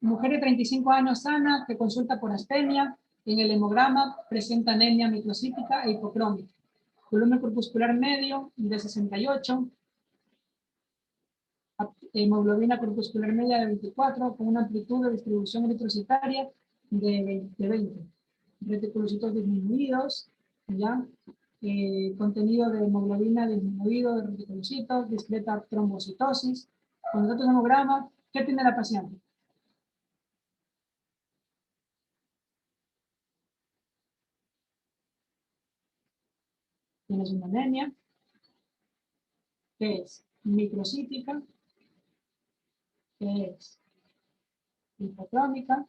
mujer de 35 años sana que consulta por astenia, en el hemograma presenta anemia microcítica e hipocrómica. Volumen corpuscular medio de 68, hemoglobina corpuscular media de 24, con una amplitud de distribución eritrocitaria de 20. Reticulocitos disminuidos, ¿ya? Contenido de hemoglobina disminuido de reticulocitos, discreta trombocitosis. Con el dato de hemograma, ¿qué tiene la paciente? Tienes una anemia, que es microcítica, que es hipocrómica,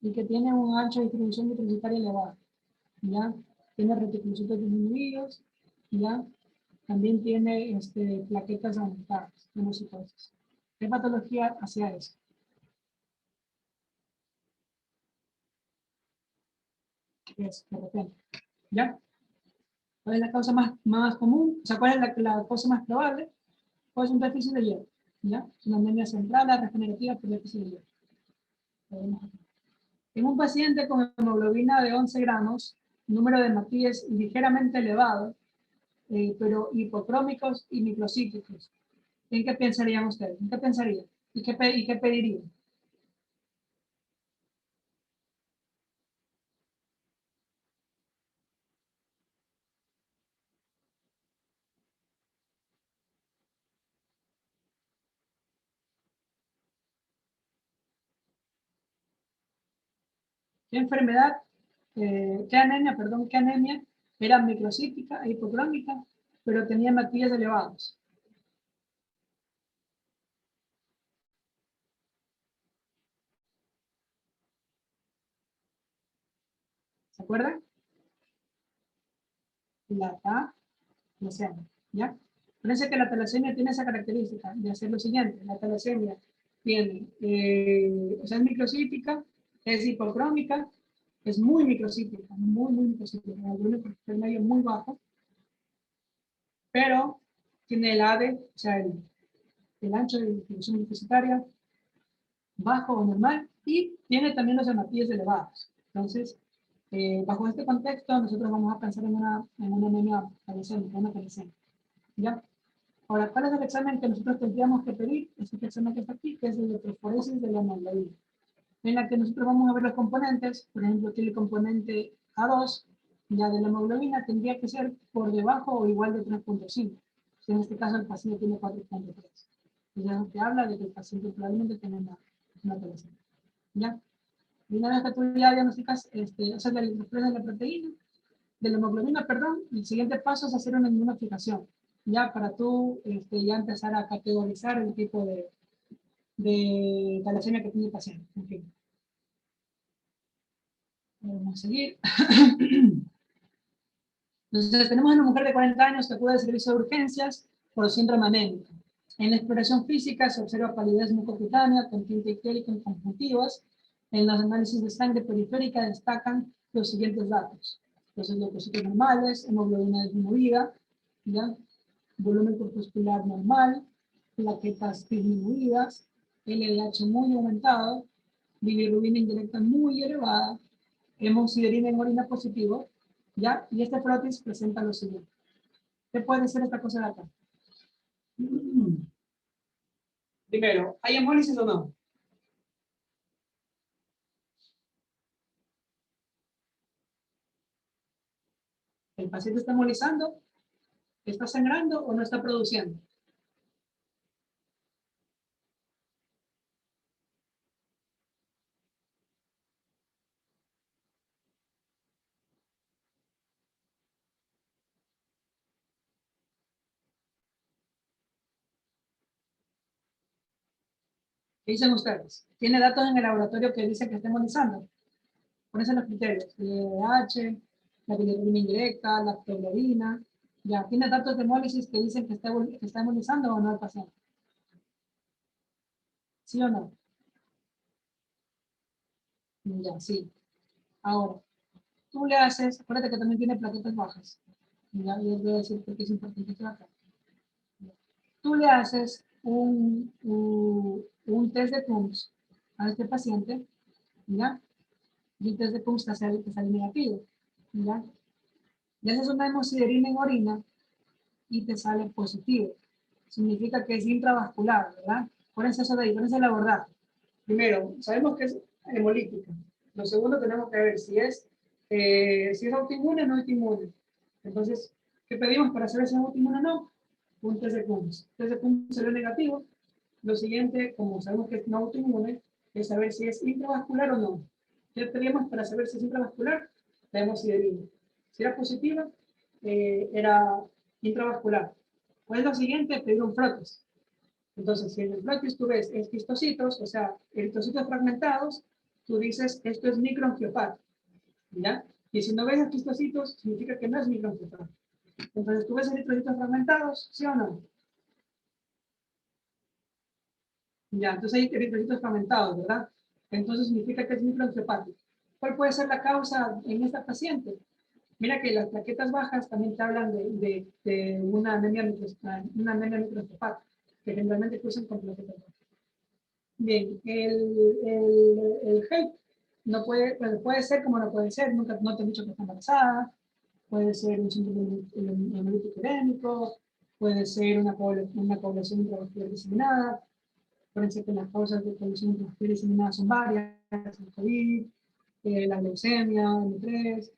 y que tiene un ancho de distribución microcitaria elevado, ¿ya? Tiene reticulocitos disminuidos, ¿ya? También tiene plaquetas aumentadas, hemocitosis. ¿Qué patología hacía eso? Es de repente, ¿ya? ¿Cuál es la causa más común? O sea, ¿cuál es la causa más probable? Pues un déficit de hierro, ¿ya? Una anemia central, regenerativa por déficit de hierro. En un paciente con hemoglobina de 11 gramos, número de hematíes ligeramente elevado, pero hipocrómicos y microcíticos. ¿En qué pensarían ustedes? ¿En qué pensarían? ¿Y qué pedirían? ¿Qué enfermedad, qué anemia era microcítica e hipocrómica, pero tenía hematíes elevados? ¿Se acuerdan? La talasemia, ¿ya? Parece que la talasemia tiene esa característica de hacer lo siguiente. La talasemia tiene, o sea, es microcítica, es hipocrómica, es muy microcítica, muy microcítica, el medio muy bajo, pero tiene el ADE, o sea, el ancho de distribución microcitaria bajo o normal, y tiene también los hematíes elevados. Entonces, bajo este contexto, nosotros vamos a pensar en una anemia talasémica, una talasemia, ¿ya? Ahora, ¿cuál es el examen que nosotros tendríamos que pedir? Es este examen que está aquí, que es el de electroforesis de la hemoglobina, en la que nosotros vamos a ver los componentes. Por ejemplo, aquí el componente A2, ya de la hemoglobina, tendría que ser por debajo o igual de 3.5. En este caso, el paciente tiene 4.3. Entonces, te habla de que el paciente probablemente tenga una talasemia, ¿ya? Y una vez que tú ya diagnosticas, o sea, la electroforesis de la proteína, de la hemoglobina, perdón, el siguiente paso es hacer una inmunofijación, ya para tú ya empezar a categorizar el tipo de talasemia que tiene el paciente. En fin. Vamos a seguir. Entonces, tenemos a una mujer de 40 años que acude al servicio de urgencias por síndrome anémico. En la exploración física se observa palidez mucocutánea con tinta ictérica en conjuntivas. En los análisis de sangre periférica destacan los siguientes datos. Los leucocitos normales, hemoglobina disminuida, ¿ya? Volumen corpuscular normal, plaquetas disminuidas, LDH muy aumentado, bilirrubina indirecta muy elevada, hemosiderina en orina positivo, ¿ya? Y este frotis presenta lo siguiente. ¿Qué puede ser esta cosa de acá? Primero, ¿hay hemólisis o no? ¿El paciente está hemolizando? ¿Está sangrando o no está produciendo? ¿Qué dicen ustedes? ¿Tiene datos en el laboratorio que dicen que está hemolizando? Ponen los criterios. LDH, la bilirrubina indirecta, la lactoglobina. Ya, ¿tiene datos de hemólisis que dicen que está hemolizando o no el paciente? ¿Sí o no? Ya, sí. Ahora, tú le haces, acuérdate que también tiene plaquetas bajas. Ya, yo voy a decir porque es importante que acá. Tú le haces un test de PUMS a este paciente, ¿ya? Y el test de PUMS te sale negativo, ¿ya? Le haces una hemosiderina en orina y te sale positivo. Significa que es intravascular, ¿verdad? Pónganse eso de ahí, pónganse el abordaje. Primero, sabemos que es hemolítica. Lo segundo tenemos que ver si es autoinmune o no autoinmune. Entonces, ¿qué pedimos para saber si es autoinmune o no? Un test de Coombs. Test de Coombs salió negativo. Lo siguiente, como sabemos que es no autoinmune, es saber si es intravascular o no. ¿Qué pedimos para saber si es intravascular? La hemosiderina. Si era positiva, era intravascular. ¿Cuál es lo siguiente? Pedir un frotis. Entonces, si en el frotis tú ves esquistocitos, o sea, eritrocitos fragmentados, tú dices, esto es microangiopatía, ¿ya? Y si no ves esquistocitos, significa que no es microangiopatía. Entonces, ¿tú ves eritrocitos fragmentados, sí o no? Ya, entonces hay eritrocitos fragmentados, ¿verdad? Entonces significa que es microangiopático. ¿Cuál puede ser la causa en esta paciente? Mira que las plaquetas bajas también te hablan de una anemia microangiopática, que generalmente cruzan con plaquetas bajas. Bien, el HELP no puede, bueno, puede ser como no puede ser, nunca no te he dicho que está embarazada, puede ser un síndrome hemolítico urémico, puede ser una coagulación intravascular diseminada. Acuérdense que las causas de coagulación intravascular diseminada son varias, el COVID, la leucemia, M3,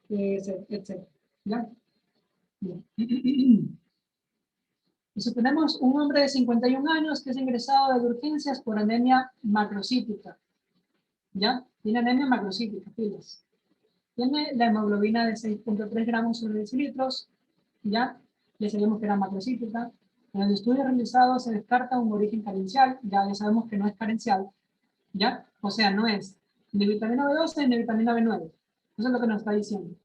etc. ¿Ya? Bien. Entonces tenemos un hombre de 51 años que es ingresado de urgencias por anemia macrocítica. ¿Ya? Tiene anemia macrocítica, pilas. Tiene la hemoglobina de 6.3 gramos sobre decilitros. ¿Ya? Ya sabemos que era macrocítica. En el estudio realizado se descarta un origen carencial. Ya sabemos que no es carencial. ¿Ya? O sea, no es ni vitamina B12 ni vitamina B9. Eso es lo que nos está diciendo.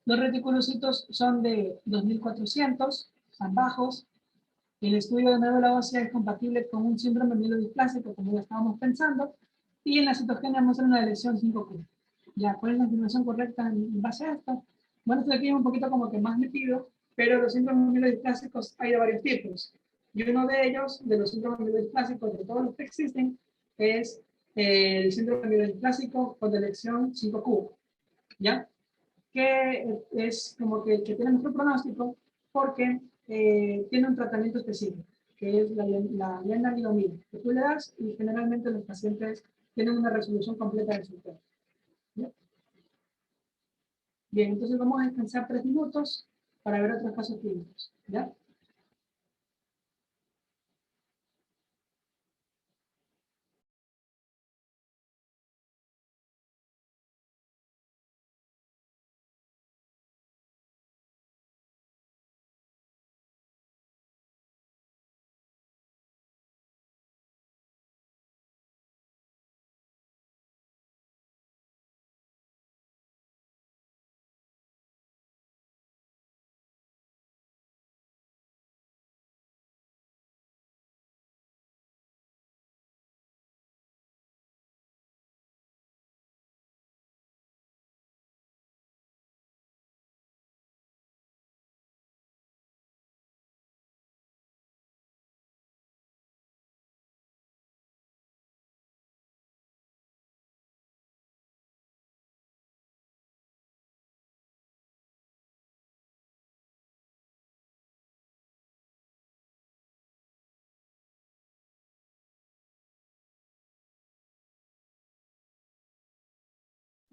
Los reticulocitos son de 2400, son bajos. El estudio de médula ósea es compatible con un síndrome mielodisplásico, como ya estábamos pensando, y en la citogenia muestra una lesión 5Q. Ya, ¿cuál es la información correcta en base a esto? Bueno, esto aquí es un poquito como que más metido, pero los síndromes mielodisplásicos hay de varios tipos. Y uno de ellos, de los síndromes mielodisplásicos, de todos los que existen, es el síndrome mielodisplásico con lesión 5Q. ¿Ya? Que es como que tiene mejor pronóstico porque tiene un tratamiento específico, que es la lenalidomida, que tú le das y generalmente los pacientes tienen una resolución completa de su tema. Bien, entonces vamos a descansar 3 minutos para ver otros casos clínicos. ¿Ya?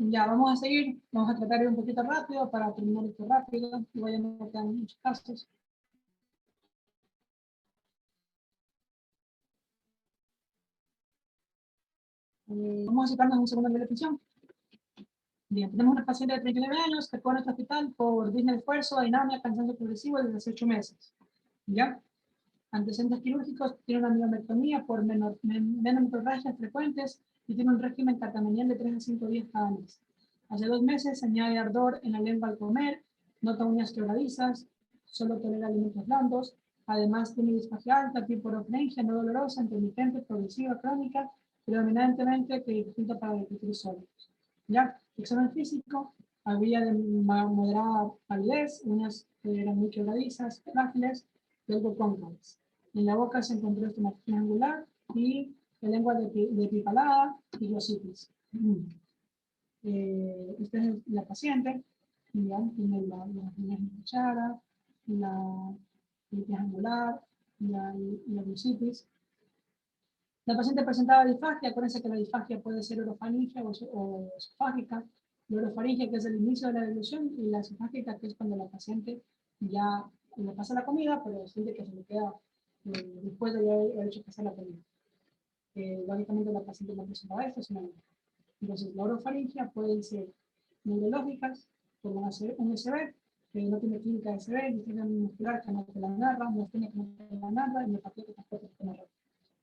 Ya, vamos a seguir, vamos a tratar de ir un poquito rápido para terminar esto rápido, y voy a meter muchos casos. Vamos a citarnos un segundo de la atención. Bien, tenemos una paciente de 39 años que fue a nuestro hospital por disney de esfuerzo, anemia, cansancio progresivo desde hace 8 meses. ¿Ya? Antecedentes quirúrgicos, tiene una miometría por menorragias frecuentes y tiene un régimen catamenial de 3 a 5 días cada mes. Hace 2 meses se añade ardor en la lengua al comer, nota uñas quebradizas, solo tolera alimentos blandos, además tiene disfagia alta, piporofrengia no dolorosa, intermitente, progresiva, crónica, predominantemente que distinta para detritus sólidos. ¿Ya? Examen físico, había de moderada palidez, uñas que eran muy quebradizas, frágiles, luego cóncavas. En la boca se encontró estomatología angular y la lengua depipalada y glositis. Esta es la paciente, ya, tiene las uñas en cuchara, la litis angular, la glositis. La paciente presentaba disfagia, acuérdense que la disfagia puede ser orofaringia o esofágica. La orofaringia, que es el inicio de la deglución, y la esofágica, que es cuando la paciente ya le pasa la comida, pero siente que se le queda después de haber hecho pasar la comida. Lógicamente la paciente no presentaba esto, sino entonces la orofaringia pueden ser neurológicas, como un SB, que no tiene clínica de SB, ni tiene muscular que no te la narra, no tiene que no te la narra, y neopatía que tampoco te la narra.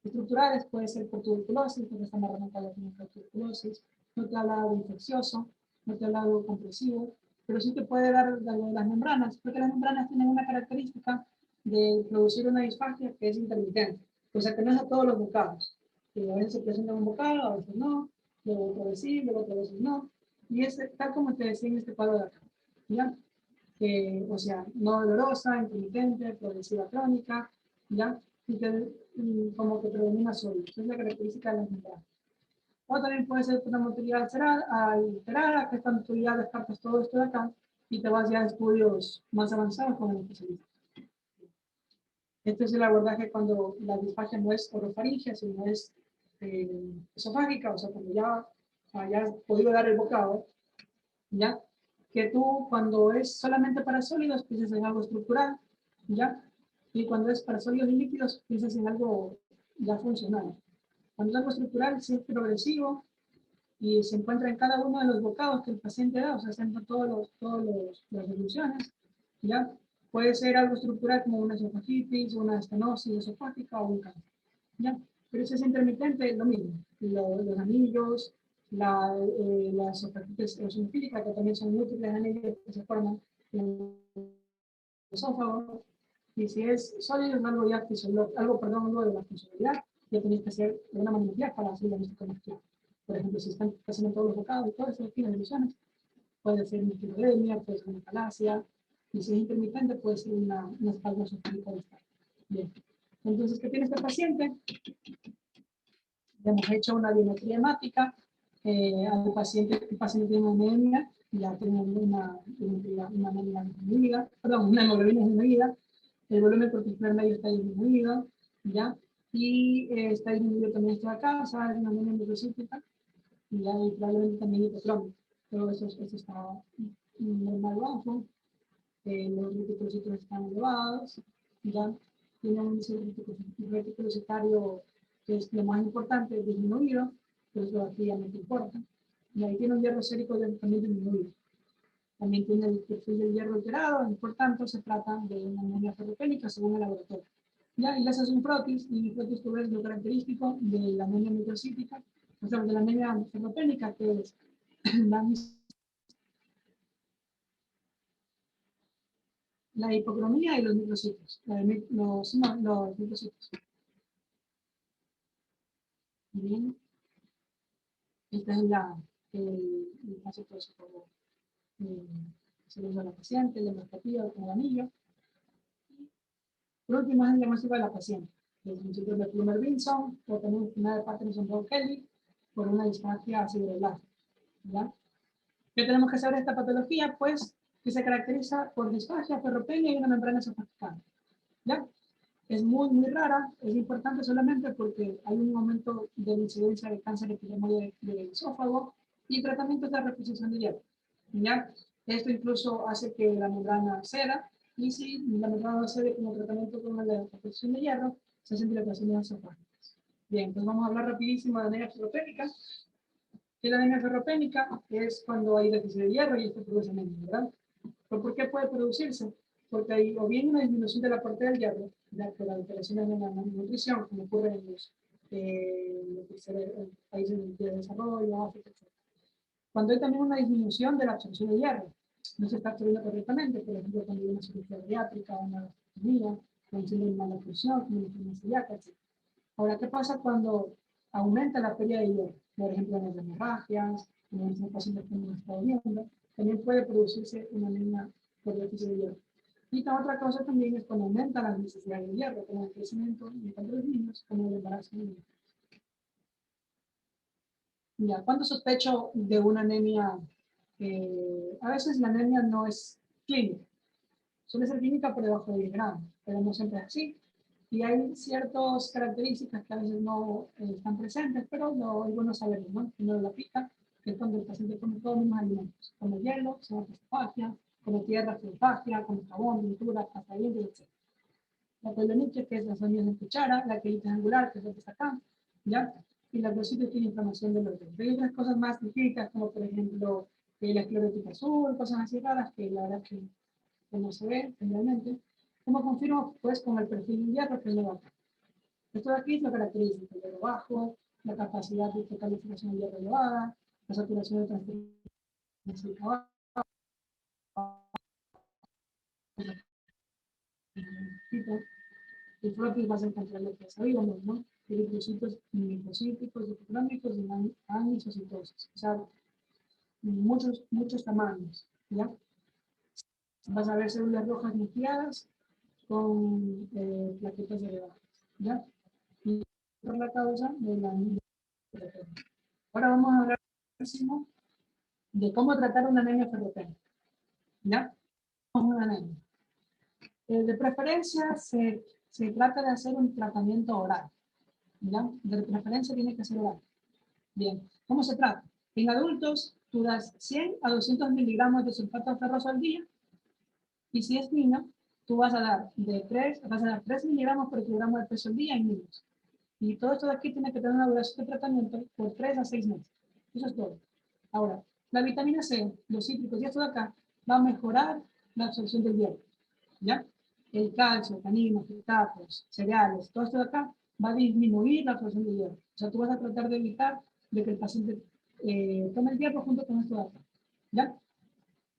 Estructurales puede ser por tuberculosis, porque está narrando la tuberculosis, no te ha hablado infeccioso, no te ha hablado compresivo, pero sí te puede dar las membranas, porque las membranas tienen una característica de producir una disfagia que es intermitente, o sea que no es a todos los bocados, que a veces se presenta un bocado, a veces no, luego otra vez sí, luego otra vez no, y es tal como te decía en este cuadro de acá, ¿ya? O sea, no dolorosa, intermitente, progresiva crónica, ¿ya? Y que como que predomina sólido. Esa es la característica de las membranas. O también puede ser una motilidad alterada, que es cuando tú ya descartas todo esto de acá y te vas ya a estudios más avanzados con el especialista. Este es el abordaje cuando la disfagia no es orofaringia, sino es esofágica, o sea, cuando ya hayas podido dar el bocado, ¿ya? Que tú cuando es solamente para sólidos piensas en algo estructural, ¿ya? Y cuando es para sólidos y líquidos piensas en algo ya funcional. Cuando es algo estructural sí es progresivo y se encuentra en cada uno de los bocados que el paciente da, o sea, se encuentran las evoluciones, ¿ya? Puede ser algo estructural como una esofagitis, una estenosis esofágica o un cáncer, ¿ya? Pero si es intermitente, lo mismo. Los anillos, la esofagitis eosinofílica, que también son múltiples anillos que se forman en el esófago. Y si es sólido, es algo ya algo de la funcionalidad, ya tenéis que hacer una mamografía para hacer la histocomastia. Por ejemplo, si están pasando todos los bocados y todo eso, tiene ilusiones, puede ser una hipoedemia, puede ser una falacia, y si es intermitente, puede ser una espalda esofágica distal. Bien. Entonces, ¿qué tiene este paciente? Hemos hecho una biometría hemática el paciente tiene una anemia, ya tiene una anemia disminuida, perdón, una hemoglobina disminuida, el volumen cortical medio está disminuido, ¿ya? Y está disminuido también esta acá, o sea, es una anemia microcíclica, y ya y probablemente también hipotrómico. Todo eso está normal bajo, los reticulocitos están elevados, ya tienen un índice reticulocitario que es lo más importante, disminuido, pero eso aquí ya no te importa. Y ahí tiene un hierro sérico también disminuido. También tiene el perfil del hierro alterado, y por tanto se trata de una anemia ferropénica según el laboratorio. Ya, y le haces un frotis, y el frotis tú ves lo característico de la anemia microcítica, o sea, de la anemia ferropénica, que es la hipocromía y los microcitos, los microcitos. Bien, esta es el paso por eso, se lo usa a la paciente, la endoscopía con el anillo. Por último es el diagnóstico de la paciente, el síndrome de Plummer-Vinson, o también enfermedad de Patterson-Kelly, por una disfagia sideroblática. ¿Ya? ¿Qué tenemos que saber de esta patología? Pues que se caracteriza por disfagia, ferropenia y una membrana esofágica. ¿Ya? Es muy rara, es importante solamente porque hay un aumento de la incidencia de cáncer epidemio del esófago y tratamientos de reposición de hierro. ¿Ya? Esto incluso hace que la membrana ceda, y si la membrana cede como tratamiento con la reposición de hierro, se hacen dilataciones esofágicas. Bien, entonces vamos a hablar rapidísimo de anemia ferropénica. ¿Qué es la anemia ferropénica? Es cuando hay déficit de hierro y esto produce anemia, ¿verdad? ¿Pero por qué puede producirse? Porque hay o bien una disminución de la parte del hierro, ya que la alteración en la nutrición, como ocurre en los países de desarrollo, África, etc. Cuando hay también una disminución de la absorción de hierro, no se está absorbiendo correctamente, por ejemplo, cuando hay una cirugía bariátrica, una gastrotomía, cuando hay una mala función, como una enfermedad celíaca, etc. Ahora, ¿qué pasa cuando aumenta la pérdida de hierro? Por ejemplo, en las hemorragias, en los pacientes que hemos estado viendo, también puede producirse una anemia por déficit de hierro. Y la otra cosa también es cuando aumenta la necesidad de hierro, como el crecimiento de los niños, como el embarazo. Ya, ¿cuándo sospecho de una anemia? A veces la anemia no es clínica. Suele ser clínica por debajo de 10 gramos, pero no siempre es así. Y hay ciertas características que a veces no están presentes, pero algunos sabemos, ¿no? Primero la pica, que es cuando el paciente come todos los mismos alimentos, como hielo, se llama pastofagia, como tierra, fitofagia, como jabón, pintura, pasta de dientes, etc. La polionitis, que es la sonido de cuchara, la quelitis angular, que es lo que está acá, ¿ya? Y la glositis tiene inflamación del orden. Hay otras cosas más típicas, como por ejemplo la esclerosis azul, cosas así raras que la verdad que no se ve generalmente. ¿Cómo confirmo? Pues con el perfil hierro que es lo de acá. Esto de aquí es lo característico, el hierro bajo, la capacidad de focalización del hierro elevada, la saturación de transferencia baja, el propio vas a encontrar lo que sabíamos, ¿no? Eritrocitos microcíticos, hipocrónicos y anisocitosis. O sea, muchos tamaños, ¿ya? Vas a ver células rojas nucleadas con plaquetas elevadas, ¿ya? Y por la causa de la anemia. Ahora vamos a hablar de cómo tratar una anemia ferropénica, ¿ya? Una anemia. De preferencia se trata de hacer un tratamiento oral, ¿ya? De preferencia tiene que ser oral. Bien, ¿cómo se trata? En adultos, tú das 100 a 200 miligramos de sulfato ferroso al día, y si es niño, tú vas a dar 3 miligramos por kilogramo de peso al día en niños. Y todo esto de aquí tiene que tener una duración de tratamiento por 3 a 6 meses. Eso es todo. Ahora, la vitamina C, los cítricos y esto de acá, va a mejorar la absorción del hierro, ¿ya? El calcio, taninos, fitatos, cereales, todo esto de acá va a disminuir la absorción del hierro. O sea, tú vas a tratar de evitar de que el paciente tome el hierro junto con esto de acá, ¿ya?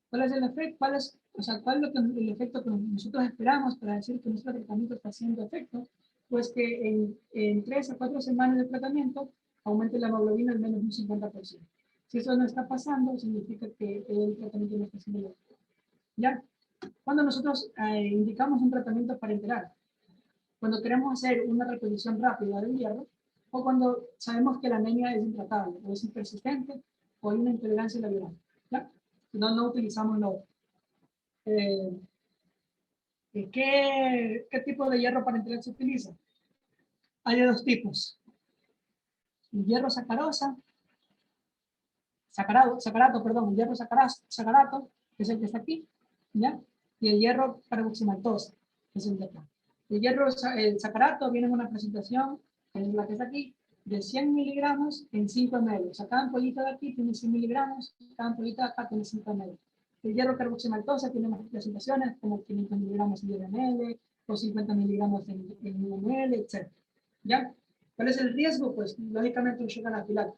¿Cuál es el efecto? ¿Cuál es el efecto que nosotros esperamos para decir que nuestro tratamiento está haciendo efecto? Pues que en 3 a 4 semanas de tratamiento aumente la hemoglobina al menos un 50%. Si eso no está pasando, significa que el tratamiento no está haciendo efecto. ¿Ya? Cuando nosotros indicamos un tratamiento parenteral, cuando queremos hacer una reposición rápida del hierro, o cuando sabemos que la anemia es intratable, o es persistente, o hay una intolerancia labial. ¿Ya? No utilizamos lo otro. ¿Qué tipo de hierro parenteral se utiliza? Hay de dos tipos. El hierro hierro sacarato, que es el que está aquí, ¿ya? Y el hierro carboximaltosa, que es el de acá. El sacarato viene en una presentación, que es la que está aquí, de 100 miligramos en 5 ml. O sea, cada ampollita de aquí tiene 100 miligramos, cada ampollita de acá tiene 5 ml. El hierro carboximaltosa tiene más presentaciones, como 500 miligramos en 10 ml, o 50 miligramos en 1 ml, etc. ¿Ya? ¿Cuál es el riesgo? Pues, lógicamente, un shock anafiláctico.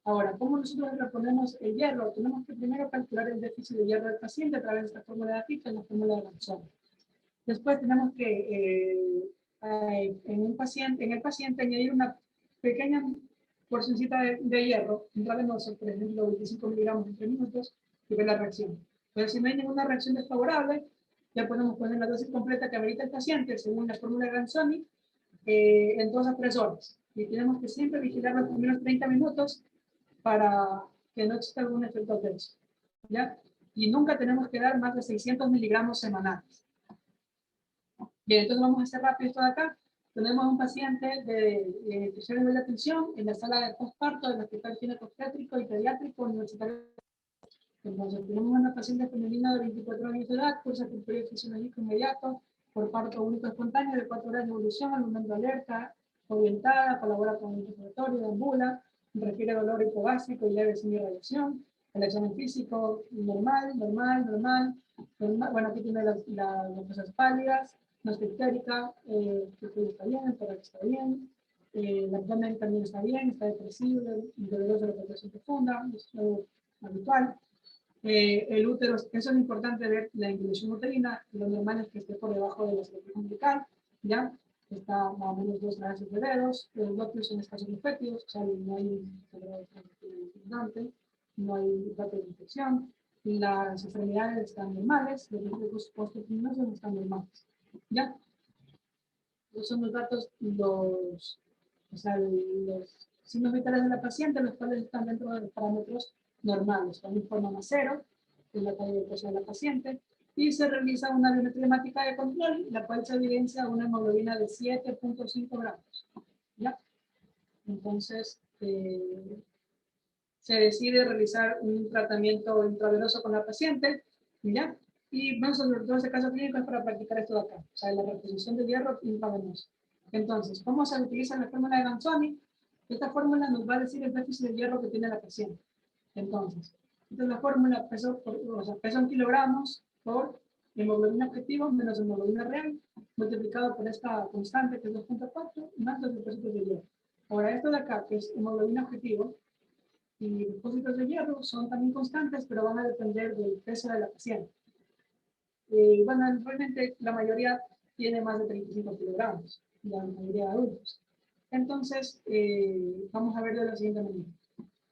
Ahora, ¿cómo nosotros reponemos el hierro? Tenemos que primero calcular el déficit de hierro del paciente a través de esta fórmula de aquí, que es la fórmula de Lanzoni. Después tenemos que en el paciente añadir una pequeña porcioncita de hierro intravenoso, por ejemplo 25 miligramos en 3 minutos, y ver la reacción. Pero si no hay ninguna reacción desfavorable, ya podemos poner la dosis completa que amerita el paciente según la fórmula de Lanzoni en 2 a 3 horas. Y tenemos que siempre vigilar los primeros 30 minutos para que no exista algún efecto adverso, ¿ya? Y nunca tenemos que dar más de 600 miligramos semanales. Bien, entonces vamos a hacer rápido esto de acá. Tenemos un paciente de tercer nivel de atención en la sala de postparto del Hospital Ginecobstétrico y Pediátrico Universitario. Entonces, tenemos una paciente femenina de 24 años de edad, cursa con periodo fisiológico inmediato, por parto único espontáneo de 4 horas de evolución, al momento alerta, orientada, colabora con el interrogatorio, deambula, refiere dolor hipogástrico y leve sin irradiación, el examen físico normal. Bueno, aquí tiene las cosas pálidas, no está histérica, que está bien, el tórax está bien, el abdomen también está bien, está depresible, doloroso de la protección profunda, es lo habitual. El útero, eso es importante ver la inclusión uterina, lo normal es que esté por debajo de la secreción umbilical, ¿ya? Está más o menos 2 brazos de dedos, los glóbulos son escasos infectios, o sea, no hay no hay datos de infección, las extremidades están normales, los reflejos post-operativos están normales, ¿ya? Esos son los datos, los signos vitales de la paciente, los cuales están dentro de los parámetros normales, con un informe 0, que es la talla de peso de la paciente, y se realiza una biometría hemática de control, la cual se evidencia una hemoglobina de 7.5 gramos. ¿Ya? Entonces, se decide realizar un tratamiento intravenoso con la paciente, ¿ya? Y vamos a ver todo este caso clínico es para practicar esto de acá, o sea, la reposición de hierro intravenoso. Entonces, ¿cómo se utiliza la fórmula de Ganzoni? Esta fórmula nos va a decir el déficit de hierro que tiene la paciente. Entonces, esta es la fórmula, peso en kilogramos por hemoglobina objetivo menos hemoglobina real, multiplicado por esta constante que es 2.4, más los depósitos de hierro. Ahora, esto de acá, que es hemoglobina objetivo, y depósitos de hierro son también constantes, pero van a depender del peso de la paciente. Bueno, realmente la mayoría tiene más de 35 kilogramos, la mayoría de adultos. Entonces, vamos a ver de la siguiente manera.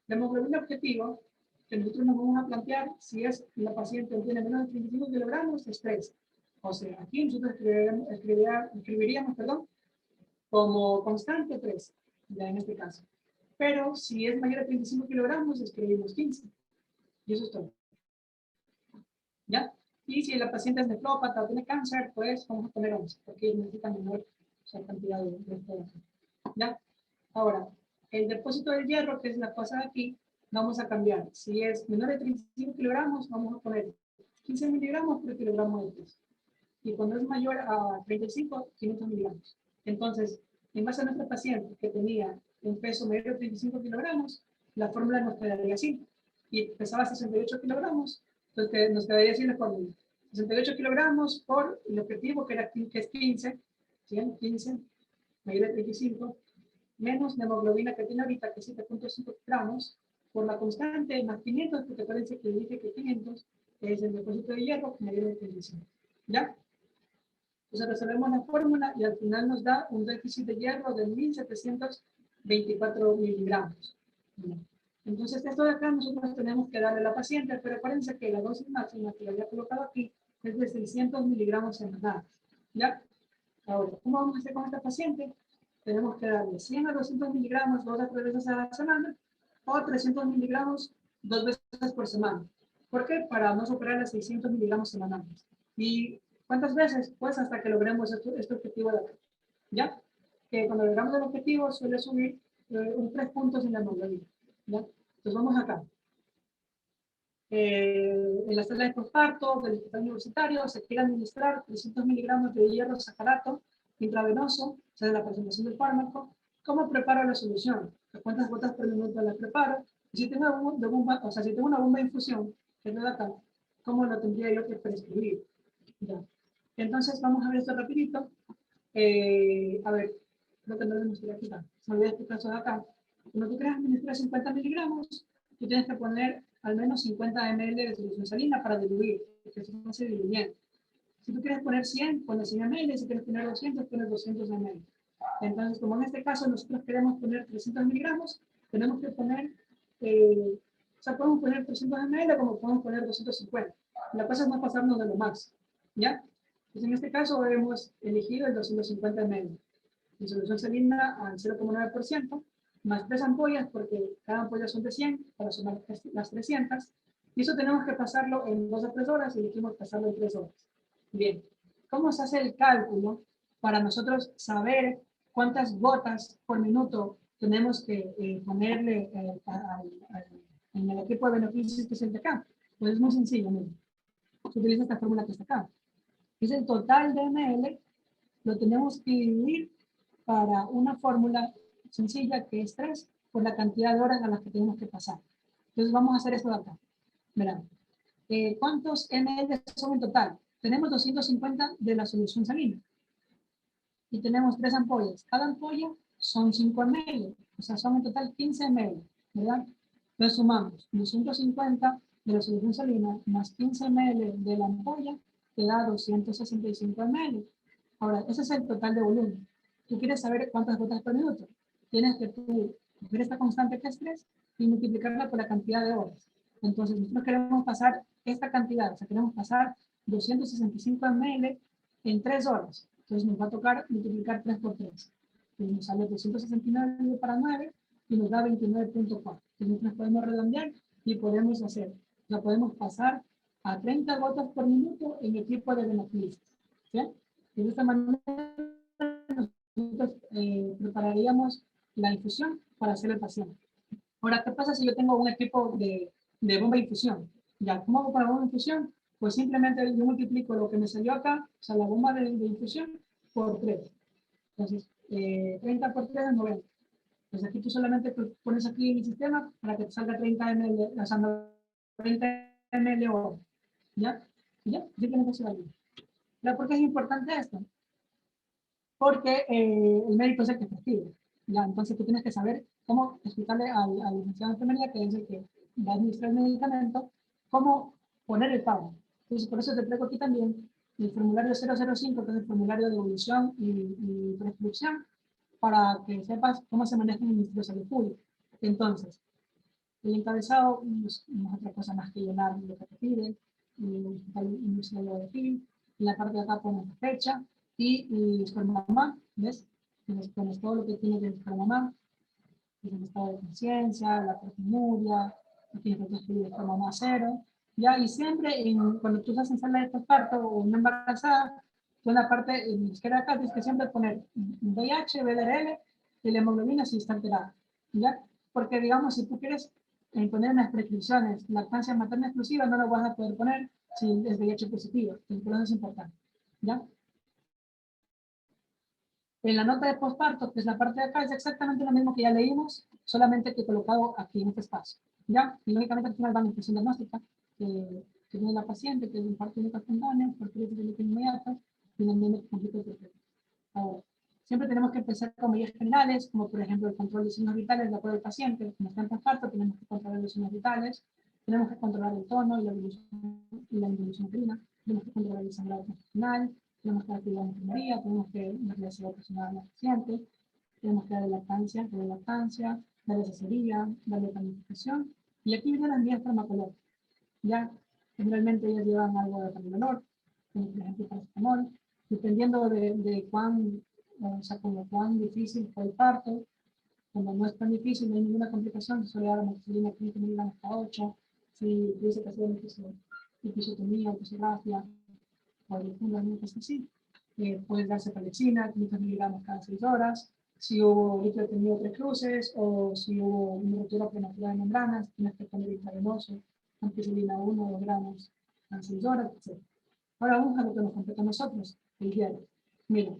La hemoglobina objetivo, que nosotros nos vamos a plantear, si es la paciente tiene menos de 35 kilogramos, es 3. O sea, aquí nosotros escribiríamos, como constante 3, ya en este caso. Pero si es mayor a 35 kilogramos, escribimos 15. Y eso es todo. ¿Ya? Y si la paciente es nefrópata o tiene cáncer, pues vamos a poner 11, porque necesita menor cantidad de esto. ¿Ya? Ahora, el depósito de hierro, que es la cosa de aquí, vamos a cambiar. Si es menor de 35 kilogramos, vamos a poner 15 miligramos por kilogramo de peso. Y cuando es mayor a 35, 500 miligramos. Entonces, en base a nuestra paciente que tenía un peso mayor de 35 kilogramos, la fórmula nos quedaría así. Y pesaba 68 kilogramos, entonces nos quedaría así la fórmula. 68 kilogramos por el objetivo que es 15, ¿sí? 15, mayor de 35, menos la hemoglobina que tiene ahorita, que es 7.5 gramos, por la constante, más 500, porque parece que dije que 500 es el depósito de hierro mayor de 35. ¿Ya? Entonces resolvemos la fórmula y al final nos da un déficit de hierro de 1724 miligramos. Entonces esto de acá nosotros tenemos que darle a la paciente, pero acuérdense que la dosis máxima que le había colocado aquí es de 600 miligramos semanales. ¿Ya? Ahora, ¿cómo vamos a hacer con esta paciente? Tenemos que darle 100 a 200 miligramos 2 a 3 veces a la semana o 300 miligramos 2 veces por semana. ¿Por qué? Para no superar los 600 miligramos semanales. ¿Y cuántas veces? Pues hasta que logremos este objetivo de acá. ¿Ya? Que cuando logramos el objetivo suele subir un 3 puntos en la hemoglobina. ¿Ya? Entonces vamos acá. En la sala de posparto del hospital universitario se quiere administrar 300 miligramos de hierro sacarato intravenoso, o sea, de la presentación del fármaco. ¿Cómo preparo la solución? ¿Cuántas gotas por minuto la preparo? Y si tengo si tengo una bomba de infusión, que es de acá, ¿cómo lo tendría yo que prescribir? Ya. Entonces vamos a ver esto rapidito. A ver, lo que no les mostré aquí. Se me olvidó explicar eso de acá. Cuando tú quieres administrar 50 miligramos, tú tienes que poner al menos 50 ml de solución salina para diluir, porque eso no se diluyendo. Si tú quieres poner 100, pones 100 ml, si quieres poner 200, pones 200 ml. Entonces, como en este caso nosotros queremos poner 300 miligramos, tenemos que poner, o sea, podemos poner 300 ml como podemos poner 250. La cosa es no pasarnos de lo máximo, ¿ya? Pues en este caso hemos elegido el 250 ml. De solución salina al 0,9%, más 3 ampollas, porque cada ampolla son de 100, para sumar las 300. Y eso tenemos que pasarlo en 2 a 3 horas, y elegimos pasarlo en 3 horas. Bien, ¿cómo se hace el cálculo para nosotros saber cuántas gotas por minuto tenemos que ponerle en el equipo de beneficios que se de acá? Pues es muy sencillo, miren. Se utiliza esta fórmula que está acá. Es el total de ml, lo tenemos que dividir para una fórmula sencilla que es 3 por la cantidad de horas a las que tenemos que pasar. Entonces vamos a hacer esto de acá. Verán, ¿cuántos ml son en total? Tenemos 250 de la solución salina y tenemos 3 ampollas. Cada ampolla son 5 ml, o sea, son en total 15 ml, ¿verdad? Entonces sumamos 250 de la solución salina más 15 ml de la ampolla, te da 265 ml. Ahora, ese es el total de volumen. Tú quieres saber cuántas gotas por minuto. Tienes que coger esta constante que es 3 y multiplicarla por la cantidad de horas. Entonces, nosotros queremos pasar esta cantidad, o sea, queremos pasar 265 ml en 3 horas. Entonces, nos va a tocar multiplicar 3 por 3. Entonces, nos sale 269 para 9 y nos da 29.4. Entonces, nosotros podemos redondear y podemos hacer, la podemos pasar a 30 gotas por minuto en equipo de hemofilista. ¿Sí? Y de esta manera nosotros prepararíamos la infusión para hacer el paciente. Ahora, ¿qué pasa si yo tengo un equipo de bomba de infusión? Ya, ¿cómo hago para bomba de infusión? Pues simplemente yo multiplico lo que me salió acá, o sea, la bomba de infusión, por 3. Entonces, 30 por 3 es 90. Entonces aquí tú solamente pones aquí en el sistema para que te salga 30 ml, o sea, 90 ml hora. ¿Ya? ¿Y ya? Simplemente se va bien. ¿Por qué es importante esto? Porque el médico es el que prescribe. ¿Ya? Entonces tú tienes que saber cómo explicarle al licenciado de enfermería, que es el que va a administrar el medicamento, cómo poner el pago. Entonces por eso te traigo aquí también el formulario 005, que es el formulario de evolución y prescripción, para que sepas cómo se maneja en el Ministerio de Salud Pública. Entonces, el encabezado no es otra cosa más que llenar lo que te pide, en la parte de acá pones la fecha y espermamá, ¿ves? Entonces pones todo lo que tiene de espermamá, el estado de conciencia, la proteinuria, tienes que escribir espermamá 0, ya, y siempre cuando tú estás en sala de posparto o una embarazada, tú en la parte en la izquierda acá tienes que siempre poner VIH, VDRL y la hemoglobina si está alterada, ¿ya? Porque digamos, si tú quieres poner en las prescripciones lactancia materna exclusiva, no lo vas a poder poner si es VIH positivo, entonces por eso es importante, ¿ya? En la nota de posparto, que es la parte de acá, es exactamente lo mismo que ya leímos, solamente que colocado aquí en este espacio, ¿ya? Y lógicamente al final va la instrucción diagnóstica que tiene la paciente, que es un parto único espontáneo, fertilidad inmediata, y un ambiente completo perfecto. Ahora, siempre tenemos que empezar con medidas generales, como por ejemplo el control de signos vitales de acuerdo al paciente. Como está en posparto, tenemos que controlar los signos vitales, tenemos que controlar el tono y la involución uterina, tenemos que controlar el sangrado intestinal, tenemos que activar la enfermería, tenemos que darle aseo personal a la paciente, tenemos que darle lactancia, darle asesoría, darle planificación. Y aquí vienen las medidas farmacológicas. Ya, generalmente ellas llevan algo de Panadol, como por ejemplo paracetamol, dependiendo de cuán difícil fue el parto. Cuando no es tan difícil, no hay ninguna complicación, se suele dar amoxicilina 15 miligramos hasta 8. Si tuviese que hacer episiotomía, episografía, o profundamente así, puedes darse palexina, 500 miligramos cada 6 horas. Si hubo líquido tenido 3 cruces, o si hubo una rotura prematura de membranas, tienes que poner intravenoso, ampicilina 1 o 2 gramos cada 6 horas, etc. Ahora vamos a lo que nos compete a nosotros, el diario. Mira,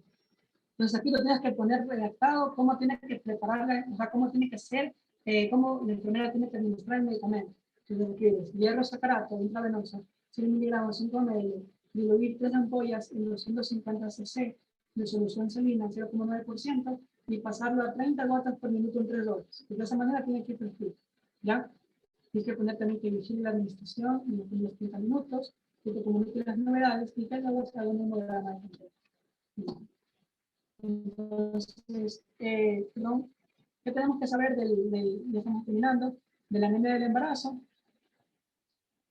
entonces aquí lo tienes que poner redactado, cómo tienes que prepararle, o sea, cómo tiene que ser, cómo la enfermera tiene que administrar el medicamento. Entonces requieres hierro sacarato intravenoso, 100 miligramos, 5 ml, diluir 3 ampollas en 250 cc de solución salina, 0,9%, y pasarlo a 30 gotas por minuto en 3 horas. De esa manera tiene que ir prescrito, ¿ya? Tienes que poner también que vigile la administración en los primeros 30 minutos, que te comunique las novedades y que luego se haga un programa de control. Entonces, perdón, ¿qué tenemos que saber ya estamos terminando, de la anemia del embarazo?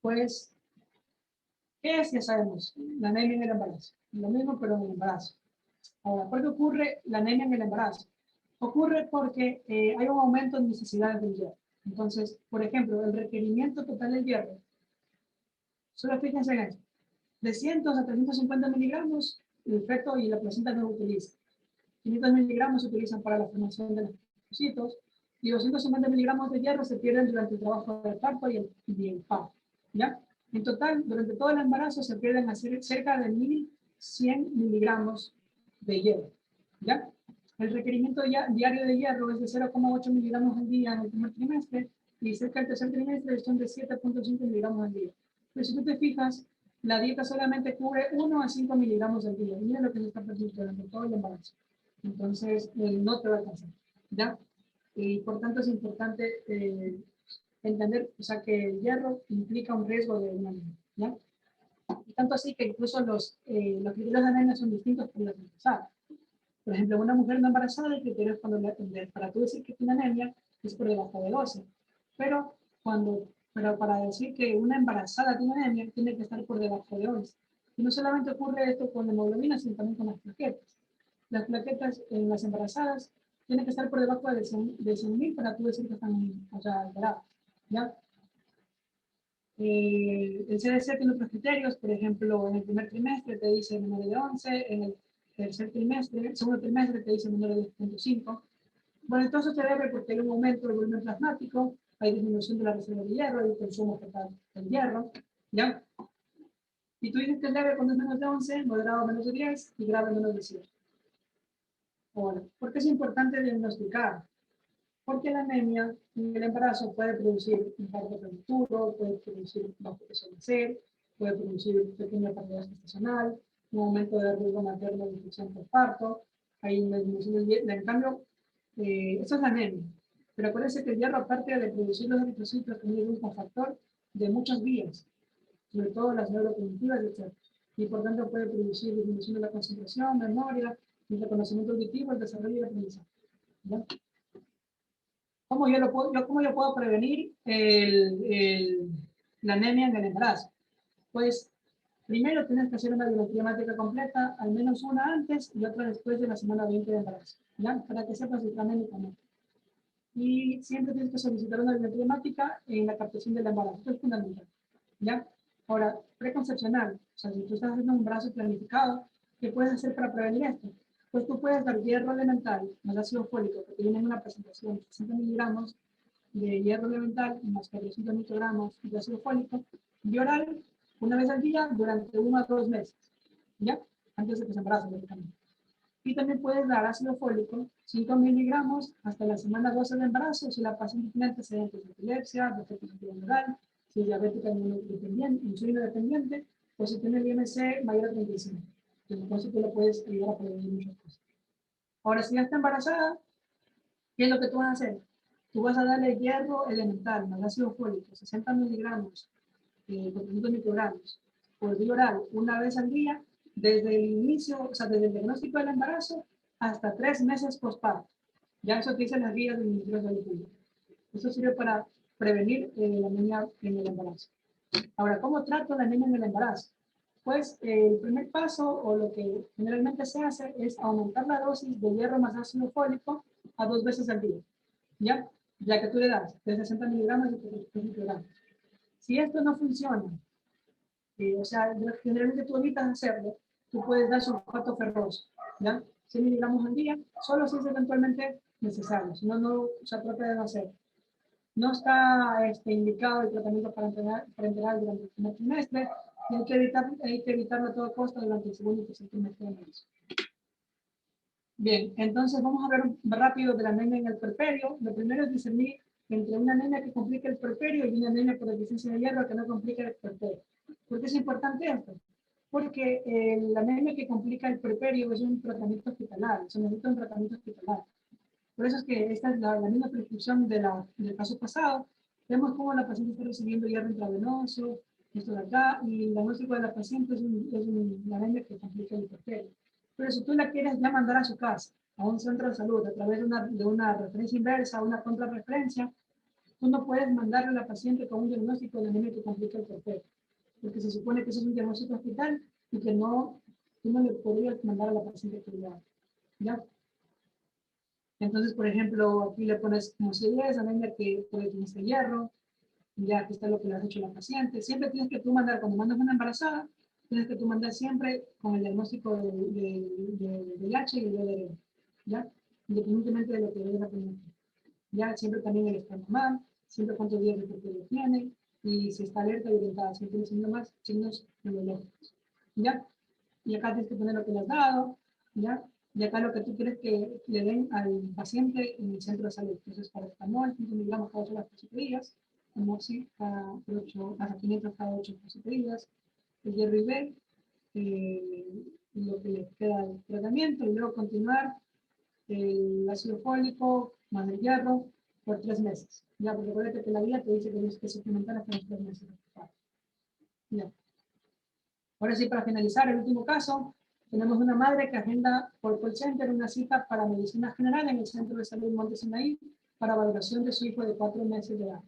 Pues, ¿qué es? Ya sabemos, la anemia en el embarazo. Lo mismo, pero en el embarazo. Ahora, ¿por qué ocurre la anemia en el embarazo? Ocurre porque hay un aumento en necesidades del hierro. Entonces, por ejemplo, el requerimiento total del hierro, solo fíjense en esto, de 100 a 350 miligramos, el feto y la placenta no utiliza. 500 miligramos se utilizan para la formación de los trocitos y 250 miligramos de hierro se pierden durante el trabajo del parto y el parto, ¿ya? En total, durante todo el embarazo se pierden cerca de 1100 miligramos de hierro, ¿ya? El requerimiento diario de hierro es de 0,8 miligramos al día en el primer trimestre y cerca del tercer trimestre son de 7,5 miligramos al día. Pero si tú te fijas, la dieta solamente cubre 1 a 5 miligramos al día. Mira lo que se está perdiendo durante todo el embarazo. Entonces, no te va a alcanzar, ¿ya? Y por tanto es importante entender, o sea, que el hierro implica un riesgo de una anemia, ¿ya? Y tanto así que incluso los criterios de anemia son distintos por la embarazada. Por ejemplo, una mujer no embarazada, el criterio es para tú decir que tiene anemia es por debajo de 12. Pero para decir que una embarazada tiene anemia, tiene que estar por debajo de 11. Y no solamente ocurre esto con la hemoglobina, sino también con las plaquetas. Las plaquetas en las embarazadas tienen que estar por debajo de 100.000 para tú decir que están, o sea, alteradas, ¿ya? El CDC tiene otros criterios, por ejemplo, en el primer trimestre te dice menor de 11, en el tercer trimestre, el segundo trimestre te dice menor de 10.5. Bueno, entonces se debe porque hay un aumento del volumen plasmático, hay disminución de la reserva de hierro, hay consumo total del hierro, ¿ya? Y tú dices que es leve cuando es menos de 11, moderado menos de 10 y grave menos de 7. Ahora, ¿por qué es importante diagnosticar? Porque la anemia en el embarazo puede producir un parto prematuro, puede producir bajo peso nacer, puede producir pequeña pérdida gestacional, un aumento de riesgo materno de infección por parto, hay una disminución del hierro. En cambio, eso es la anemia. Pero acuérdense que el hierro, aparte de producir los eritrocitos, también es un cofactor de muchas vías, sobre todo las neurocognitivas, etc. Y por tanto puede producir disminución de la concentración, memoria, el reconocimiento auditivo, el desarrollo y el aprendizaje. ¿Ya? ¿Cómo yo puedo prevenir la anemia en el embarazo? Pues primero tienes que hacer una biometría hemática completa, al menos una antes y otra después de la semana 20 de embarazo, ¿ya? Para que sepas si está anémico o no. Y siempre tienes que solicitar una biometría hemática en la captación del embarazo, esto es fundamental, ¿ya? Ahora, preconcepcional, o sea, si tú estás haciendo un embarazo planificado, ¿qué puedes hacer para prevenir esto? Pues tú puedes dar hierro elemental más ácido fólico, que tiene una presentación de 60 miligramos de hierro elemental más 400 microgramos de ácido fólico, y oral una vez al día durante 1 a 2 meses, ¿ya? Antes de que se embarace, lógicamente. Y también puedes dar ácido fólico, 5 miligramos hasta la semana 12 de embarazo, si la paciente tiene antecedentes de epilepsia, defecto neuronal, si es diabética insulino dependiente, o si tiene el IMC mayor a 35. Entonces tú le puedes ayudar a prevenir muchas cosas. Ahora, si ya está embarazada, ¿qué es lo que tú vas a hacer? Tú vas a darle hierro elemental, más ácido fólico, 60 miligramos, 400 microgramos, por vía oral, una vez al día, desde el inicio, o sea, desde el diagnóstico del embarazo hasta 3 meses postparto. Ya eso te dicen las guías del Ministerio de Salud Pública. Eso sirve para prevenir la anemia en el embarazo. Ahora, ¿cómo trato la anemia en el embarazo? Pues el primer paso, o lo que generalmente se hace, es aumentar la dosis de hierro más ácido fólico a 2 veces al día. ¿Ya? Ya que tú le das de 60 miligramos y 300 microgramos. Si esto no funciona, o sea, generalmente tú evitas hacerlo, tú puedes dar sulfato ferroso, ¿ya? 100 miligramos al día, solo si es eventualmente necesario, si no, no se trata de no hacer. No está indicado el tratamiento para entrenar durante el primer trimestre, y hay que evitarlo a toda costa durante el segundo y tercer trimestre de embarazo. Bien, entonces vamos a ver rápido de la anemia en el puerperio. Lo primero es discernir entre una anemia que complica el puerperio y una anemia por deficiencia de hierro que no complica el puerperio. ¿Por qué es importante esto? Porque la anemia que complica el puerperio es un tratamiento hospitalario, se necesita un tratamiento hospitalario. Por eso es que esta es la misma prescripción del caso pasado. Vemos cómo la paciente está recibiendo hierro intravenoso, esto de acá, y el diagnóstico de la paciente es una anemia que complica el puerperio. Pero si tú la quieres ya mandar a su casa, a un centro de salud, a través de una referencia inversa, una contrarreferencia, tú no puedes mandarle a la paciente con un diagnóstico de anemia que complica el puerperio, porque se supone que eso es un diagnóstico hospital y que no, tú no le podrías mandar a la paciente privada. ¿Ya? Entonces, por ejemplo, aquí le pones como si es anemia que puede tener hierro, ya aquí está lo que le has hecho a la paciente. Siempre tienes que tú mandar, cuando mandas una embarazada, tienes que tú mandar siempre con el diagnóstico de VIH y el DLR, ¿ya? Independientemente de lo que dé la paciente. Ya siempre también el estado normal, siempre cuántos días de periodo tiene, y si está alerta y orientada, si tiene signos neurológicos, ¿ya? Y acá tienes que poner lo que le has dado, ¿ya? Y acá lo que tú quieres que le den al paciente en el centro de salud. Entonces, paracetamol, 5 miligramos cada 8 a las 7 días, amoxi hasta 500 cada 8 a las 7 días, el hierro IV, lo que le queda del tratamiento, y luego continuar el ácido fólico más el hierro por 3 meses. Ya, porque recuerda que la guía te dice que tienes que suplementar hasta los 3 meses. Ya. Ahora sí, para finalizar, el último caso, tenemos una madre que agenda por call center una cita para medicina general en el Centro de Salud Monte Sinaí para valoración de su hijo de 4 meses de edad.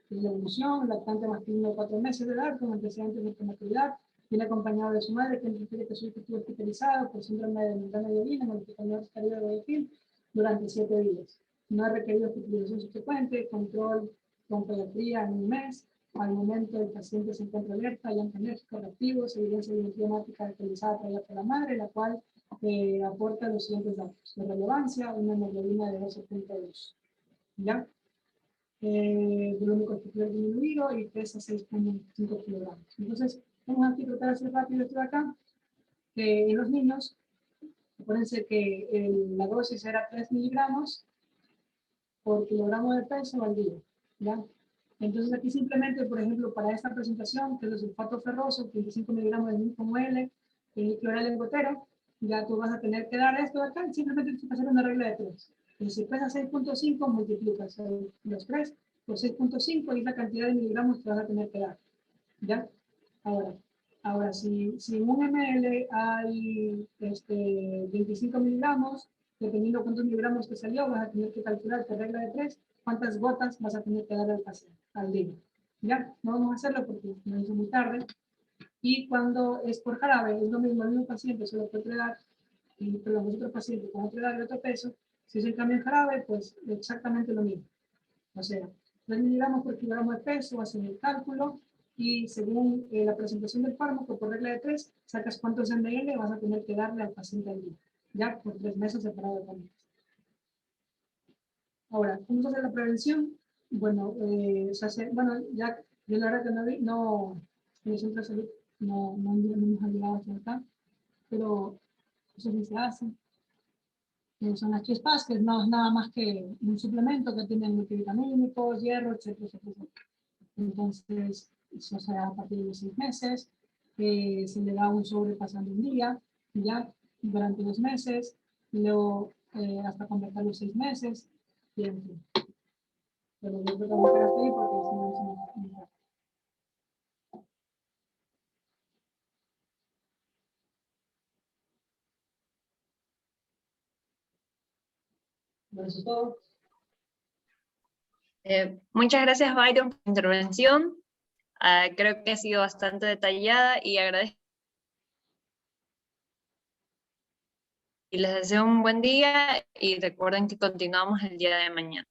Es la evolución, lactante masculino de 4 meses de edad, con antecedentes de prematuridad, viene acompañado de su madre, quien refiere que su hijo estuvo hospitalizado por síndrome de membrana de orina, modificador estario de Guayaquil, durante 7 días. No ha requerido hospitalización subsecuente, control con pediatría en un mes, al momento el paciente se encuentra alerta, llanto enérgico, reactivos, evidencia bioquímica actualizada traída por la madre, la cual aporta los siguientes datos. De relevancia, una hemoglobina de 12.2. ¿Ya? Volumen corporal disminuido y pesa 6.5 kilogramos. Entonces, vamos aquí a tratar de hacer rápido esto de acá. En los niños, acuérdense que la dosis era 3 miligramos por kilogramo de peso al día. ¿Ya? Entonces aquí simplemente, por ejemplo, para esta presentación, que es el sulfato ferroso, 25 miligramos de mismo L, el líquido oral en gotero, ya tú vas a tener que dar esto de acá, simplemente tienes que hacer una regla de 3. Y si pesa 6.5, multiplicas los 3 por 6.5 y es la cantidad de miligramos que vas a tener que dar. ¿Ya? Ahora si en un ml hay 25 miligramos, dependiendo cuántos miligramos te salió, vas a tener que calcular por regla de 3 cuántas gotas vas a tener que dar al paciente al día. ¿Ya? No vamos a hacerlo porque no es muy tarde. Y cuando es por jarabe, es lo mismo, el mismo paciente solo puede dar, pero los otros pacientes van a dar de otro peso. Si es el cambio en jarabe, pues exactamente lo mismo. O sea, 3 miligramos por kilogramo de peso, hacen el cálculo y según la presentación del fármaco, por regla de 3, sacas cuántos ml vas a tener que darle al paciente al día, ya por 3 meses separado de comidas. Ahora, ¿cómo se hace la prevención? Bueno, se hace, bueno, ya yo la verdad que no, en el centro de salud no hemos llegado hasta acá, pero eso sí se hace. Son las chispas, que no es nada más que un suplemento que tiene multivitamínicos, hierro, etcétera, etcétera. Entonces, eso se da a partir de los 6 meses, se le da un sobre pasando un día, ya durante 2 meses, luego hasta completar los 6 meses, y en fin. Pero yo creo que vamos a dejar hasta ahí porque si no se nos va. Bueno, eso es todo. Muchas gracias, Byron, por tu intervención. Creo que ha sido bastante detallada y agradezco. Y les deseo un buen día y recuerden que continuamos el día de mañana.